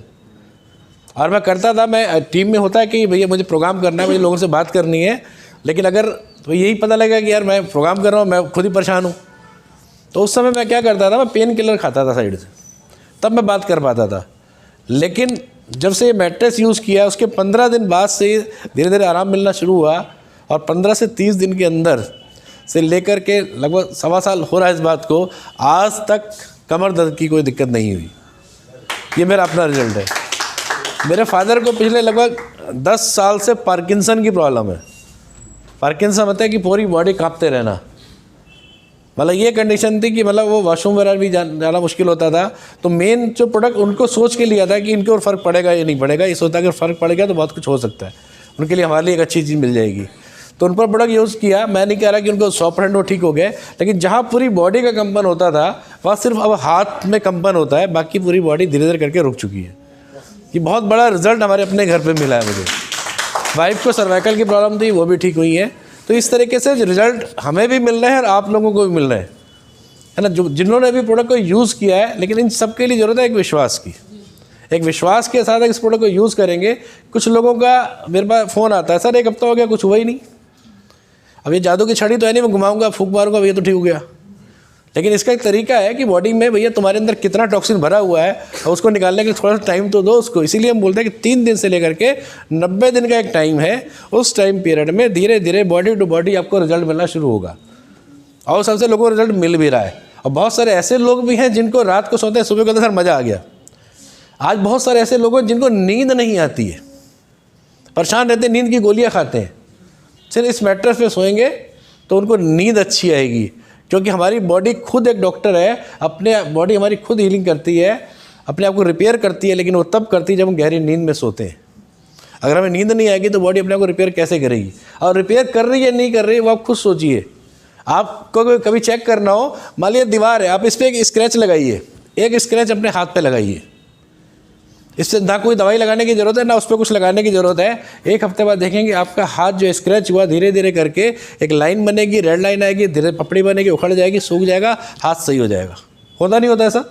और मैं करता था। मैं टीम में होता है कि भैया मुझे प्रोग्राम करना है, मुझे लोगों से बात करनी है, लेकिन अगर तो यही पता लगा कि यार मैं प्रोग्राम कर रहा हूँ, मैं खुद ही परेशान हूँ, तो उस समय मैं क्या करता था, मैं पेन किलर खाता था साइड से, तब मैं बात कर पाता था। लेकिन जब से ये मैट्रेस यूज़ किया उसके 15 दिन बाद से धीरे धीरे आराम मिलना शुरू हुआ, और 15 से 30 दिन के अंदर से लेकर के लगभग 1.25 साल हो रहा है इस बात को, आज तक कमर दर्द की कोई दिक्कत नहीं हुई। ये मेरा अपना रिजल्ट है। मेरे फादर को पिछले लगभग 10 साल से पार्किंसन की प्रॉब्लम है। पार्किंसन मतलब है कि पूरी बॉडी कांपते रहना, मतलब ये कंडीशन थी कि मतलब वो वॉशरूम वगैरह भी जाना मुश्किल होता था। तो मेन जो प्रोडक्ट उनको सोच के लिया था कि इनके और फ़र्क पड़ेगा या नहीं पड़ेगा, ये सोचता है अगर फ़र्क पड़ेगा तो बहुत कुछ हो सकता है, उनके लिए हमारे लिए एक अच्छी चीज़ मिल जाएगी। तो उन पर प्रोडक्ट यूज़ किया। मैं नहीं कह रहा कि उनको 100% वो ठीक हो गए, लेकिन जहाँ पूरी बॉडी का कंपन होता था वहाँ सिर्फ अब हाथ में कंपन होता है, बाकी पूरी बॉडी धीरे धीरे करके रुक चुकी है। ये बहुत बड़ा रिजल्ट हमारे अपने घर पे मिला है मुझे। वाइफ को सर्वाइकल की प्रॉब्लम थी, वो भी ठीक हुई है। तो इस तरीके से रिजल्ट हमें भी मिल रहे हैं और आप लोगों को भी मिल रहे हैं, है ना, जो जिन्होंने भी प्रोडक्ट को यूज़ किया है। लेकिन इन सब के लिए ज़रूरत है एक विश्वास की। एक विश्वास के साथ इस प्रोडक्ट को यूज़ करेंगे। कुछ लोगों का मेरे पास फ़ोन आता है, सर 1 हफ्ता हो गया कुछ हुआ ही नहीं। अब ये जादू की छड़ी तो है नहीं, मैं घुमाऊँगा फूंक मारूँगा भैया तो ठीक हो गया। लेकिन इसका एक तरीका है कि बॉडी में भैया तुम्हारे अंदर कितना टॉक्सिन भरा हुआ है और उसको निकालने के लिए थोड़ा सा टाइम तो दो उसको। इसीलिए हम बोलते हैं कि 3 दिन से लेकर के 90 दिन का एक टाइम है। उस टाइम पीरियड में धीरे धीरे बॉडी टू बॉडी आपको रिजल्ट मिलना शुरू होगा, और सबसे लोगों को रिजल्ट मिल भी रहा है। और बहुत सारे ऐसे लोग भी हैं जिनको रात को सोते हैं, सुबह कहते हैं सर मज़ा आ गया। आज बहुत सारे ऐसे लोग हैं जिनको नींद नहीं आती है, परेशान रहते हैं, नींद की गोलियाँ खाते हैं। सिर्फ इस मैट्रेस पे सोएंगे तो उनको नींद अच्छी आएगी, क्योंकि हमारी बॉडी खुद एक डॉक्टर है। अपने बॉडी हमारी खुद हीलिंग करती है, अपने आप को रिपेयर करती है, लेकिन वो तब करती है जब हम गहरी नींद में सोते हैं। अगर हमें नींद नहीं आएगी तो बॉडी अपने आप को रिपेयर कैसे करेगी? और रिपेयर कर रही है नहीं कर रही है वो आप खुद सोचिए। आपको कभी चेक करना हो, मान लीजिए दीवार है, आप इस पर एक स्क्रैच लगाइए, एक स्क्रैच अपने हाथ पे लगाइए। इससे ना कोई दवाई लगाने की ज़रूरत है ना उस पर कुछ लगाने की ज़रूरत है। 1 हफ्ते बाद देखेंगे आपका हाथ जो स्क्रैच हुआ धीरे धीरे करके एक लाइन बनेगी, रेड लाइन आएगी, धीरे पपड़ी बनेगी, उखड़ जाएगी, सूख जाएगा, हाथ सही हो जाएगा। होता नहीं होता ऐसा?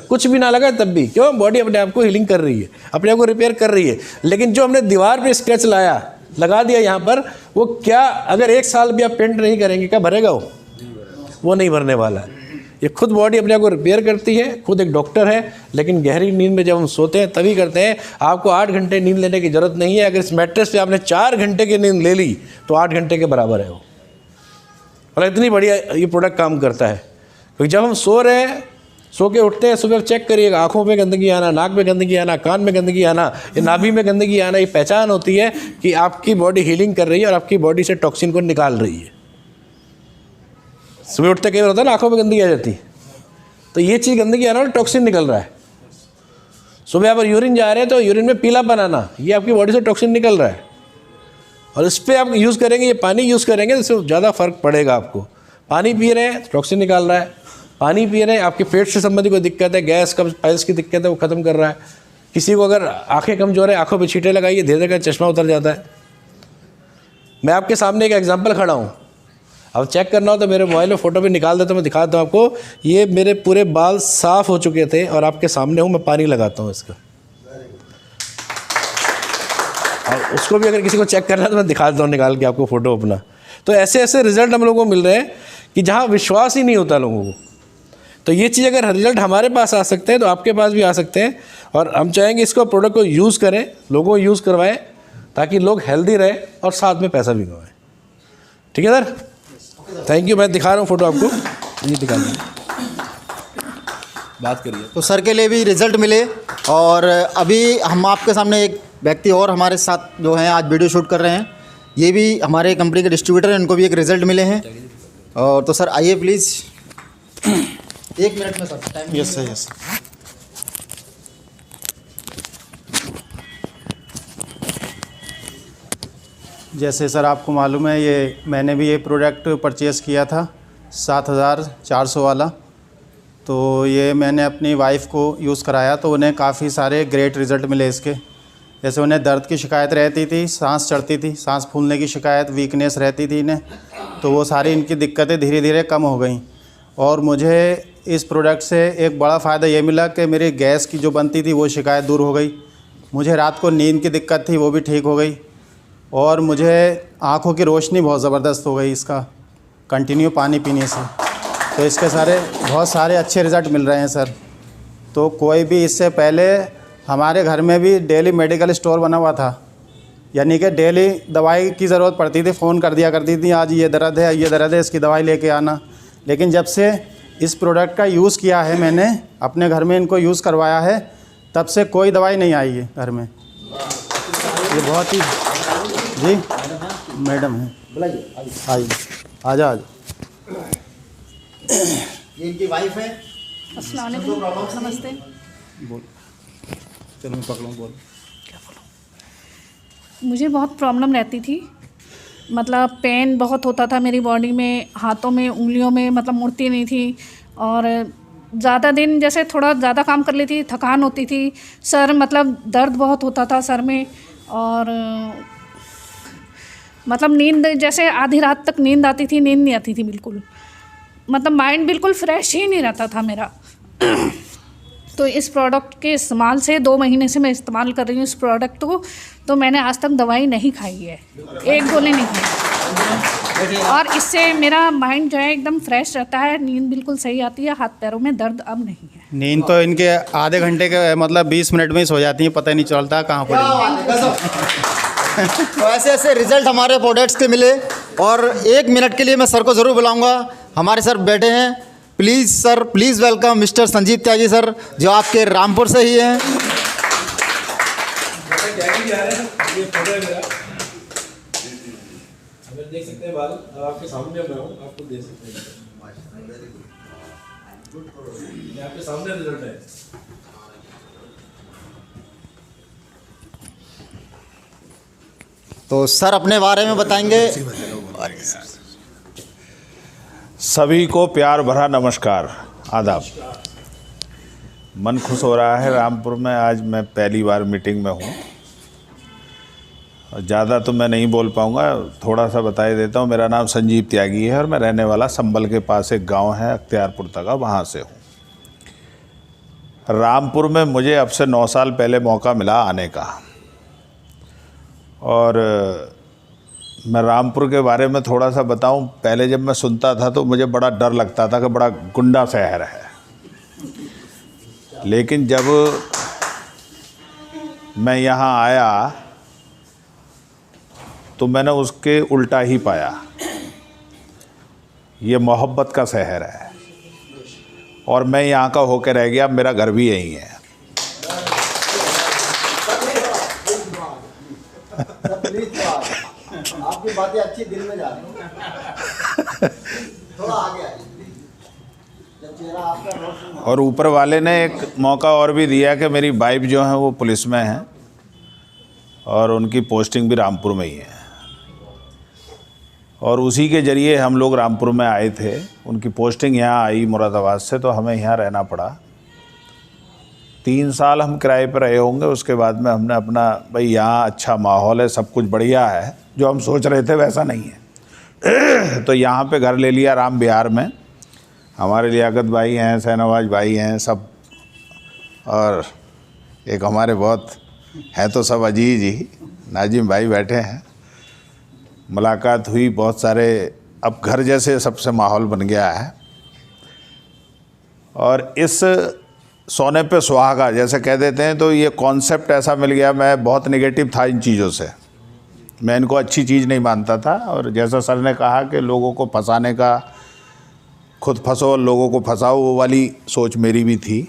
कुछ भी ना लगा तब भी, क्यों? बॉडी अपने आप को हीलिंग कर रही है, अपने आप को रिपेयर कर रही है। लेकिन जो हमने दीवार पर स्क्रैच लगा दिया यहाँ पर, वो क्या अगर 1 साल भी आप पेंट नहीं करेंगे क्या भरेगा? वो नहीं भरने वाला है। ये खुद बॉडी अपने आप को रिपेयर करती है, खुद एक डॉक्टर है। लेकिन गहरी नींद में जब हम सोते हैं तभी करते हैं। आपको 8 घंटे नींद लेने की ज़रूरत नहीं है। अगर इस मैट्रेस पे आपने 4 घंटे की नींद ले ली तो 8 घंटे के बराबर है वो। और इतनी बढ़िया ये प्रोडक्ट काम करता है। क्योंकि जब हम सो रहे हैं, सो के उठते हैं, सुबह चेक करिएगा, आँखों पे गंदगी आना, नाक में गंदगी आना, कान में गंदगी आना, ये नाभि में गंदगी आना, ये पहचान होती है कि आपकी बॉडी हीलिंग कर रही है और आपकी बॉडी से टॉक्सिन को निकाल रही है। सुबह उठते कई बार होता है ना आँखों में गंदगी आ जाती है, तो ये चीज़ गंदगी आना और टॉक्सिन निकल रहा है। सुबह आप यूरिन जा रहे हैं तो यूरिन में पीलापन आना, ये आपकी बॉडी से टॉक्सिन निकल रहा है। और इस पर आप यूज़ करेंगे, ये पानी यूज़ करेंगे तो इससे ज़्यादा फर्क पड़ेगा आपको। पानी पी रहे हैं टॉक्सिन निकाल रहा है, पानी पी रहे हैं आपके पेट से संबंधित कोई दिक्कत है, गैस कब्ज पाइल्स की दिक्कत है, वो ख़त्म कर रहा है। किसी को अगर आँखें कमज़ोर है, आँखों पर छींटे लगाइए, धीरे धीरे चश्मा उतर जाता है। मैं आपके सामने एक एग्जाम्पल खड़ा हूँ, अब चेक करना हो तो मेरे मोबाइल में फ़ोटो भी निकाल देता हूँ, मैं दिखाता हूँ आपको। ये मेरे पूरे बाल साफ़ हो चुके थे और आपके सामने हूँ, मैं पानी लगाता हूँ इसका। और उसको भी अगर किसी को चेक करना है तो मैं दिखा देता हूँ निकाल के आपको फ़ोटो अपना। तो ऐसे ऐसे रिज़ल्ट हम लोगों को मिल रहे हैं कि जहाँ विश्वास ही नहीं होता लोगों को। तो ये चीज़ अगर रिज़ल्ट हमारे पास आ सकते हैं तो आपके पास भी आ सकते हैं। और हम चाहेंगे इसको प्रोडक्ट को यूज़ करें, लोगों को यूज़ करवाएं, ताकि लोग हेल्दी रहें और साथ में पैसा भी कमाएं। ठीक है सर, थैंक यू। मैं दिखा रहा हूँ फ़ोटो आपको, ये दिखा दीजिए, बात करिए। तो सर के लिए भी रिज़ल्ट मिले। और अभी हम आपके सामने एक व्यक्ति और हमारे साथ जो हैं आज वीडियो शूट कर रहे हैं, ये भी हमारे कंपनी के डिस्ट्रीब्यूटर हैं, उनको भी एक रिज़ल्ट मिले हैं। और तो सर आइए प्लीज़, 1 मिनट में sir time. Yes sir, yes. जैसे सर आपको मालूम है, ये मैंने भी ये प्रोडक्ट परचेज़ किया था 7400 वाला। तो ये मैंने अपनी वाइफ को यूज़ कराया तो उन्हें काफ़ी सारे ग्रेट रिज़ल्ट मिले इसके। जैसे उन्हें दर्द की शिकायत रहती थी, सांस चढ़ती थी, सांस फूलने की शिकायत, वीकनेस रहती थी इन्हें, तो वो सारी इनकी दिक्कतें धीरे धीरे कम हो गई। और मुझे इस प्रोडक्ट से एक बड़ा फ़ायदा ये मिला कि मेरी गैस की जो बनती थी वो शिकायत दूर हो गई, मुझे रात को नींद की दिक्कत थी वो भी ठीक हो गई, और मुझे आँखों की रोशनी बहुत ज़बरदस्त हो गई इसका कंटिन्यू पानी पीने से। तो इसके बहुत सारे अच्छे रिज़ल्ट मिल रहे हैं सर। तो कोई भी इससे पहले हमारे घर में भी डेली मेडिकल स्टोर बना हुआ था, यानी कि डेली दवाई की ज़रूरत पड़ती थी, फ़ोन कर दिया करती थी आज ये दर्द है इसकी दवाई लेके आना। लेकिन जब से इस प्रोडक्ट का यूज़ किया है मैंने, अपने घर में इनको यूज़ करवाया है, तब से कोई दवाई नहीं आई है घर में। ये बहुत ही जी मैडम है, आइए आ जा। ये इनकी वाइफ है। अस्सलाम वालेकुम, नमस्ते। बोल, चलो मैं पकड़ूँ, बोल। मुझे बहुत प्रॉब्लम रहती थी, मतलब पेन बहुत होता था मेरी बॉडी में, हाथों में, उंगलियों में, मतलब मुड़ती नहीं थी, और ज़्यादा दिन जैसे थोड़ा ज़्यादा काम कर लेती थकान होती थी, सर मतलब दर्द बहुत होता था सर में, और मतलब नींद जैसे आधी रात तक नींद आती थी, नींद नहीं आती थी बिल्कुल, मतलब माइंड बिल्कुल फ्रेश ही नहीं रहता था मेरा। तो इस प्रोडक्ट के इस्तेमाल से 2 महीने से मैं इस्तेमाल कर रही हूँ इस प्रोडक्ट को, तो मैंने आज तक दवाई नहीं खाई है, एक गोली नहीं खाई, और इससे मेरा माइंड जो है एकदम फ्रेश रहता है, नींद बिल्कुल सही आती है, हाथ पैरों में दर्द अब नहीं है। नींद तो इनके आधे घंटे के मतलब 20 मिनट में ही सो जाती है, पता ही नहीं चलता कहाँ पर। तो ऐसे ऐसे रिजल्ट हमारे प्रोडक्ट्स के मिले। और 1 मिनट के लिए मैं सर को ज़रूर बुलाऊंगा, हमारे सर बैठे हैं। Please sir, please welcome mister Sanjeev Tyagi sir, जो आपके रामपुर से ही हैं। देख सकते हैं बाल, अब आपके सामने मैं हूँ, आपको दे सकते हैं, ये आपके सामने रिजल्ट है। तो सर अपने बारे में बताएंगे। सभी को प्यार भरा नमस्कार, आदाब। मन खुश हो रहा है, रामपुर में आज मैं पहली बार मीटिंग में हूँ। ज़्यादा तो मैं नहीं बोल पाऊँगा, थोड़ा सा बता देता हूँ। मेरा नाम संजीव त्यागी है और मैं रहने वाला संभल के पास एक गांव है अख्तियारपुर तका, वहाँ से हूँ। रामपुर में मुझे अब से 9 साल पहले मौका मिला आने का, और मैं रामपुर के बारे में थोड़ा सा बताऊं। पहले जब मैं सुनता था तो मुझे बड़ा डर लगता था कि बड़ा गुंडा शहर है, लेकिन जब मैं यहाँ आया तो मैंने उसके उल्टा ही पाया। ये मोहब्बत का शहर है और मैं यहाँ का होकर रह गया, मेरा घर भी यहीं है। आपकी बातें अच्छी दिल में जा रही हैं। थोड़ा आगे आइए जब चेहरा आपका रोशन। और ऊपर वाले ने एक मौका और भी दिया कि मेरी वाइफ जो है वो पुलिस में है और उनकी पोस्टिंग भी रामपुर में ही है, और उसी के ज़रिए हम लोग रामपुर में आए थे। उनकी पोस्टिंग यहाँ आई मुरादाबाद से, तो हमें यहाँ रहना पड़ा। 3 साल हम किराए पर रहे होंगे। उसके बाद में हमने अपना, भाई यहाँ अच्छा माहौल है, सब कुछ बढ़िया है, जो हम सोच रहे थे वैसा नहीं है। तो यहाँ पे घर ले लिया राम विहार में। हमारे लियाकत भाई हैं, शहनवाज भाई हैं सब, और एक हमारे बहुत हैं तो सब अजीज ही, नाजिम भाई बैठे हैं। मुलाकात हुई, बहुत सारे, अब घर जैसे सबसे माहौल बन गया है। और इस सोने पे सुहागा जैसे कह देते हैं, तो ये कॉन्सेप्ट ऐसा मिल गया। मैं बहुत नेगेटिव था इन चीज़ों से, मैं इनको अच्छी चीज़ नहीं मानता था। और जैसा सर ने कहा कि लोगों को फंसाने का, खुद फंसो और लोगों को फंसाओ, वो वाली सोच मेरी भी थी।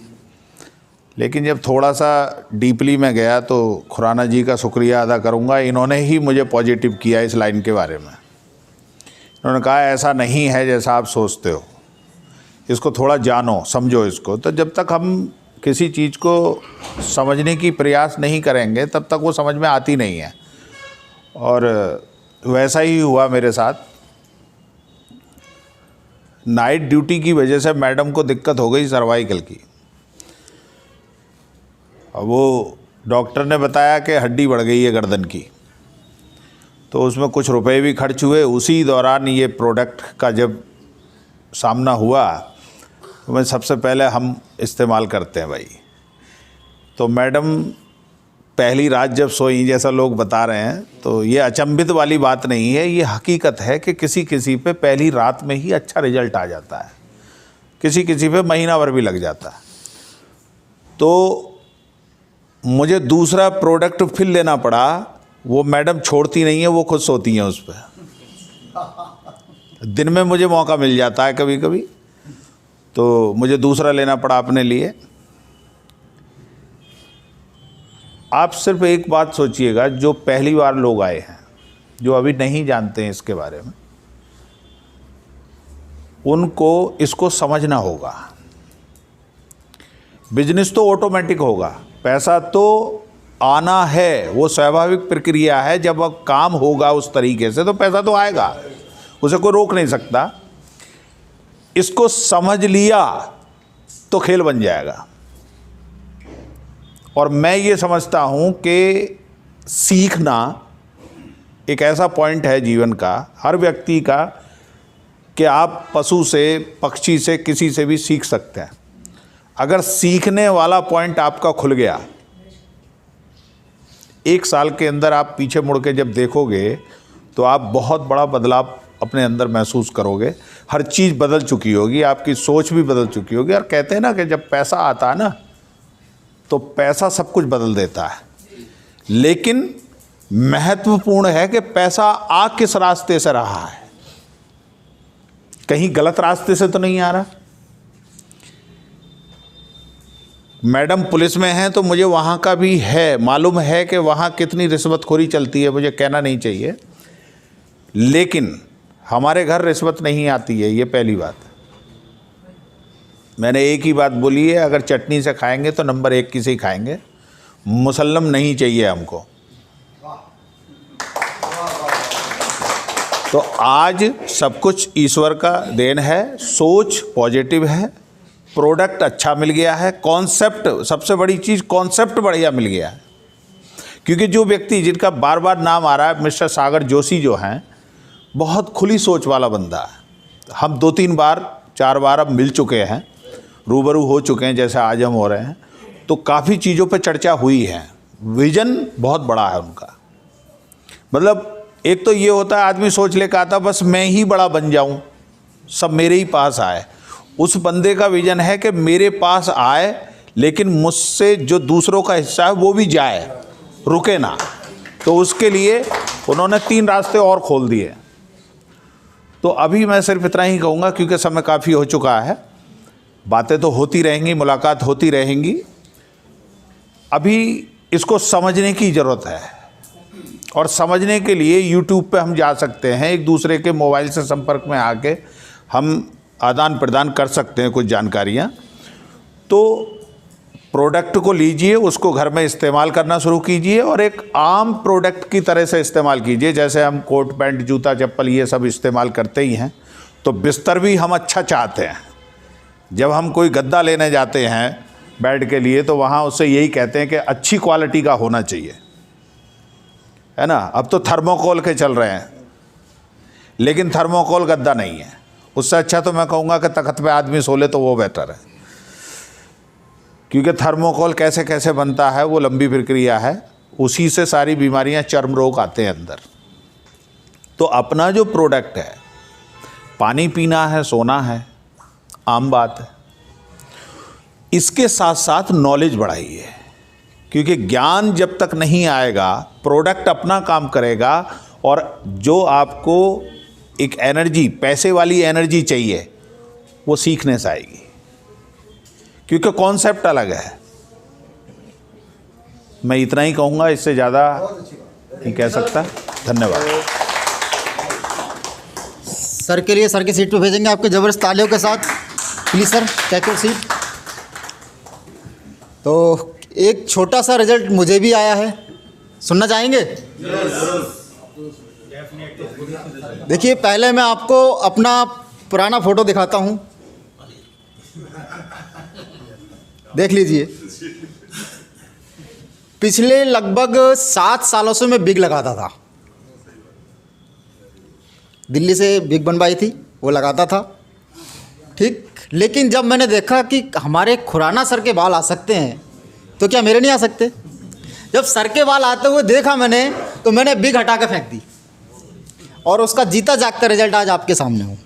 लेकिन जब थोड़ा सा डीपली में गया तो खुराना जी का शुक्रिया अदा करूँगा, इन्होंने ही मुझे पॉजिटिव किया इस लाइन के बारे में। इन्होंने कहा ऐसा नहीं है जैसा आप सोचते हो, इसको थोड़ा जानो समझो इसको। तो जब तक हम किसी चीज़ को समझने की प्रयास नहीं करेंगे तब तक वो समझ में आती नहीं है। और वैसा ही हुआ मेरे साथ। नाइट ड्यूटी की वजह से मैडम को दिक्कत हो गई सर्वाइकल की। वो डॉक्टर ने बताया कि हड्डी बढ़ गई है गर्दन की, तो उसमें कुछ रुपए भी खर्च हुए। उसी दौरान ये प्रोडक्ट का जब सामना हुआ मैं सबसे पहले हम इस्तेमाल करते हैं भाई। तो मैडम पहली रात जब सोई, जैसा लोग बता रहे हैं, तो ये अचंभित वाली बात नहीं है, ये हकीकत है कि किसी किसी पे पहली रात में ही अच्छा रिजल्ट आ जाता है, किसी किसी पे महीना भर भी लग जाता है। तो मुझे दूसरा प्रोडक्ट फिर लेना पड़ा। वो मैडम छोड़ती नहीं है, वो खुद सोती हैं उस पर। दिन में मुझे मौका मिल जाता है कभी कभी, तो मुझे दूसरा लेना पड़ा अपने लिए। आप सिर्फ एक बात सोचिएगा, जो पहली बार लोग आए हैं, जो अभी नहीं जानते हैं इसके बारे में, उनको इसको समझना होगा। बिजनेस तो ऑटोमेटिक होगा, पैसा तो आना है, वो स्वाभाविक प्रक्रिया है। जब अब काम होगा उस तरीके से तो पैसा तो आएगा, उसे कोई रोक नहीं सकता। इसको समझ लिया तो खेल बन जाएगा। और मैं ये समझता हूँ कि सीखना एक ऐसा पॉइंट है जीवन का, हर व्यक्ति का, कि आप पशु से, पक्षी से, किसी से भी सीख सकते हैं। अगर सीखने वाला पॉइंट आपका खुल गया, 1 साल के अंदर आप पीछे मुड़ के जब देखोगे तो आप बहुत बड़ा बदलाव अपने अंदर महसूस करोगे। हर चीज़ बदल चुकी होगी, आपकी सोच भी बदल चुकी होगी। और कहते हैं ना कि जब पैसा आता है ना, तो पैसा सब कुछ बदल देता है। लेकिन महत्वपूर्ण है कि पैसा आ किस रास्ते से रहा है, कहीं गलत रास्ते से तो नहीं आ रहा। मैडम पुलिस में हैं तो मुझे वहाँ का भी है, मालूम है कि वहाँ कितनी रिश्वतखोरी चलती है, मुझे कहना नहीं चाहिए। लेकिन हमारे घर रिश्वत नहीं आती है, ये पहली बात। मैंने एक ही बात बोली है, अगर चटनी से खाएंगे तो नंबर 1 की से ही खाएंगे, मुसल्लम नहीं चाहिए हमको। तो आज सब कुछ ईश्वर का देन है, सोच पॉजिटिव है, प्रोडक्ट अच्छा मिल गया है, कॉन्सेप्ट, सबसे बड़ी चीज़ कॉन्सेप्ट बढ़िया मिल गया है। क्योंकि जो व्यक्ति जिनका बार बार नाम आ रहा है, मिस्टर सागर जोशी जो हैं, बहुत खुली सोच वाला बंदा है। हम 2-3 बार 4 बार अब मिल चुके हैं, रूबरू हो चुके हैं, जैसे आज हम हो रहे हैं, तो काफ़ी चीज़ों पे चर्चा हुई है। विजन बहुत बड़ा है उनका। मतलब एक तो ये होता है, आदमी सोच लेकर आता बस मैं ही बड़ा बन जाऊं, सब मेरे ही पास आए। उस बंदे का विजन है कि मेरे पास आए, लेकिन मुझसे जो दूसरों का हिस्सा है वो भी जाए, रुके ना। तो उसके लिए उन्होंने 3 रास्ते और खोल दिए। तो अभी मैं सिर्फ इतना ही कहूँगा, क्योंकि समय काफ़ी हो चुका है, बातें तो होती रहेंगी, मुलाकात होती रहेंगी। अभी इसको समझने की ज़रूरत है, और समझने के लिए YouTube पे हम जा सकते हैं, एक दूसरे के मोबाइल से संपर्क में आके हम आदान प्रदान कर सकते हैं कुछ जानकारियाँ। तो प्रोडक्ट को लीजिए, उसको घर में इस्तेमाल करना शुरू कीजिए, और एक आम प्रोडक्ट की तरह से इस्तेमाल कीजिए। जैसे हम कोट पैंट, जूता चप्पल ये सब इस्तेमाल करते ही हैं, तो बिस्तर भी हम अच्छा चाहते हैं। जब हम कोई गद्दा लेने जाते हैं बेड के लिए, तो वहाँ उससे यही कहते हैं कि अच्छी क्वालिटी का होना चाहिए, है ना। अब तो थर्मोकोल के चल रहे हैं, लेकिन थर्मोकोल गद्दा नहीं है। उससे अच्छा तो मैं कहूँगा कि तख्त पे आदमी सो ले तो वो बेहतर है, क्योंकि थर्मोकोल कैसे कैसे बनता है वो लंबी प्रक्रिया है, उसी से सारी बीमारियां, चर्म रोग आते हैं अंदर। तो अपना जो प्रोडक्ट है, पानी पीना है, सोना है, आम बात है। इसके साथ साथ नॉलेज बढ़ाइए, क्योंकि ज्ञान जब तक नहीं आएगा, प्रोडक्ट अपना काम करेगा, और जो आपको एक एनर्जी, पैसे वाली एनर्जी चाहिए, वो सीखने से आएगी, क्योंकि कॉन्सेप्ट अलग है। मैं इतना ही कहूँगा, इससे ज़्यादा नहीं कह सकता। धन्यवाद। सर के लिए सर की सीट पे भेजेंगे आपके ज़बरदस्त तालियों के साथ। Please sir, take your seat. तो एक छोटा सा रिजल्ट मुझे भी आया है, सुनना चाहेंगे? देखिए, पहले मैं आपको अपना पुराना फ़ोटो दिखाता हूँ, देख लीजिए। पिछले लगभग 7 सालों से मैं बिग लगाता था। दिल्ली से बिग बनवाई थी, वो लगाता था, ठीक। लेकिन जब मैंने देखा कि हमारे खुराना सर के बाल आ सकते हैं तो क्या मेरे नहीं आ सकते? जब सर के बाल आते हुए देखा मैंने तो मैंने बिग हटा के फेंक दी और उसका जीता जागता रिजल्ट आज आपके सामने हूँ।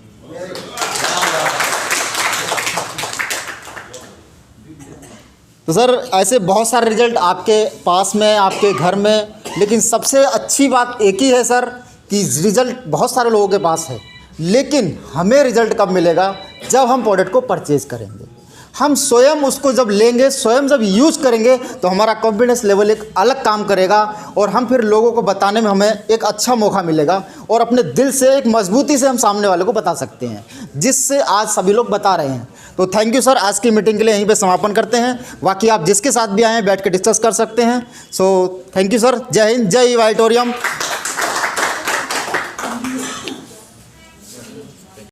तो सर ऐसे बहुत सारे रिजल्ट आपके पास में, आपके घर में, लेकिन सबसे अच्छी बात एक ही है सर कि रिजल्ट बहुत सारे लोगों के पास है, लेकिन हमें रिजल्ट कब मिलेगा? जब हम प्रोडक्ट को परचेज़ करेंगे, हम स्वयं उसको जब लेंगे, स्वयं जब यूज़ करेंगे तो हमारा कॉन्फिडेंस लेवल एक अलग काम करेगा और हम फिर लोगों को बताने में हमें एक अच्छा मौका मिलेगा और अपने दिल से एक मजबूती से हम सामने वाले को बता सकते हैं, जिससे आज सभी लोग बता रहे हैं। तो थैंक यू सर, आज की मीटिंग के लिए यहीं पे समापन करते हैं। बाकी आप जिसके साथ भी आए हैं बैठ के डिस्कस कर सकते हैं। सो थैंक यू सर, जय हिंद, जय वाइटोरियम।